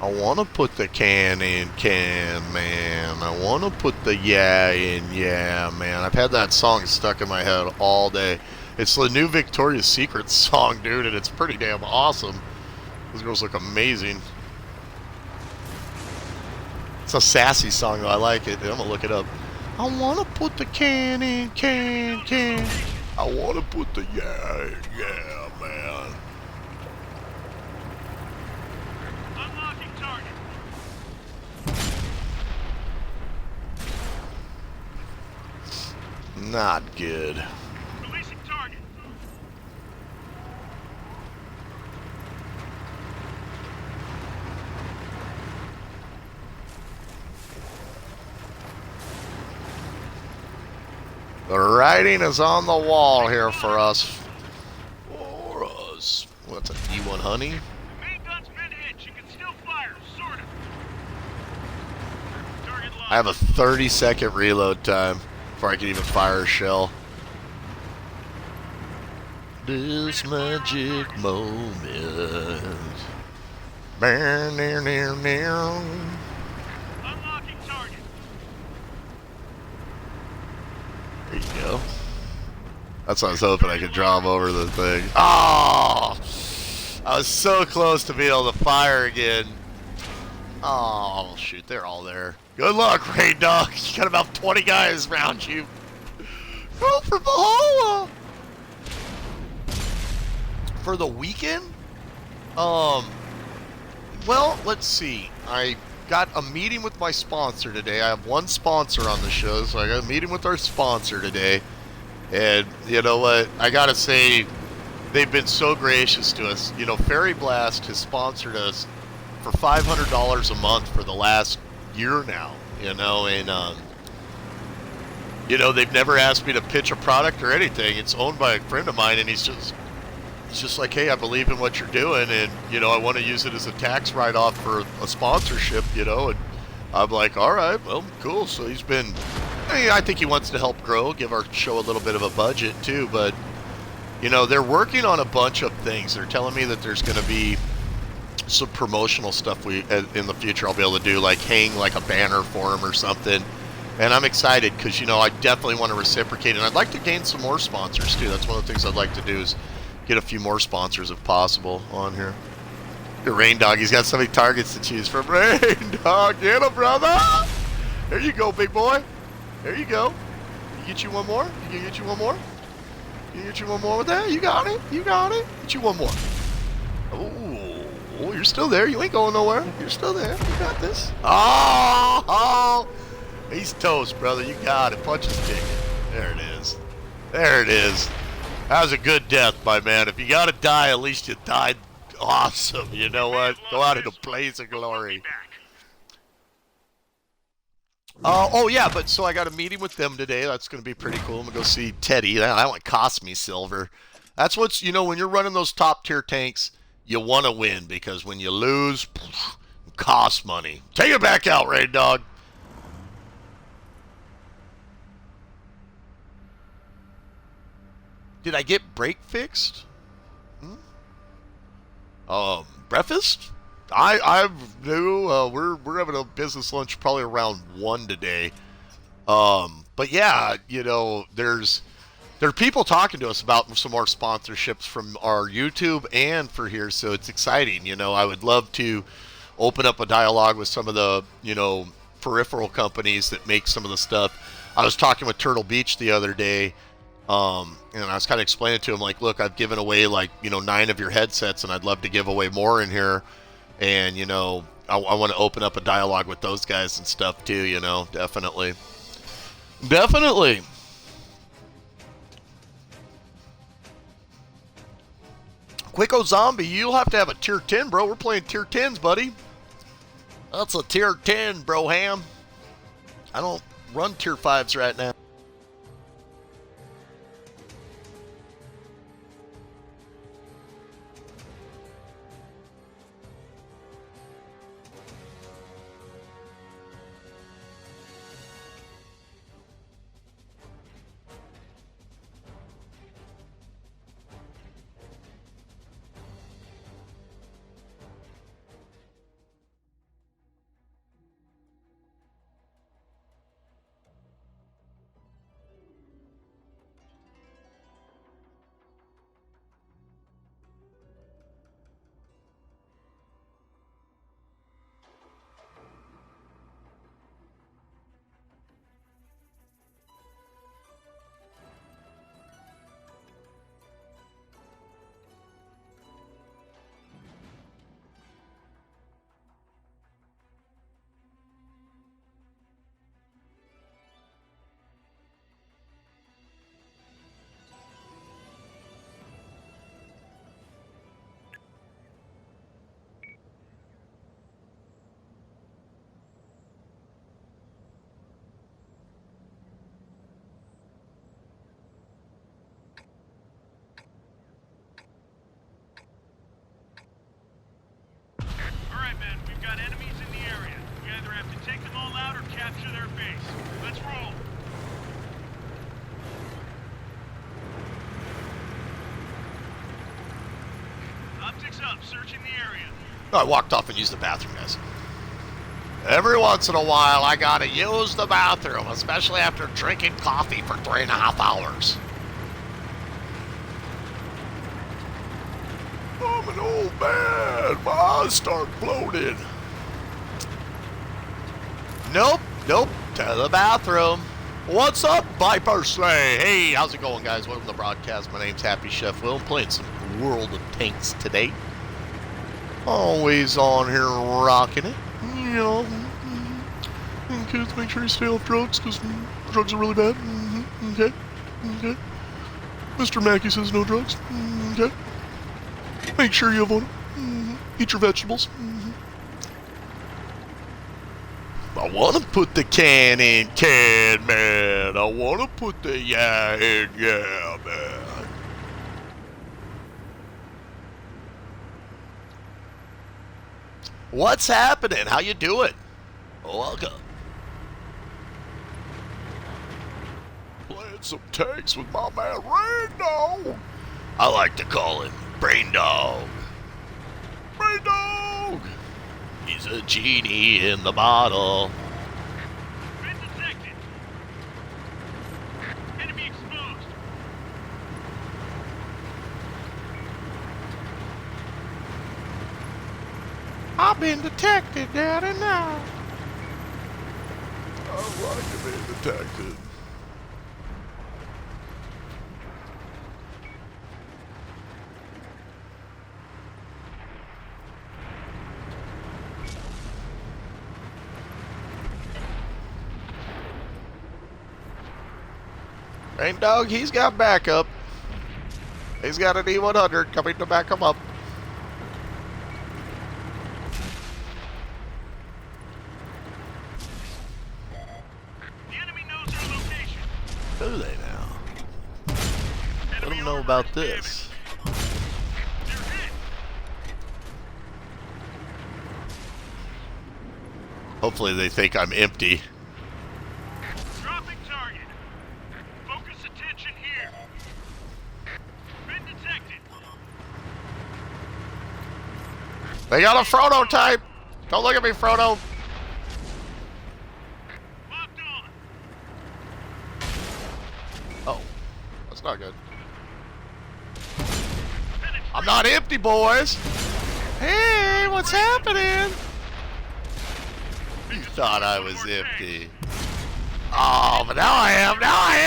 [SPEAKER 1] I want to put the can in can, man. I want to put the yeah in yeah, man. I've had that song stuck in my head all day. It's the new Victoria's Secret song, dude, and it's pretty damn awesome. Those girls look amazing. It's a sassy song, though. I like it. I'm going to look it up. I want to put the can in can. I want to put the yeah in yeah, man. Not good.
[SPEAKER 2] Releasing target.
[SPEAKER 1] The writing is on the wall here for us. For us. What's an E1 Honey?
[SPEAKER 2] Main gun's been hit. You can still fire, sort of. Target locked.
[SPEAKER 1] I have a 30-second reload time before I can even fire a shell. This magic moment.
[SPEAKER 2] Unlocking target.
[SPEAKER 1] There you go. That's what I was hoping I could draw him over the thing. Oh! I was so close to being able to fire again. Oh, shoot. They're all there. Good luck, Rain Dog. You got about 20 guys around you. Go for Valhalla! For the weekend? Well, let's see. I got a meeting with my sponsor today. I have one sponsor on the show, so I got a meeting with our sponsor today. And you know what? I gotta say, they've been so gracious to us. You know, Fairy Blast has sponsored us for $500 a month for the last year now. You know, and you know, they've never asked me to pitch a product or anything. It's owned by a friend of mine, and he's just like, hey, I believe in what you're doing, and you know, I want to use it as a tax write-off for a sponsorship. You know, and I'm like, all right, well, cool. So he's been. I think he wants to help grow, give our show a little bit of a budget too, but you know, they're working on a bunch of things. They're telling me that there's going to be some promotional stuff in the future I'll be able to do, like hang like a banner for them or something. And I'm excited because, you know, I definitely want to reciprocate, and I'd like to gain some more sponsors too. That's one of the things I'd like to do is get a few more sponsors if possible on here. Your Rain Dog, he's got so many targets to choose from. Rain Dog, get him, brother! There you go, big boy. There you go. You get you one more? You can get you one more? You get you one more with that? You got it. You got it. Get you one more. Oh, you're still there. You ain't going nowhere. You're still there. You got this. Oh, he's toast, brother. You got it. Punch his ticket. There it is. There it is. That was a good death, my man. If you got to die, at least you died awesome. You know what? Go out in a blaze of glory. Oh yeah, but so I got a meeting with them today. That's going to be pretty cool. I'm going to go see Teddy. That one cost me silver. That's what's, you know, when you're running those top tier tanks, you want to win, because when you lose, it costs money. Take it back out, Rain Dog. Did I get break fixed? Breakfast? I knew we're having a business lunch probably around 1 today. But yeah, you know, there are people talking to us about some more sponsorships from our YouTube and for here, so it's exciting. You know, I would love to open up a dialogue with some of the, you know, peripheral companies that make some of the stuff. I was talking with Turtle Beach the other day. And I was kind of explaining to him, like, look, I've given away, like, 9 of your headsets, and I'd love to give away more in here. And, I want to open up a dialogue with those guys and stuff, too, definitely. Definitely. Quicko Zombie, you'll have to have a tier 10, bro. We're playing tier 10s, buddy. That's a tier 10, bro ham. I don't run tier 5s right now.
[SPEAKER 2] Alright, men, we've got enemies in the area. We either have to take them all out or capture their base. Let's roll. Optics up, searching the area.
[SPEAKER 1] I walked off and used the bathroom, guys. Every once in a while, I gotta use the bathroom, especially after drinking coffee for 3.5 hours. I'm an old man. My eyes start bloating. Nope. To the bathroom. What's up, Viper Slay? Hey, how's it going, guys? Welcome to the broadcast. My name's Happy Chef Will. I'm playing some World of Tanks today. Always on here rocking it. And kids, make sure you stay off drugs, because drugs are really bad. Okay. Mr. Mackey says no drugs. Okay. Make sure you avoid them. Eat your vegetables. I want to put the can in can, man. I want to put the yeah in yeah, man. What's happening? How you doing? Welcome. Playing some tanks with my man Rain Dog. I like to call him Brain Dog. Brain Dog! He's a genie in the bottle.
[SPEAKER 2] Been detected. Enemy exposed.
[SPEAKER 1] I've been detected, Daddy, now. I like being detected. Rain Dog, he's got backup. He's got an E100 coming to back him up.
[SPEAKER 2] The enemy knows our location.
[SPEAKER 1] Do they now? Let
[SPEAKER 2] Enemy
[SPEAKER 1] them know
[SPEAKER 2] armor
[SPEAKER 1] about
[SPEAKER 2] is
[SPEAKER 1] this.
[SPEAKER 2] damaged. They're hit.
[SPEAKER 1] Hopefully they think I'm empty.
[SPEAKER 2] Dropping target. Focus attention here. Been detected.
[SPEAKER 1] They got a Frodo type. Don't look at me, Frodo.
[SPEAKER 2] Locked on.
[SPEAKER 1] Oh, that's not good.
[SPEAKER 2] Penetrate.
[SPEAKER 1] I'm not empty, boys. Hey, what's happening? You thought I was empty. Oh, but now I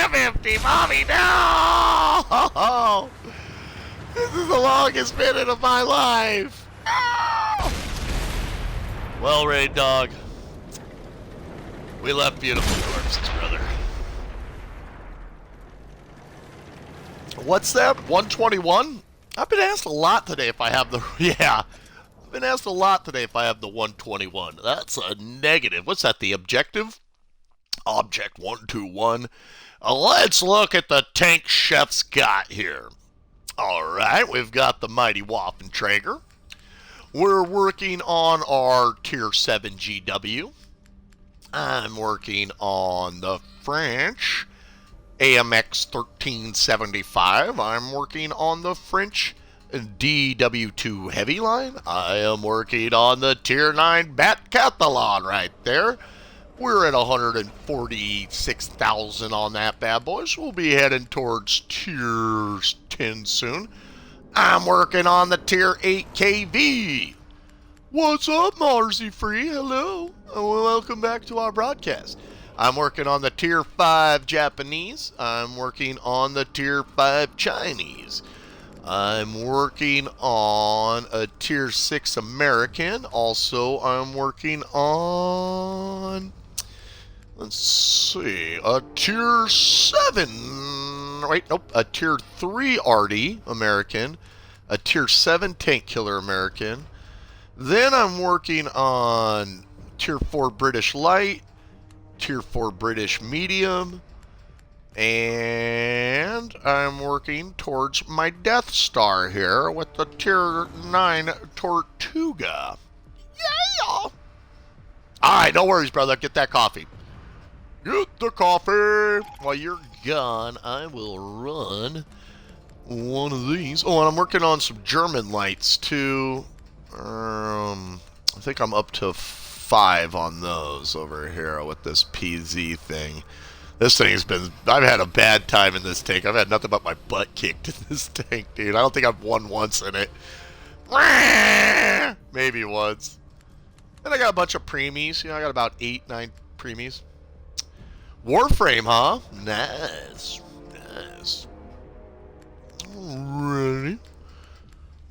[SPEAKER 1] am empty, Mommy, no! This is the longest minute of my life. No! Well, Raid Dog, we left beautiful corpses, brother. What's that? 121? I've been asked a lot today if I have the... Yeah. I've been asked a lot today if I have the 121. That's a negative. What's that, the objective? Object 121. Let's look at the tank chef's got here. Alright, we've got the mighty Waffentrager. We're working on our Tier 7 GW. I'm working on the French AMX 1375. I'm working on the French DW2 Heavy line. I am working on the Tier 9 Batcathlon right there. We're at 146,000 on that bad boy, so we'll be heading towards Tier 10 soon. I'm working on the Tier 8 KV. What's up, Marzi Free? Hello. Welcome back to our broadcast. I'm working on the Tier 5 Japanese. I'm working on the Tier 5 Chinese. I'm working on a Tier 6 American. Also, I'm working on... Let's see. A Tier 7... Wait, nope. A Tier 3 Artie American. A Tier 7 Tank Killer American. Then I'm working on Tier 4 British Light, Tier 4 British Medium, and I'm working towards my Death Star here with the Tier 9 Tortuga. Yeah! Alright, no worries, brother. Get that coffee. Get the coffee! While you're gone, I will run one of these. Oh, and I'm working on some German lights, too. I think I'm up to 5 on those over here with this PZ thing. This thing's been... I've had a bad time in this tank. I've had nothing but my butt kicked in this tank, dude. I don't think I've won once in it. Maybe once. Then I got a bunch of preemies. You know, I got about 8, 9 preemies. Warframe, huh? Nice. Nice. Alrighty.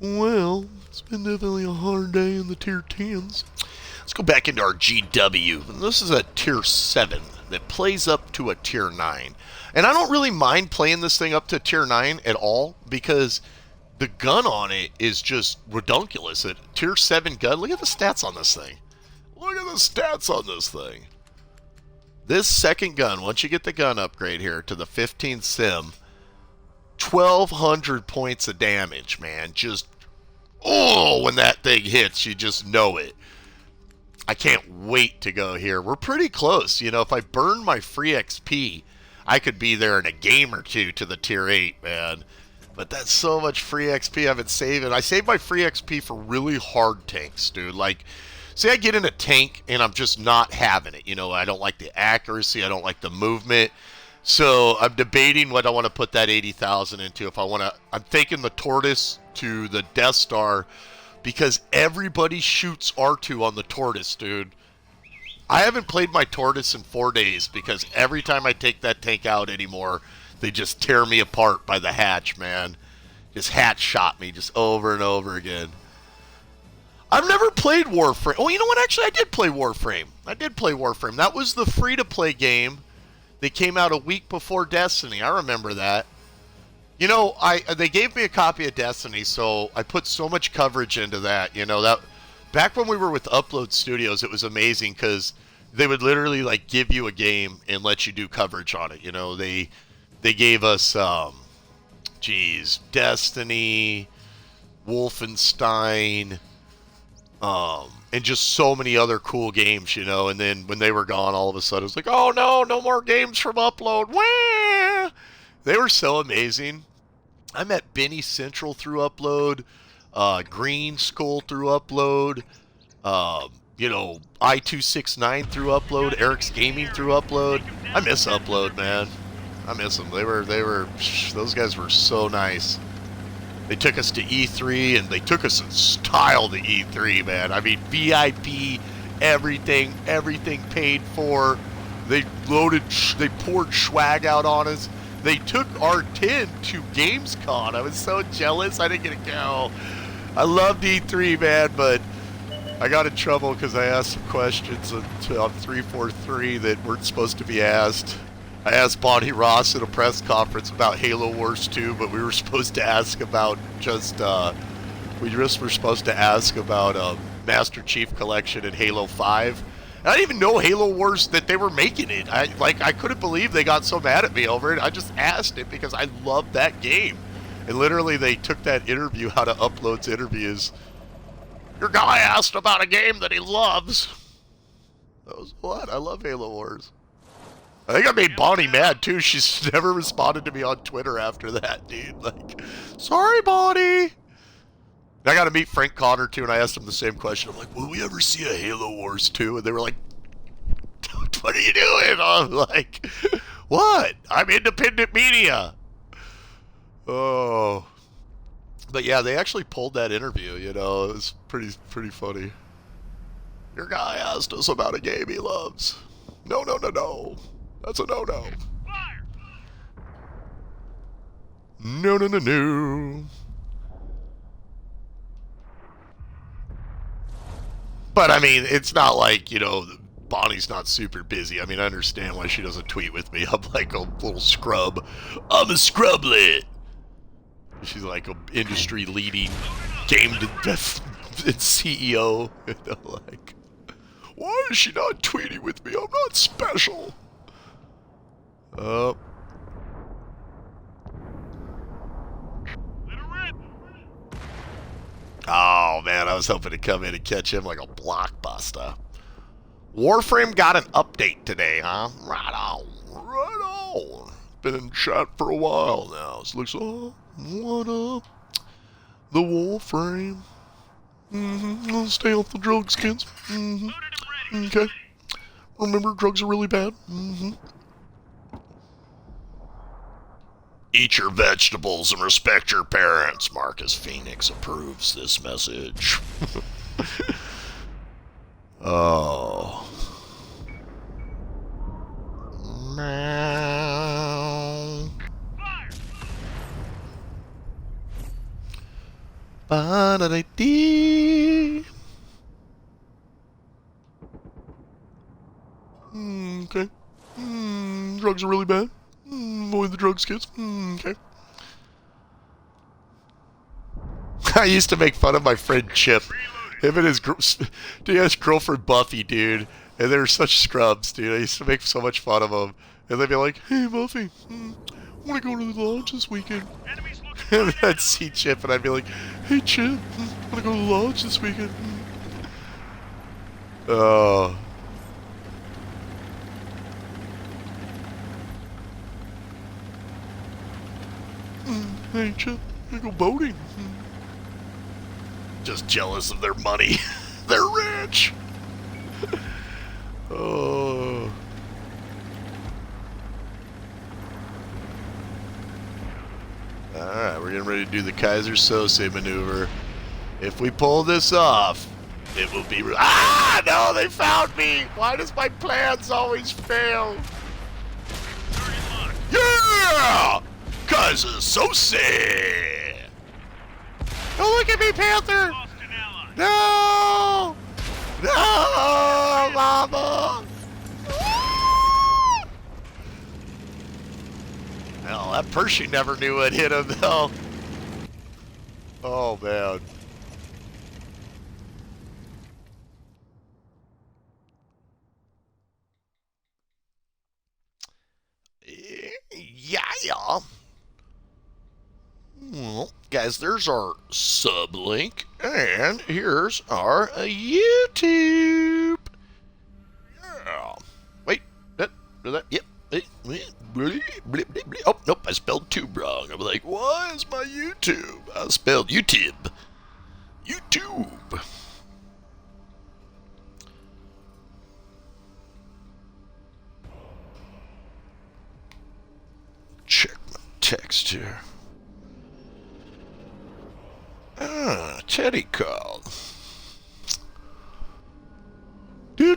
[SPEAKER 1] Well, it's been definitely a hard day in the Tier 10s. Let's go back into our GW. This is a Tier 7 that plays up to a Tier 9. And I don't really mind playing this thing up to Tier 9 at all because the gun on it is just redunculous. A Tier 7 gun, look at the stats on this thing. Look at the stats on this thing. This second gun, once you get the gun upgrade here to the 15 sim, 1,200 points of damage, man. Just, oh, when that thing hits, you just know it. I can't wait to go here. We're pretty close. You know, if I burn my free XP, I could be there in a game or two to the Tier 8, man. But that's so much free XP I've been saving. I save my free XP for really hard tanks, dude. Like, say I get in a tank and I'm just not having it. You know, I don't like the accuracy. I don't like the movement. So I'm debating what I want to put that 80,000 into. If I want to, I'm thinking the Tortoise to the Death Star because everybody shoots R2 on the Tortoise, dude. I haven't played my Tortoise in 4 days because every time I take that tank out anymore, they just tear me apart by the hatch, man. Just hatch shot me just over and over again. I've never played Warframe. Oh, you know what? Actually, I did play Warframe. That was the free-to-play game. They came out a week before Destiny. I remember that. You know, they gave me a copy of Destiny, so I put so much coverage into that. You know, that back when we were with Upload Studios, it was amazing because they would literally like give you a game and let you do coverage on it. You know, they gave us, Destiny, Wolfenstein, and just so many other cool games, you know. And then when they were gone, all of a sudden it was like, oh no more games from Upload. Wah! They were so amazing. I met Benny Central through Upload, Green Skull through Upload, you know, I269 through Upload, Eric's Gaming through Upload. I miss Upload, man. I miss them. Those guys were so nice. They took us to E3, and they took us in style to E3, man. I mean, VIP, everything paid for. They poured swag out on us. They took R10 to Gamescom. I was so jealous I didn't get to go. I loved E3, man, but I got in trouble because I asked some questions on 343 that weren't supposed to be asked. I asked Bonnie Ross at a press conference about Halo Wars 2, but we were supposed to ask about were supposed to ask about Master Chief Collection and Halo 5. And I didn't even know Halo Wars, that they were making it. I couldn't believe they got so mad at me over it. I just asked it because I loved that game. And literally they took that interview out of Upload's interviews. Your guy asked about a game that he loves. That was what? I love Halo Wars. I think I made Bonnie mad too. She's never responded to me on Twitter after that, dude. Like, sorry, Bonnie. And I got to meet Frank Connor too, and I asked him the same question. I'm like, will we ever see a Halo Wars 2? And they were like, what are you doing? I'm like, what? I'm independent media. Oh. But yeah, they actually pulled that interview, you know. It was pretty funny. Your guy asked us about a game he loves. No. That's a no.
[SPEAKER 2] Fire!
[SPEAKER 1] No. But I mean, it's not like, you know, Bonnie's not super busy. I mean, I understand why she doesn't tweet with me. I'm like a little scrub. I'm a scrublet. She's like an industry leading game CEO. You know, like, why is she not tweeting with me? I'm not special.
[SPEAKER 2] Let her rip!
[SPEAKER 1] Oh man, I was hoping to come in and catch him like a blockbuster. Warframe got an update today, huh? Right on. Been in chat for a while now. So it looks, oh, what up? The Warframe. I'll stay off the drugs, kids.
[SPEAKER 2] Loaded and ready.
[SPEAKER 1] Okay. Remember, drugs are really bad. Eat your vegetables and respect your parents. Marcus Phoenix approves this message. Oh. Meow.
[SPEAKER 2] Fire!
[SPEAKER 1] Ba-da-da-dee. Okay. Drugs are really bad. Avoid the drugs, kids. Okay. I used to make fun of my friend Chip. Him and his girlfriend Buffy, dude. And they were such scrubs, dude. I used to make so much fun of them. And they'd be like, hey, Buffy, I want to go to the lodge this weekend.
[SPEAKER 2] Enemies looking
[SPEAKER 1] And I'd see Chip and I'd be like, hey, Chip, I want to go to the lodge this weekend. Oh. Hey, Chip, I go boating. Just jealous of their money. They're rich. Oh. Alright, we're getting ready to do the Kaiser Sose maneuver. If we pull this off, it will be... Ah! No, they found me! Why does my plans always fail? Yeah! Kaiser Sose! Oh, look at me, Panther!
[SPEAKER 2] lost an ally.
[SPEAKER 1] No! No, Mama! Hell, that Pershing never knew what hit him, though. Oh, man. Yeah. Well, guys, there's our sub link, and here's our YouTube. Yeah. Wait, yep. Oh, nope, I spelled tube wrong. I'm like, why is my YouTube? I spelled YouTube. YouTube. Check my text here. Teddy called. Do.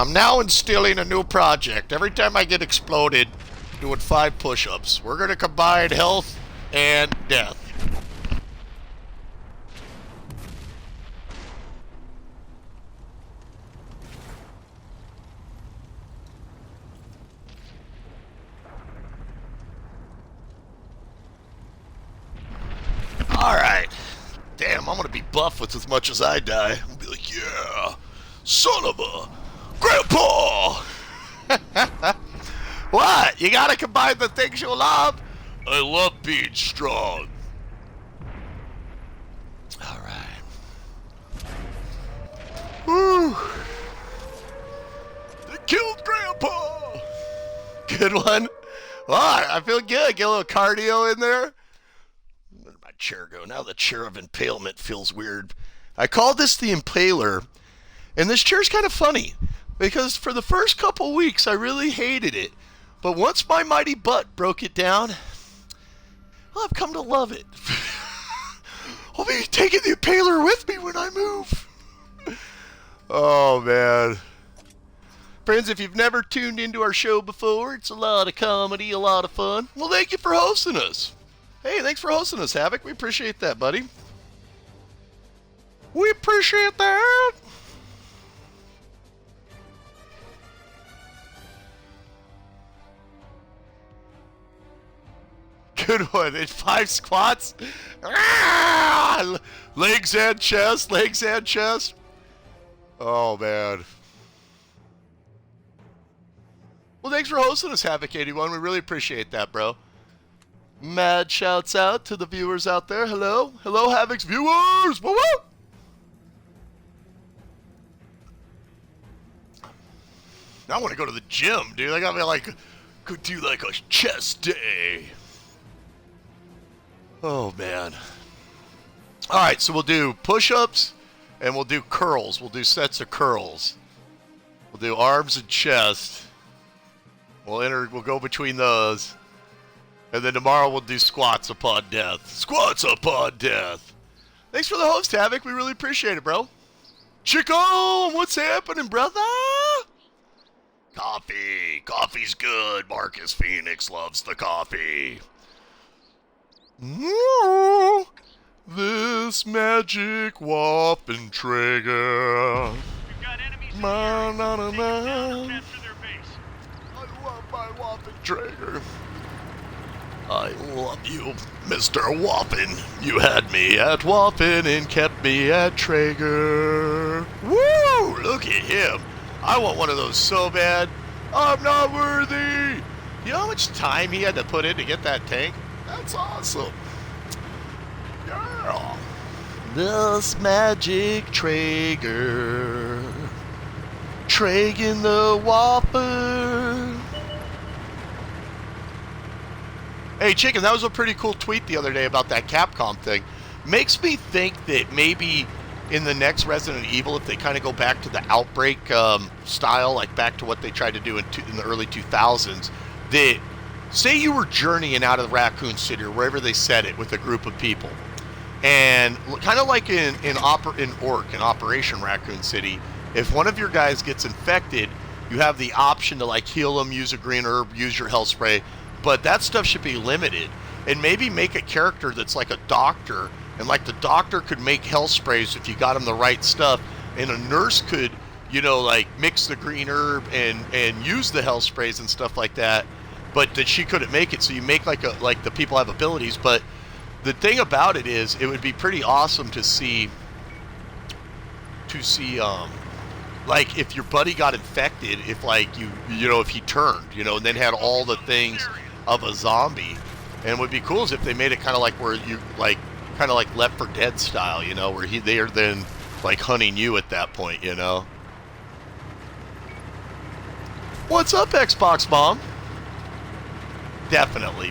[SPEAKER 1] I'm now instilling a new project. Every time I get exploded, doing 5 push-ups. We're gonna combine health and death. Alright. Damn, I'm gonna be buff with as much as I die. I'm gonna be like, yeah, son of a grandpa! What? You gotta combine the things you love? I love being strong. Alright. Woo! They killed grandpa! Good one. Well, I feel good. Get a little cardio in there. Where did my chair go? Now the chair of impalement feels weird. I called this the Impaler, and this chair's kind of funny because for the first couple weeks I really hated it, but once my mighty butt broke it down, well, I've come to love it. I'll be taking the Impaler with me when I move. Oh man. Friends, if you've never tuned into our show before, it's a lot of comedy, a lot of fun. Well, thank you for hosting us. Hey, thanks for hosting us, Havoc. We appreciate that, buddy. We appreciate that. Good one. In 5 squats. Ah! Legs and chest, legs and chest. Oh, man. Well, thanks for hosting us, Havoc81. We really appreciate that, bro. Mad shouts out to the viewers out there. Hello. Hello, Havoc's viewers. Woo woo. I want to go to the gym, dude. I got me like, go do like a chest day. Oh, man. All right, so we'll do push-ups and we'll do curls. We'll do sets of curls. We'll do arms and chest. We'll go between those. And then tomorrow we'll do squats upon death. Squats upon death. Thanks for the host, Havoc. We really appreciate it, bro. Chico, what's happening, brother? Coffee. Coffee's good. Marcus Phoenix loves the coffee. Ooh, this magic Waffentrager.
[SPEAKER 2] We've got enemies in the area. Take them down or capture their base.
[SPEAKER 1] I love my Waffentrager. I love you, Mr. Waffen. You had me at Waffen and kept me at Traeger. Woo! Look at him. I want one of those so bad. I'm not worthy. You know how much time he had to put in to get that tank? That's awesome. Yeah. This magic Traeger. Traegan the Waffen. Hey, Chicken, that was a pretty cool tweet the other day about that Capcom thing. Makes me think that maybe in the next Resident Evil, if they kind of go back to the Outbreak style, like back to what they tried to do in the early 2000s, that say you were journeying out of Raccoon City or wherever they set it with a group of people, and kind of like in Operation Raccoon City, if one of your guys gets infected, you have the option to like heal them, use a green herb, use your health spray. But that stuff should be limited, and maybe make a character that's like a doctor, and like the doctor could make health sprays if you got him the right stuff, and a nurse could, you know, like mix the green herb and use the health sprays and stuff like that, but that she couldn't make it. So you make like the people have abilities, but the thing about it is it would be pretty awesome to see like if your buddy got infected, if like you know, if he turned, you know, and then had all the things of a zombie. And what would be cool is if they made it kind of like where you like kind of like Left 4 Dead style, you know, where they are then like hunting you at that point, you know. What's up, Xbox Mom? Definitely.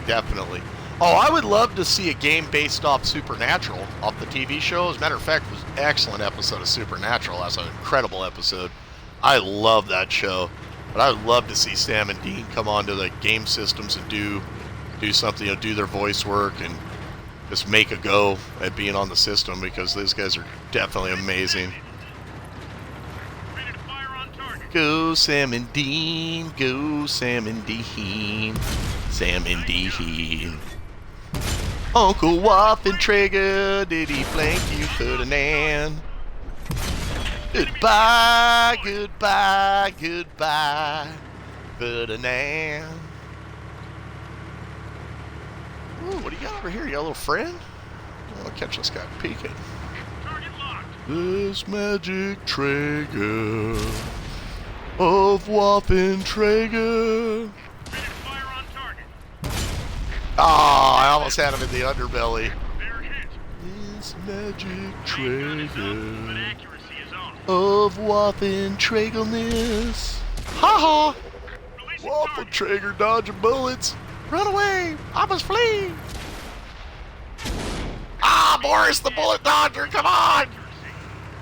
[SPEAKER 1] Oh, I would love to see a game based off Supernatural, off the TV show. As a matter of fact, it was an excellent episode of Supernatural. That's an incredible episode. I love that show. But I would love to see Sam and Dean come onto the game systems and do something, you know, do their voice work and just make a go at being on the system, because those guys are definitely amazing.
[SPEAKER 2] Ready to fire on target.
[SPEAKER 1] Go Sam and Dean, go Sam and Dean, Sam and Dean. Uncle Waffentrager, did he flank you, Ferdinand? Goodbye, goodbye, goodbye, Ferdinand. Ooh, what do you got over here? You got a little friend? I'll catch this guy peeking.
[SPEAKER 2] Target locked.
[SPEAKER 1] This magic Traeger of Waffentrager.
[SPEAKER 2] Ready to fire on target.
[SPEAKER 1] Ah, I almost had him in the underbelly.
[SPEAKER 2] They're hit.
[SPEAKER 1] This magic
[SPEAKER 2] Main gun is up, but
[SPEAKER 1] Traeger
[SPEAKER 2] accuracy is off.
[SPEAKER 1] of Waffentragelness. Ha ha!
[SPEAKER 2] Releasing target.
[SPEAKER 1] Waffentrager dodging bullets. Run away! I must flee! Ah, Boris the bullet dodger, come on!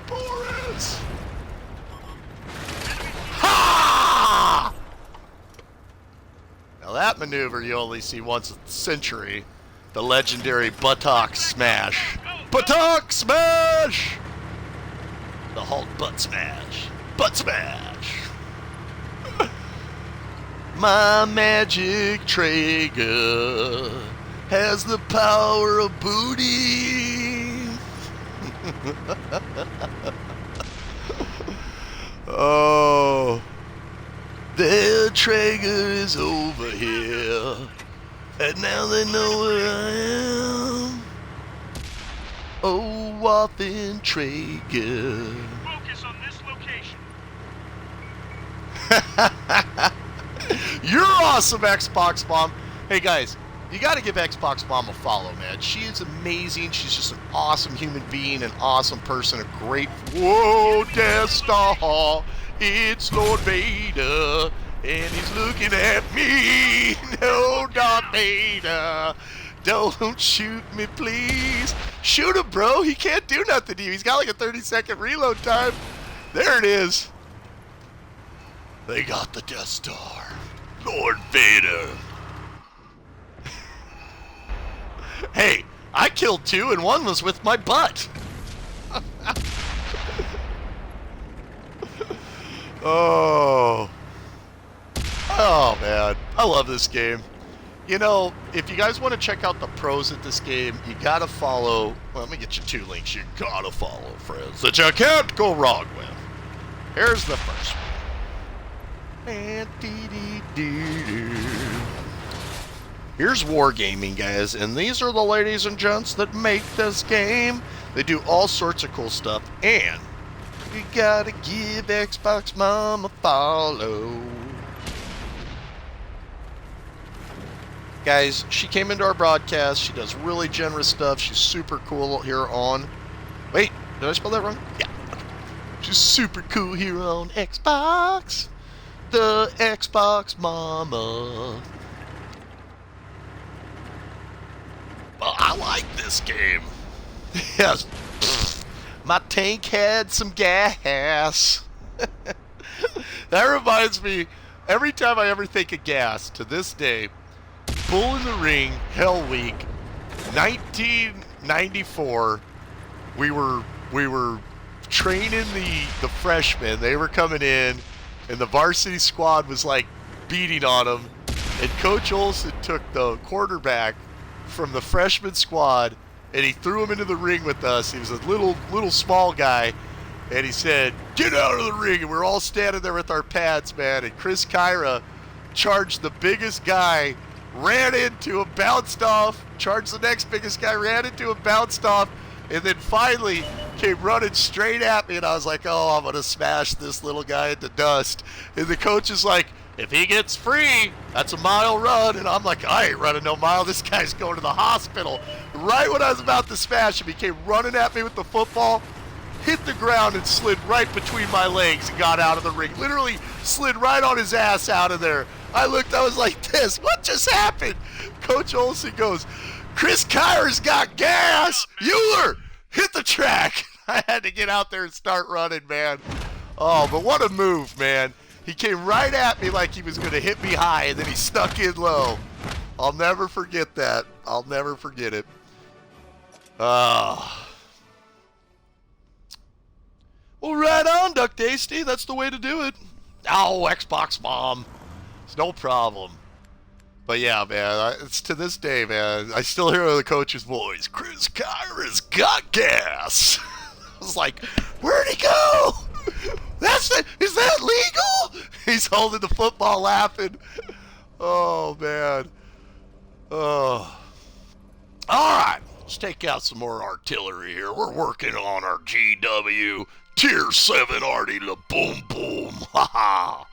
[SPEAKER 1] Boris! Ha! Now that maneuver you only see once a century. The legendary buttock smash. Buttock smash! The Hulk butt smash. Butt smash! My magic Traeger has the power of booty. Oh, the Traeger is over here, and now they know where I am. Oh, Waffentrager.
[SPEAKER 2] Focus on this location.
[SPEAKER 1] You're awesome, Xbox Mom. Hey guys, you got to give Xbox Mom a follow, man. She is amazing. She's just an awesome human being, an awesome person, a great. Whoa, Death Star! It's Lord Vader, and he's looking at me. No, Darth Vader, don't shoot me, please. Shoot him, bro. He can't do nothing to you. He's got like a 30-second reload time. There it is. They got the Death Star. Lord Vader. Hey, I killed two and one was with my butt. Oh. Oh, man. I love this game. You know, if you guys want to check out the pros at this game, you gotta follow. Well, let me get you two links you gotta follow, friends, that you can't go wrong with. Here's the first one. Here's Wargaming, guys, and these are the ladies and gents that make this game. They do all sorts of cool stuff, and you gotta give Xbox Mom a follow. Guys, she came into our broadcast. She does really generous stuff. She's super cool here on... Wait, did I spell that wrong? Yeah. Okay. She's super cool here on Xbox. The Xbox Mama. Well, I like this game. Yes. My tank had some gas. That reminds me, every time I ever think of gas, to this day, Bull in the Ring, Hell Week, 1994, we were training the freshmen. They were coming in, and the varsity squad was like beating on them. And Coach Olson took the quarterback from the freshman squad, and he threw him into the ring with us. He was a little small guy, and he said, "Get out of the ring!" And we're all standing there with our pads, man. And Chris Kyra charged the biggest guy, ran into him, bounced off, charged the next biggest guy, ran into him, bounced off, and then finally came running straight at me, and I was like, oh, I'm going to smash this little guy into dust. And the coach is like, if he gets free, that's a mile run. And I'm like, I ain't running no mile. This guy's going to the hospital. Right when I was about to smash him, he came running at me with the football, hit the ground, and slid right between my legs and got out of the ring. Literally slid right on his ass out of there. I looked, I was like this. What just happened? Coach Olson goes, Chris Kyra's got gas. Euler, hit the track. I had to get out there and start running, man. Oh, but what a move, man. He came right at me like he was going to hit me high, and then he stuck in low. I'll never forget that. I'll never forget it. Well, right on, Duck Tasty. That's the way to do it. Oh, Xbox Mom. It's no problem. But yeah, man, it's to this day, man, I still hear the coach's voice. Chris Kyra's got gas. I was like, where'd he go? Is that legal? He's holding the football laughing. Oh, man. Oh. All right, let's take out some more artillery here. We're working on our GW Tier 7 Artie La Boom Boom. Ha ha.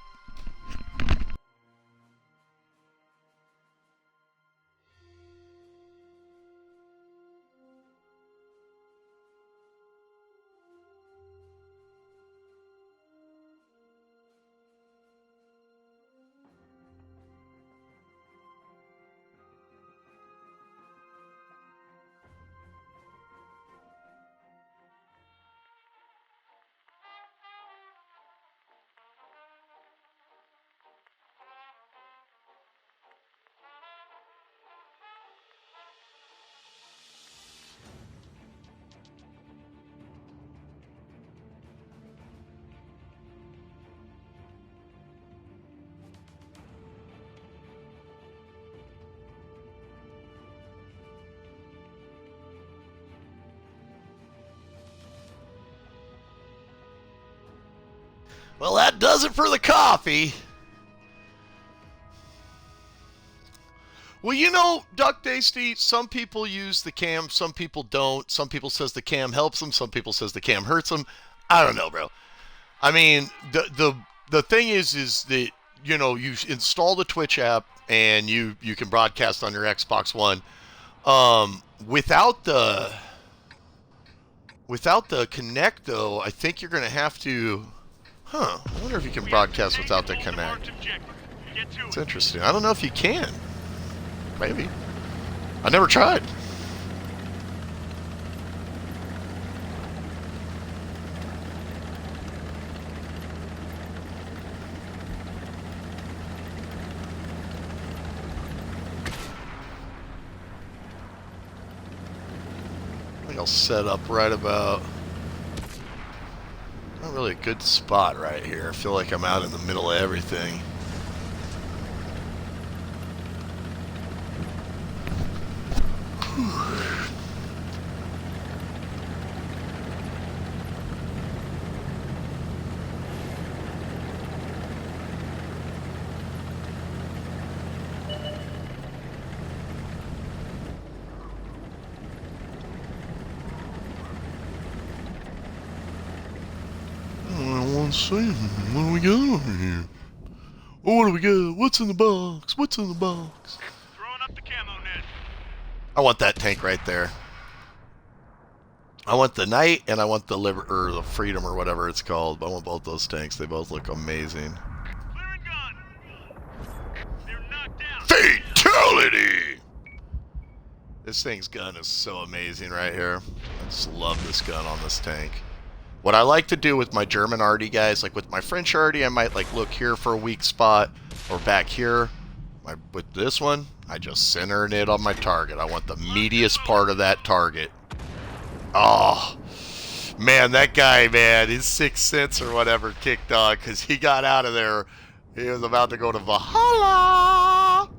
[SPEAKER 1] Well, that does it for the coffee. Well, you know, Duck Tasty, some people use the cam, some people don't. Some people says the cam helps them, some people says the cam hurts them. I don't know, bro. I mean, the thing is that, you know, you install the Twitch app and you can broadcast on your Xbox One. Without the Kinect, though, I think you're going to have to... Huh, I wonder if you can broadcast without the Kinect. It's interesting. I don't know if you can. Maybe. I never tried. I think I'll set up right about... Not really a good spot right here. I feel like I'm out in the middle of everything. What do we got over here? Oh, what do we got? What's in the box? What's in the box?
[SPEAKER 2] Throwing up the camo net.
[SPEAKER 1] I want that tank right there. I want the Knight and I want the the Freedom or whatever it's called. I want both those tanks. They both look amazing.
[SPEAKER 2] Clear and gun. They're knocked down.
[SPEAKER 1] Fatality! This thing's gun is so amazing right here. I just love this gun on this tank. What I like to do with my German Artie guys, like with my French Artie, I might like look here for a weak spot or back here. With this one, I just center it on my target. I want the meatiest part of that target. Oh, man, that guy, man, his 6th sense or whatever kicked on because he got out of there. He was about to go to Valhalla.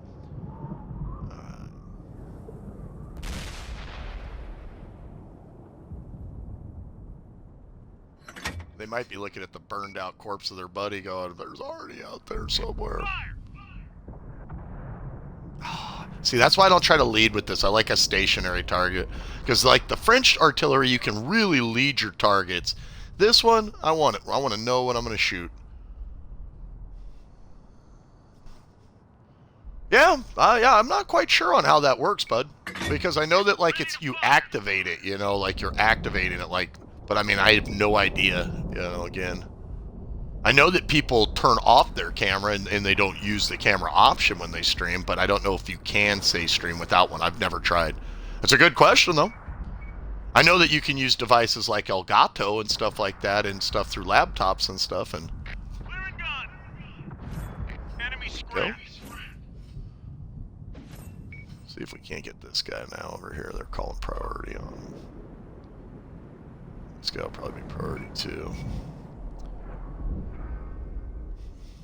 [SPEAKER 1] They might be looking at the burned out corpse of their buddy going, there's Artie out there somewhere. See, that's why I don't try to lead with this. I like a stationary target. Because like the French artillery, you can really lead your targets. This one, I want to know what I'm going to shoot. Yeah, I'm not quite sure on how that works, bud. Because I know that like you activate it, you know, like you're activating it like... But I mean, I have no idea, you know, again. I know that people turn off their camera and they don't use the camera option when they stream, but I don't know if you can say stream without one. I've never tried. It's a good question, though. I know that you can use devices like Elgato and stuff like that and stuff through laptops and stuff. And
[SPEAKER 2] Clear and gun. Enemy scraps.
[SPEAKER 1] See if we can't get this guy now over here. They're calling priority on him. This guy will probably be priority too.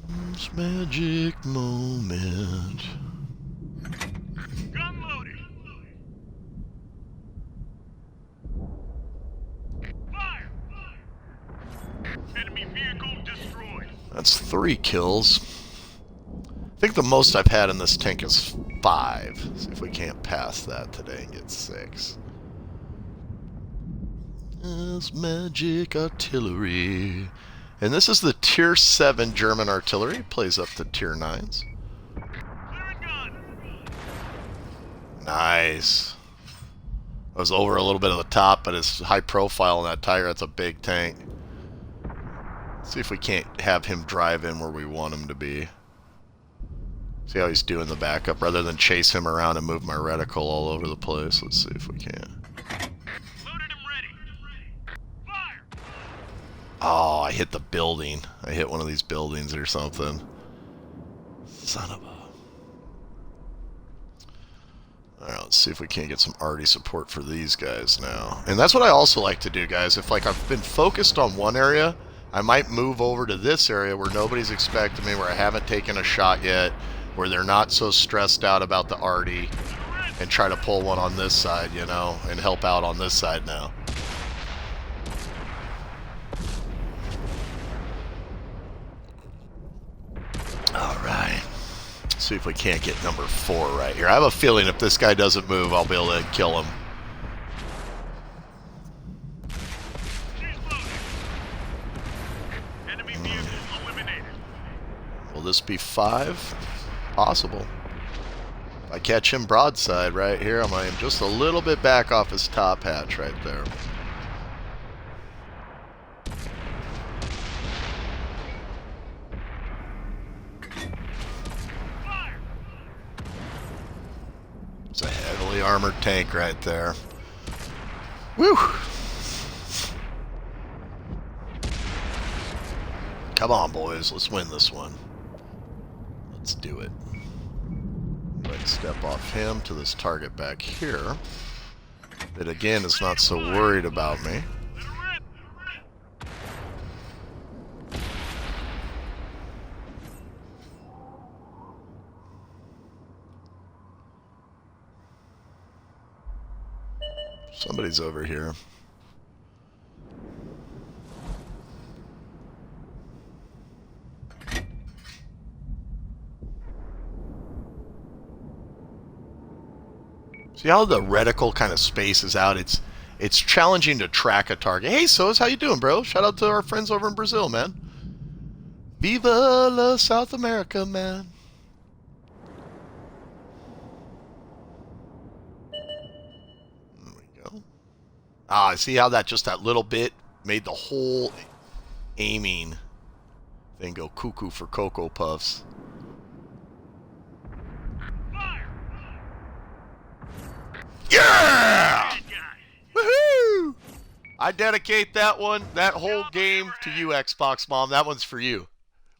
[SPEAKER 1] This magic moment.
[SPEAKER 2] Gun loaded. Fire! Enemy vehicle destroyed.
[SPEAKER 1] That's 3 kills. I think the most I've had in this tank is 5. See if we can't pass that today and get 6. This magic artillery. And this is the Tier 7 German artillery. Plays up to Tier 9s.
[SPEAKER 2] Clearing gun.
[SPEAKER 1] Nice. I was over a little bit of the top, but it's high profile in that Tiger. That's a big tank. See if we can't have him drive in where we want him to be. See how he's doing the backup rather than chase him around and move my reticle all over the place. Let's see if we can.
[SPEAKER 2] Loaded and ready. Fire!
[SPEAKER 1] Oh, I hit the building. I hit one of these buildings or something. Son of a... Alright, let's see if we can't get some arty support for these guys now. And that's what I also like to do, guys. If like I've been focused on one area, I might move over to this area where nobody's expecting me, where I haven't taken a shot yet, where they're not so stressed out about the arty, and try to pull one on this side, you know, and help out on this side now. Alright. See if we can't get number 4 right here. I have a feeling if this guy doesn't move, I'll be able to kill him.
[SPEAKER 2] She's loaded. Enemy vehicle eliminated.
[SPEAKER 1] Will this be 5? Possible. If I catch him broadside right here, I'm going to aim just a little bit back off his top hatch right there.
[SPEAKER 2] Fire!
[SPEAKER 1] It's a heavily armored tank right there. Woo! Come on, boys. Let's win this one. Let's do it. Right, step off him to this target back here. That again is not so worried about me.
[SPEAKER 2] Let her rip.
[SPEAKER 1] Somebody's over here. See how the reticle kind of spaces out? It's challenging to track a target. Hey, Sos, how you doing, bro? Shout out to our friends over in Brazil, man. Viva la South America, man. There we go. Ah, see how that just that little bit made the whole aiming thing go cuckoo for Cocoa Puffs.
[SPEAKER 2] Fire!
[SPEAKER 1] Yeah!
[SPEAKER 2] Good guy.
[SPEAKER 1] Woohoo! I dedicate that one, that whole game to you, Xbox Mom. That one's for you.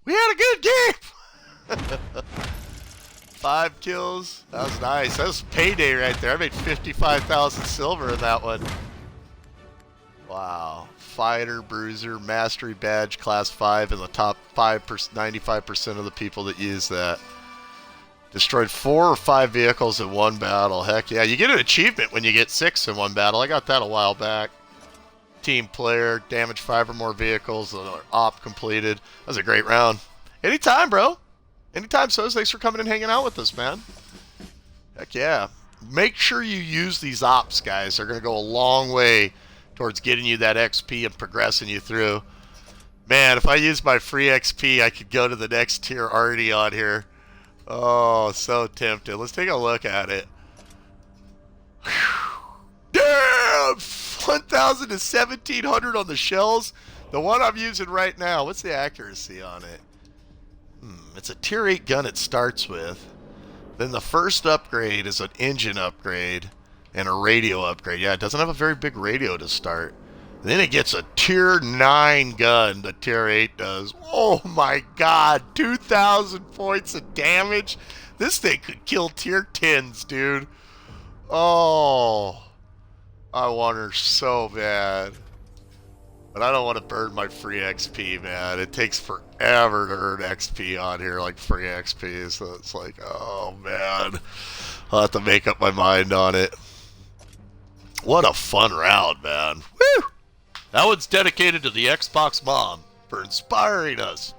[SPEAKER 1] We had a good game! 5 kills. That was nice. That was payday right there. I made 55,000 silver in that one. Wow. Fighter, Bruiser, Mastery Badge, Class 5 in the top 95% of the people that use that. Destroyed 4 or 5 vehicles in one battle. Heck yeah. You get an achievement when you get 6 in one battle. I got that a while back. Team player, damage 5 or more vehicles, op completed. That was a great round. Anytime, bro. Anytime, Sos. Thanks for coming and hanging out with us, man. Heck yeah. Make sure you use these ops, guys. They're going to go a long way towards getting you that XP and progressing you through. Man, if I use my free XP, I could go to the next tier already on here. Oh, so tempted. Let's take a look at it. Damn! 1,000 to 1,700 on the shells. The one I'm using right now, what's the accuracy on it? It's a tier 8 gun it starts with. Then the first upgrade is an engine upgrade and a radio upgrade. Yeah, it doesn't have a very big radio to start. Then it gets a tier 9 gun, the tier 8 does. Oh my god, 2,000 points of damage? This thing could kill tier 10s, dude. Oh, I want her so bad. But I don't want to burn my free XP, man. It takes forever to earn XP on here, like free XP. So it's like, oh man, I'll have to make up my mind on it. What a fun round, man. Woo! That one's dedicated to the Xbox Mom for inspiring us.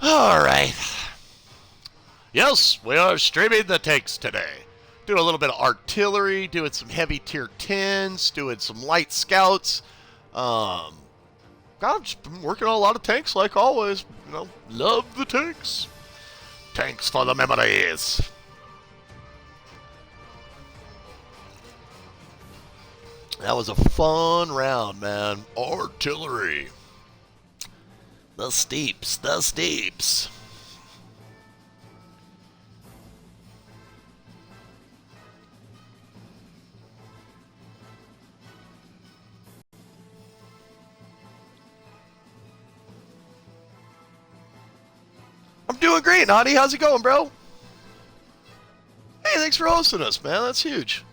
[SPEAKER 1] Alright. Yes, we are streaming the tanks today. Doing a little bit of artillery, doing some heavy tier 10s, doing some light scouts. God, I've just been working on a lot of tanks like always. You know, love the tanks. Tanks for the memories. That was a fun round, man. Artillery. The steeps, the steeps. I'm doing great, Noddy. How's it going, bro? Hey, thanks for hosting us, man. That's huge.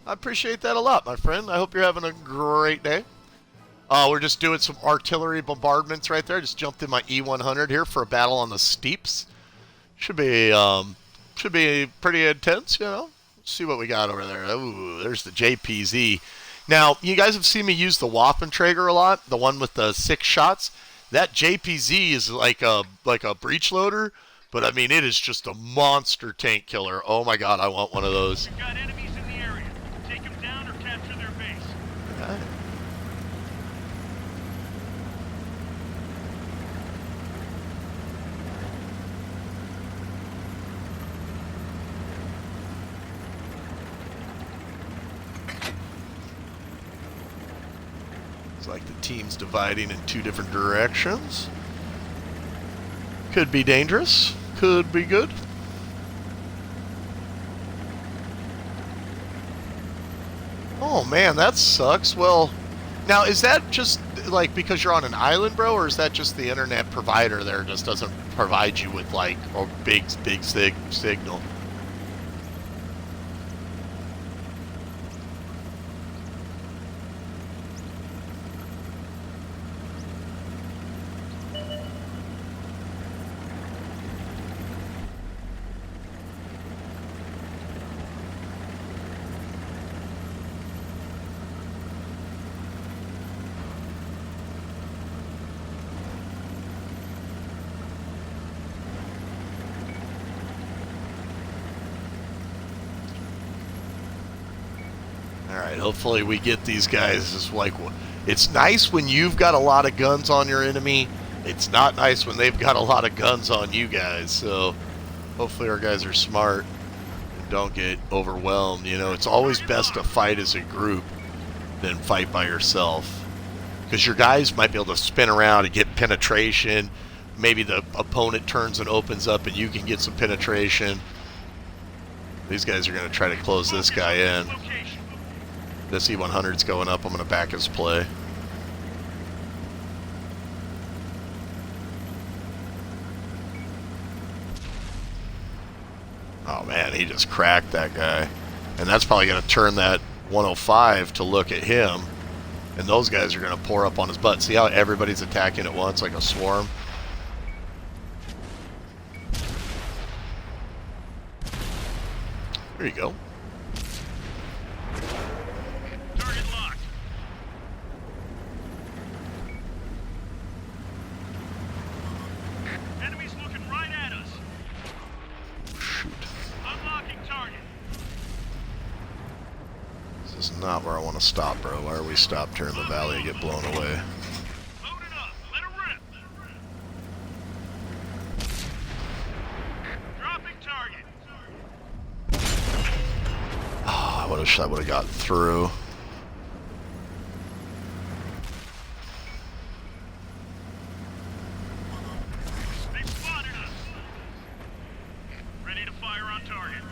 [SPEAKER 1] I appreciate that a lot, my friend. I hope you're having a great day. We're just doing some artillery bombardments right there. Just jumped in my E100 here for a battle on the steeps. Should be pretty intense, you know. Let's see what we got over there. Ooh, there's the JPZ. Now, you guys have seen me use the Waffenträger a lot, the one with the 6 shots. That JPZ is like a breech loader, but I mean it is just a monster tank killer. Oh my god, I want one of those.
[SPEAKER 2] We've got enemies in the area. Take them down or capture their base.
[SPEAKER 1] Okay. It's like the team's dividing in 2 different directions. Could be dangerous. Could be good. Oh man, that sucks. Well, now is that just like because you're on an island, bro, or is that just the internet provider there just doesn't provide you with like a big signal? Alright, hopefully we get these guys. It's like, it's nice when you've got a lot of guns on your enemy. It's not nice when they've got a lot of guns on you guys. So hopefully our guys are smart and don't get overwhelmed. You know, it's always best to fight as a group than fight by yourself. Because your guys might be able to spin around and get penetration. Maybe the opponent turns and opens up and you can get some penetration. These guys are going to try to close this guy in. This E100's going up. I'm going to back his play. Oh man, he just cracked that guy. And that's probably going to turn that 105 to look at him. And those guys are going to pour up on his butt. See how everybody's attacking at once like a swarm? There you go.
[SPEAKER 2] Target locked.
[SPEAKER 1] not where I want to stop, bro. Why are we stopped here in the valley and get blown away?
[SPEAKER 2] Load it up. Let it rip. Dropping target.
[SPEAKER 1] Oh, I wish I would have gotten through.
[SPEAKER 2] They spotted us. Ready to fire on target.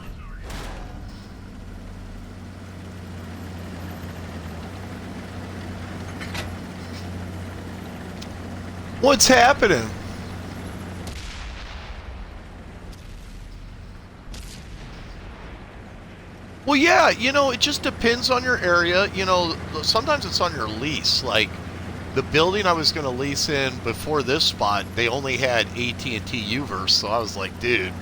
[SPEAKER 1] What's happening? Well, yeah, you know, it just depends on your area. You know, sometimes it's on your lease. Like, the building I was going to lease in before this spot, they only had AT&T Uverse, so I was like, dude,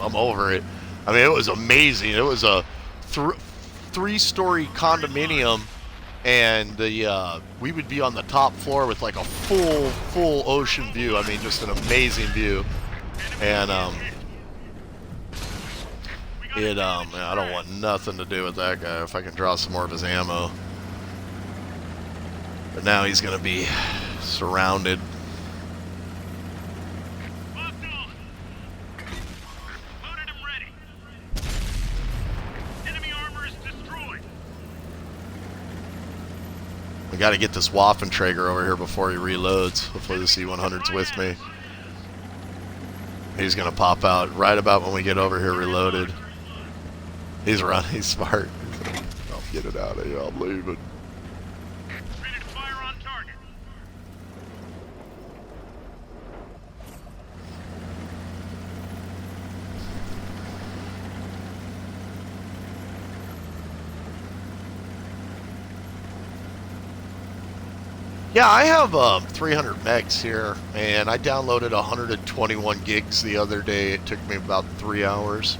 [SPEAKER 1] I'm over it. I mean, it was amazing. It was a three-story condominium, and we would be on the top floor with like a full ocean view. I mean, just an amazing view. And I don't want nothing to do with that guy. If I can draw some more of his ammo. But now he's gonna be surrounded.
[SPEAKER 2] Locked on. Loaded and ready. Enemy armor is destroyed.
[SPEAKER 1] We got to get this Waffenträger over here before he reloads. Hopefully the C-100's with me. He's gonna pop out right about when we get over here reloaded. He's running. He's smart. I'll get it out of here. I'm leaving.
[SPEAKER 2] Ready to fire on target.
[SPEAKER 1] Yeah, I have 300 megs here, and I downloaded 121 gigs the other day. It took me about 3 hours.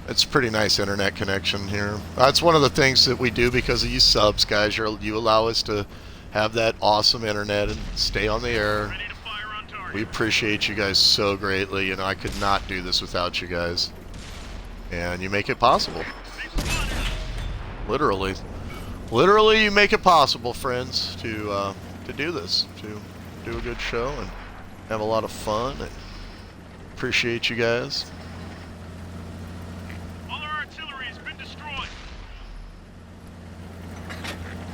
[SPEAKER 1] It's a pretty nice internet connection here. That's one of the things that we do because of you subs, guys. You allow us to have that awesome internet and stay on the air.
[SPEAKER 2] Ready to fire on target.
[SPEAKER 1] We appreciate you guys so greatly. You know, I could not do this without you guys. And you make it possible.
[SPEAKER 2] They spotted us.
[SPEAKER 1] Literally. Literally, you make it possible, friends, to do this, to do a good show and have a lot of fun. And appreciate you guys.
[SPEAKER 2] All our artillery has been destroyed.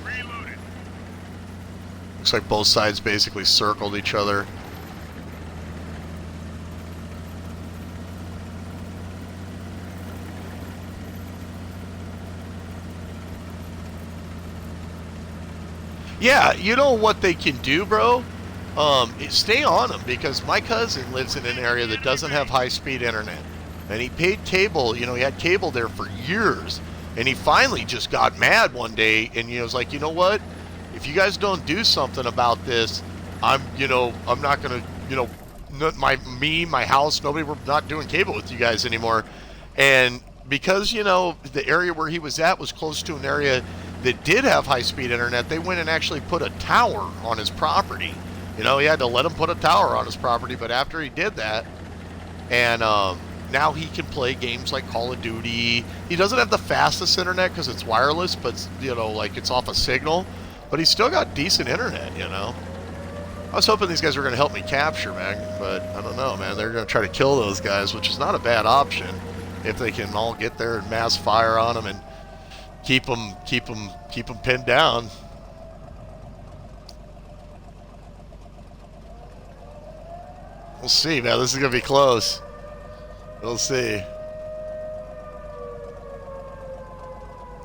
[SPEAKER 2] Reloaded.
[SPEAKER 1] Looks like both sides basically circled each other. Yeah, you know what they can do, bro? Stay on them, because my cousin lives in an area that doesn't have high-speed internet. And he paid cable, you know, he had cable there for years. And he finally just got mad one day and he was like, you know what? If you guys don't do something about this, I'm not going to, my house, nobody, we're not doing cable with you guys anymore. And because, you know, the area where he was at was close to an area that did have high-speed internet, they went and actually put a tower on his property. You know, he had to let him put a tower on his property, but after he did that, and now he can play games like Call of Duty. He doesn't have the fastest internet because it's wireless, but, you know, like it's off a signal, but he's still got decent internet, you know. I was hoping these guys were going to help me capture, man, but I don't know, man. They're going to try to kill those guys, which is not a bad option if they can all get there and mass fire on them and keep them pinned down. We'll see, man. This is gonna be close. We'll see.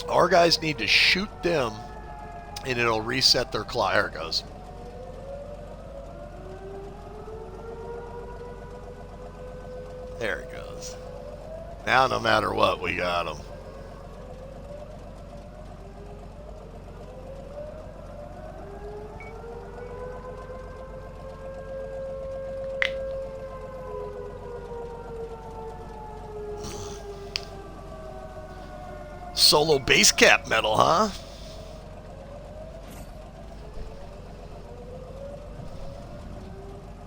[SPEAKER 1] Our guys need to shoot them, and it'll reset their clock. There it goes. There it goes. Now, no matter what, we got them. Solo base cap medal, huh?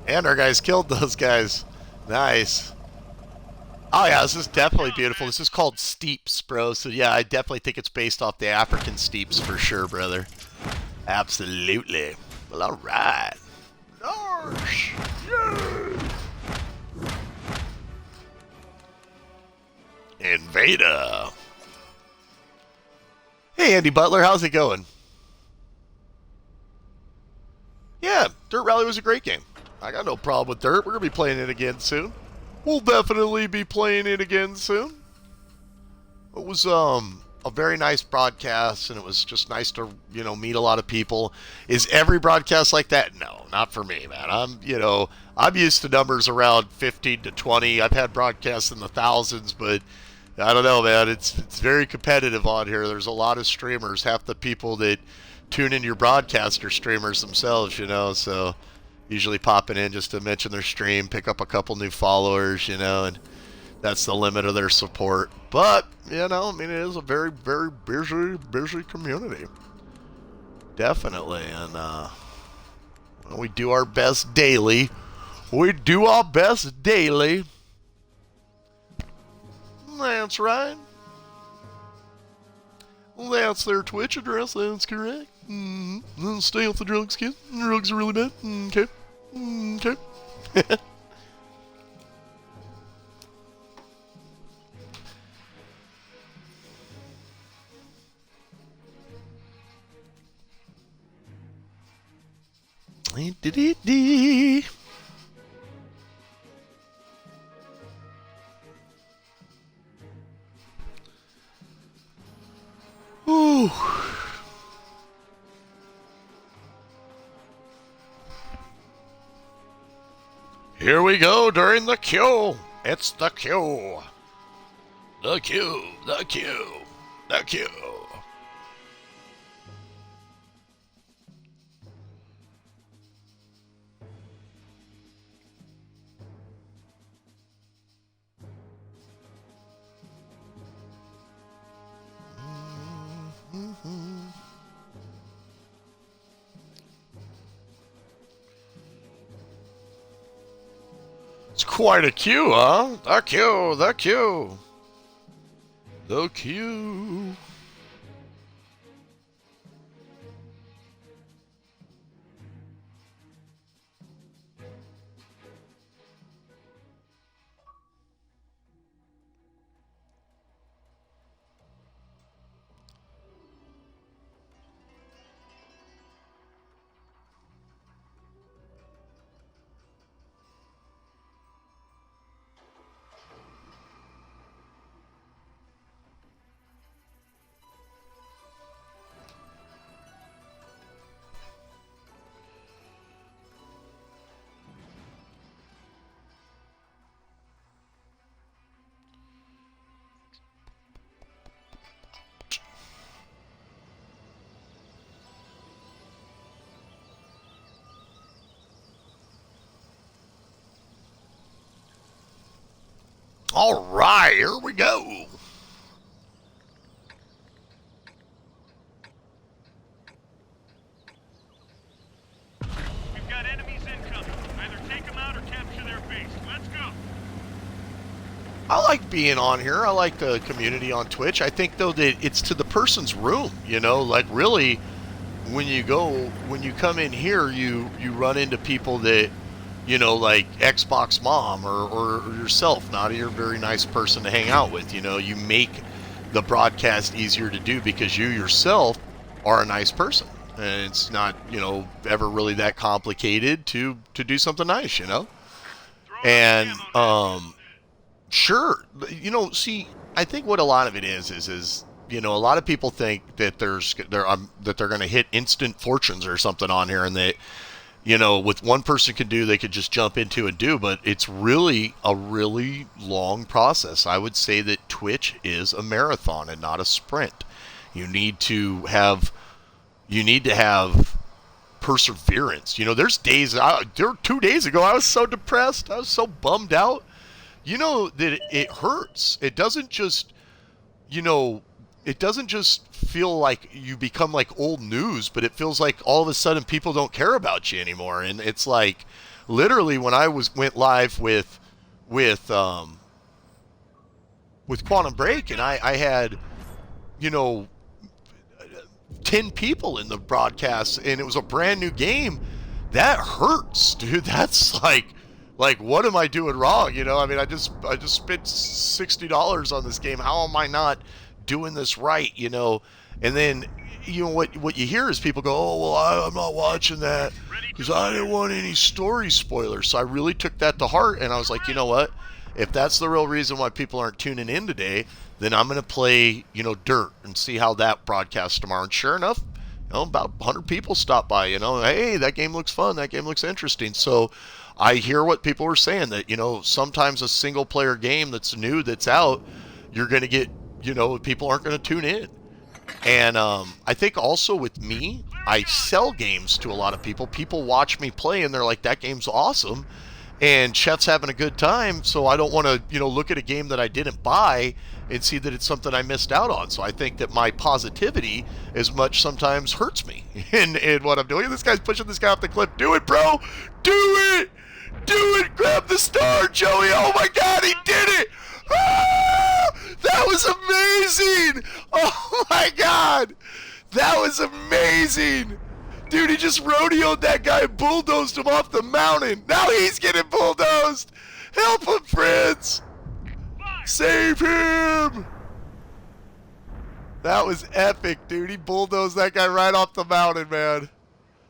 [SPEAKER 1] And our guys killed those guys. Nice. Oh yeah, this is definitely beautiful. This is called Steeps, bro. So yeah, I definitely think it's based off the African steeps for sure, brother. Absolutely. Well, all right. Nice. Yay. Invader. Hey, Andy Butler, how's it going? Yeah, Dirt Rally was a great game. I got no problem with Dirt. We're going to be playing it again soon. We'll definitely be playing it again soon. It was a very nice broadcast, and it was just nice to, meet a lot of people. Is every broadcast like that? No, not for me, man. I'm used to numbers around 15 to 20. I've had broadcasts in the thousands, but I don't know, man. It's very competitive on here. There's a lot of streamers. Half the people that tune in your broadcast are streamers themselves, so usually popping in just to mention their stream, pick up a couple new followers, and that's the limit of their support. But, it is a very, very busy community. Definitely. And we do our best daily. That's right. That's their Twitch address. That's correct. Stay off the drugs, kid. Drugs are really bad. Okay. Okay. Ooh. Here we go during the queue. It's the queue. The queue. It's quite a queue, huh? The queue. All right, here we go.
[SPEAKER 2] We've got enemies incoming. Either take them out or capture their base. Let's go.
[SPEAKER 1] I like being on here. I like the community on Twitch. I think, though, that it's to the person's room, like really when you come in here, you run into people that, like Xbox Mom or yourself, Nadia. You're a very nice person to hang out with. You make the broadcast easier to do because you yourself are a nice person. And it's not, ever really that complicated to do something nice, And, sure. See, I think what a lot of it is, a lot of people think that that they're going to hit instant fortunes or something on here, and that, with one person can do, they could just jump into and do, but it's really a really long process. I would say that Twitch is a marathon and not a sprint. You need to have perseverance. There's days, 2 days ago, I was so depressed. I was so bummed out. That it hurts. It doesn't just, feel like you become like old news, but it feels like all of a sudden people don't care about you anymore. And it's like, literally, when I went live with with Quantum Break, and I had, you know, 10 people in the broadcast, and it was a brand new game. That hurts, dude. That's like what am I doing wrong? You know, I mean, I just spent $60 on this game. How am I not doing this right? You know, and then you know what you hear is people go, oh well, I'm not watching that because I didn't want any story spoilers. So I really took that to heart, and I was like, you know what? If that's the real reason why people aren't tuning in today, then I'm going to play, you know, Dirt and see how that broadcasts tomorrow. And sure enough, you know, about 100 people stopped by, you know, hey, that game looks fun. That game looks interesting. So I hear what people were saying, that, you know, sometimes a single player game that's new, that's out, you're going to get, you know, people aren't going to tune in. And I think also with me, I sell games to a lot of people. People watch me play and they're like, that game's awesome. And Chef's having a good time, so I don't want to, you know, look at a game that I didn't buy and see that it's something I missed out on. So I think that my positivity as much sometimes hurts me in what I'm doing. This guy's pushing this guy off the cliff. Do it, bro! Do it! Do it! Grab the star, Joey! Oh my god, he did it! Ah! That was amazing! Oh my god! That was amazing! Dude, he just rodeoed that guy and bulldozed him off the mountain. Now he's getting bulldozed. Help him, friends. Save him. That was epic, dude. He bulldozed that guy right off the mountain, man.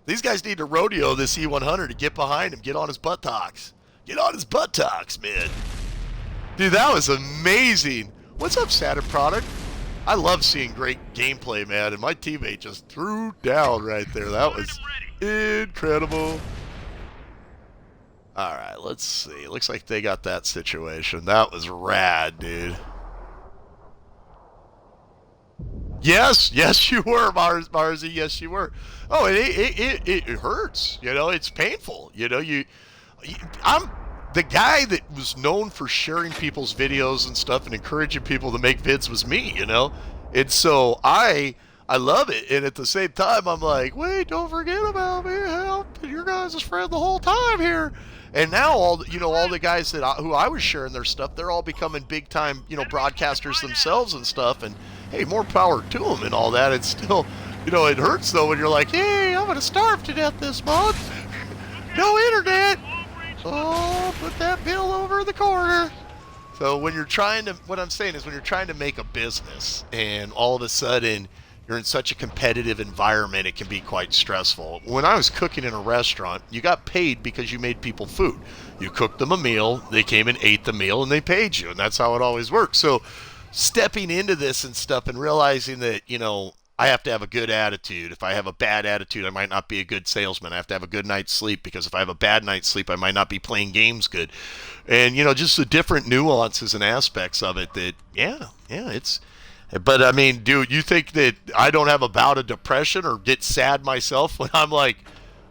[SPEAKER 1] These guys need to rodeo this E100 to get behind him. Get on his buttocks. Get on his buttocks, man. Dude, that was amazing. What's up, Saturn Product? I love seeing great gameplay, man, and my teammate just threw down right there. That was incredible. All right, let's see. Looks like they got that situation. That was rad, dude. Yes, you were, Marzi. Yes, you were. Oh, it hurts. You know, it's painful. You know, I'm the guy that was known for sharing people's videos and stuff and encouraging people to make vids was me, you know? And so I love it. And at the same time, I'm like, wait, don't forget about me. Help, your guys' friend the whole time here. And now all the guys who I was sharing their stuff, they're all becoming big time, you know, broadcasters themselves and stuff. And hey, more power to them and all that. It's still, you know, it hurts though when you're like, hey, I'm gonna starve to death this month. No internet. Oh, put that bill over in the corner. So when you're trying to, what I'm saying is when you're trying to make a business and all of a sudden you're in such a competitive environment, it can be quite stressful. When I was cooking in a restaurant, you got paid because you made people food. You cooked them a meal, they came and ate the meal, and they paid you, and that's how it always works. So stepping into this and stuff and realizing that, you know, I have to have a good attitude. If I have a bad attitude, I might not be a good salesman. I have to have a good night's sleep, because if I have a bad night's sleep, I might not be playing games good. And, you know, just the different nuances and aspects of it that, yeah, it's... But, I mean, dude, you think that I don't have a bout of depression or get sad myself when I'm like,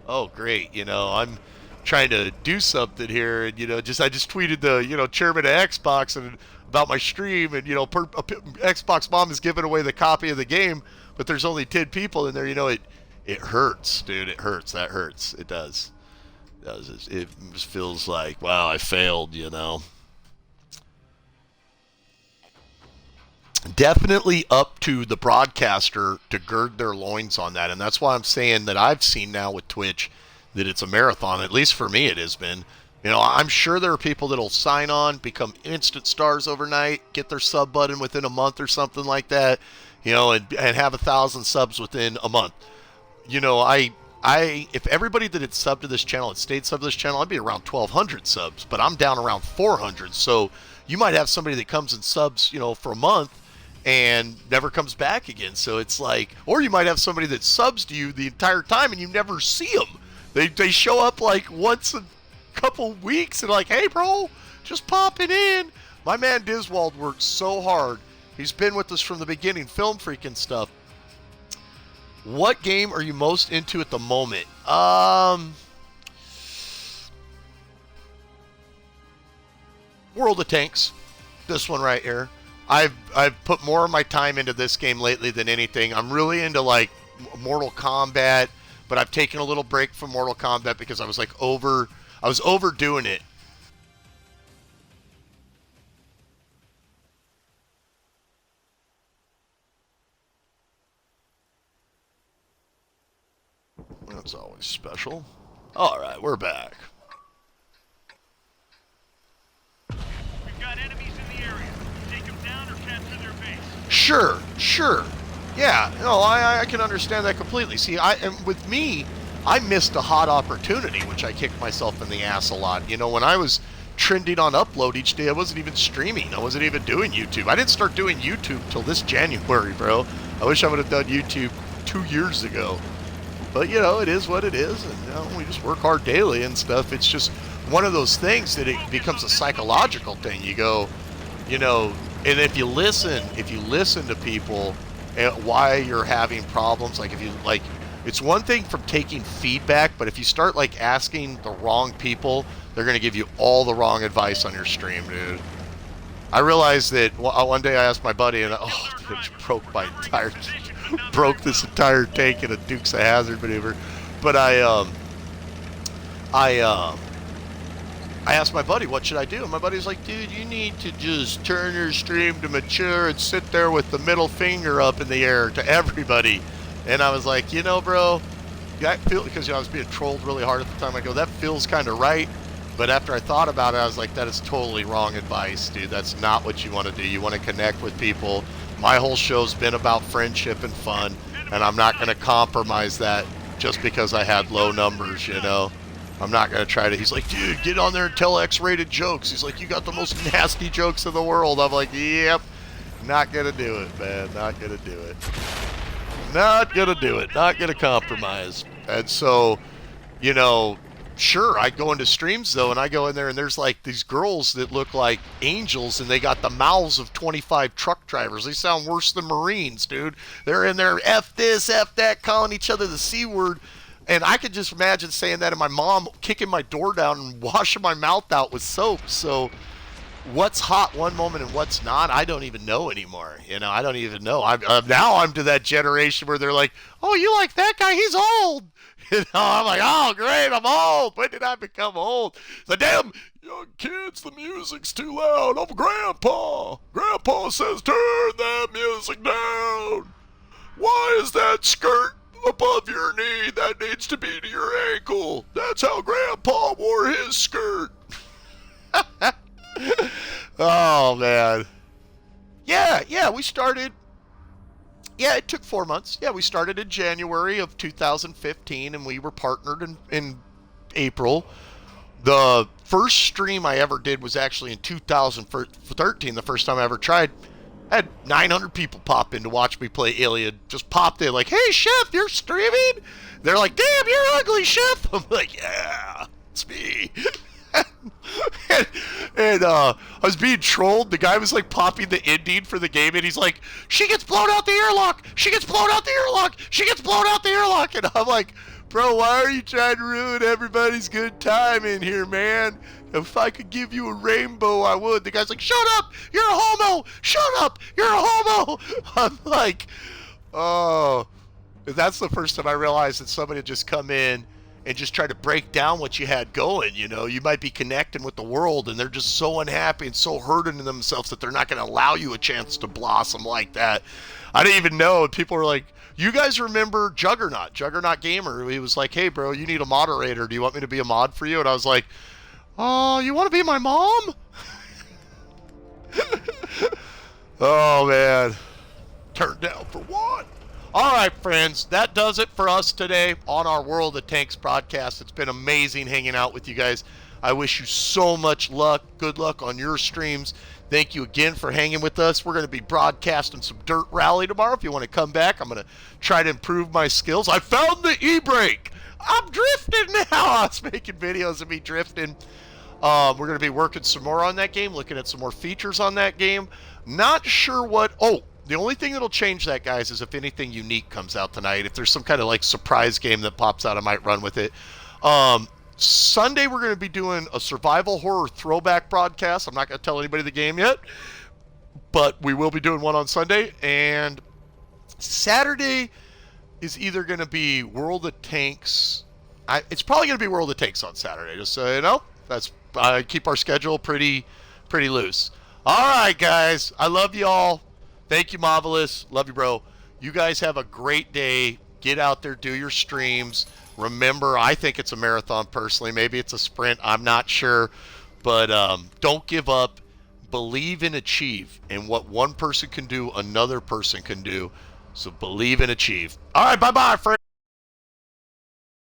[SPEAKER 1] oh, great, you know, I'm trying to do something here. And, you know, I just tweeted the, you know, chairman of Xbox and about my stream. And, you know, Xbox Mom is giving away the copy of the game, but there's only 10 people in there. You know, it hurts, dude. It hurts. That hurts. It does. It does. It just feels like, wow, I failed, you know. Definitely up to the broadcaster to gird their loins on that. And that's why I'm saying that I've seen now with Twitch that it's a marathon. At least for me it has been. You know, I'm sure there are people that'll sign on, become instant stars overnight, get their sub button within a month or something like that, you know, and have 1,000 subs within a month. You know, if everybody that had subbed to this channel had stayed subbed to this channel, I'd be around 1,200 subs, but I'm down around 400. So you might have somebody that comes and subs, you know, for a month and never comes back again. So it's like, or you might have somebody that subs to you the entire time and you never see them. They show up like once a couple weeks and like, hey bro, just popping in. My man Diswald works so hard. He's been with us from the beginning, Film Freak and stuff. What game are you most into at the moment? World of Tanks. This one right here. I've put more of my time into this game lately than anything. I'm really into like Mortal Kombat, but I've taken a little break from Mortal Kombat because I was like overdoing it. That's always special. Alright, we're back.
[SPEAKER 2] We've got enemies in the area. Take them down or capture their base.
[SPEAKER 1] Sure. Yeah, no, I can understand that completely. See, and with me, I missed a hot opportunity, which I kicked myself in the ass a lot. You know, when I was trending on upload each day, I wasn't even streaming. I wasn't even doing YouTube. I didn't start doing YouTube till this January, bro. I wish I would have done YouTube 2 years ago. But, you know, it is what it is, and, you know, we just work hard daily and stuff. It's just one of those things that it becomes a psychological thing. You go, you know, and if you listen to people and why you're having problems, like if you, like, it's one thing from taking feedback, but if you start, like, asking the wrong people, they're going to give you all the wrong advice on your stream, dude. I realized that one day I asked my buddy, and it broke this entire tank in a Dukes of Hazzard maneuver. But I asked my buddy, what should I do? And my buddy's like, dude, you need to just turn your stream to mature and sit there with the middle finger up in the air to everybody. And I was like, you know, bro, that because, you know, I was being trolled really hard at the time. I go, that feels kind of right. But after I thought about it, I was like, that is totally wrong advice, dude. That's not what you want to do. You want to connect with people. My whole show's been about friendship and fun, and I'm not going to compromise that just because I had low numbers, you know? I'm not going to try to... He's like, dude, get on there and tell X-rated jokes. He's like, you got the most nasty jokes in the world. I'm like, yep, not going to do it, man. Not going to do it. Not going to do it. Not going to compromise. And so, you know... Sure, I go into streams, though, and I go in there, and there's, like, these girls that look like angels, and they got the mouths of 25 truck drivers. They sound worse than Marines, dude. They're in there, F this, F that, calling each other the C word. And I could just imagine saying that, and my mom kicking my door down and washing my mouth out with soap. So what's hot one moment and what's not, I don't even know anymore. You know, I don't even know. Now I'm to that generation where they're like, oh, you like that guy? He's old. You know, I'm like, oh, great, I'm old. When did I become old? The damn young kids, the music's too loud. I'm Grandpa. Grandpa says, turn that music down. Why is that skirt above your knee? That needs to be to your ankle. That's how Grandpa wore his skirt. Oh, man. Yeah, we started... Yeah, it took 4 months. Yeah, we started in January of 2015, and we were partnered in April. The first stream I ever did was actually in 2013, the first time I ever tried. I had 900 people pop in to watch me play Alien. Just popped in like, hey, Chef, you're streaming? They're like, damn, you're ugly, Chef. I'm like, yeah, it's me. and I was being trolled. The guy was like popping the ending for the game, and he's like, she gets blown out the airlock. She gets blown out the airlock. She gets blown out the airlock. And I'm like, bro, why are you trying to ruin everybody's good time in here, man? If I could give you a rainbow, I would. The guy's like, shut up. You're a homo. Shut up. You're a homo. I'm like, oh. That's the first time I realized that somebody had just come in and just try to break down what you had going. You know, you might be connecting with the world, and they're just so unhappy and so hurting in themselves that they're not going to allow you a chance to blossom like that. I didn't even know, and people were like, you guys remember Juggernaut Gamer? He was like, hey, bro, you need a moderator. Do you want me to be a mod for you? And I was like, oh, you want to be my mom? Oh, man. Turned down for what? All right, friends, that does it for us today on our World of Tanks broadcast. It's been amazing hanging out with you guys. I wish you so much luck. Good luck on your streams. Thank you again for hanging with us. We're going to be broadcasting some Dirt Rally tomorrow. If you want to come back, I'm going to try to improve my skills. I found the e-brake. I'm drifting now. I was making videos of me drifting. We're going to be working some more on that game, looking at some more features on that game. Not sure what... Oh, the only thing that'll change that, guys, is if anything unique comes out tonight. If there's some kind of, like, surprise game that pops out, I might run with it. Sunday, we're going to be doing a survival horror throwback broadcast. I'm not going to tell anybody the game yet, but we will be doing one on Sunday. And Saturday is either going to be World of Tanks. It's probably going to be World of Tanks on Saturday, just so you know. I keep our schedule pretty loose. All right, guys. I love you all. Thank you, Marvelous. Love you, bro. You guys have a great day. Get out there, do your streams. Remember, I think it's a marathon personally. Maybe it's a sprint. I'm not sure. But don't give up. Believe and achieve. And what one person can do, another person can do. So believe and achieve. All right, bye-bye, friends.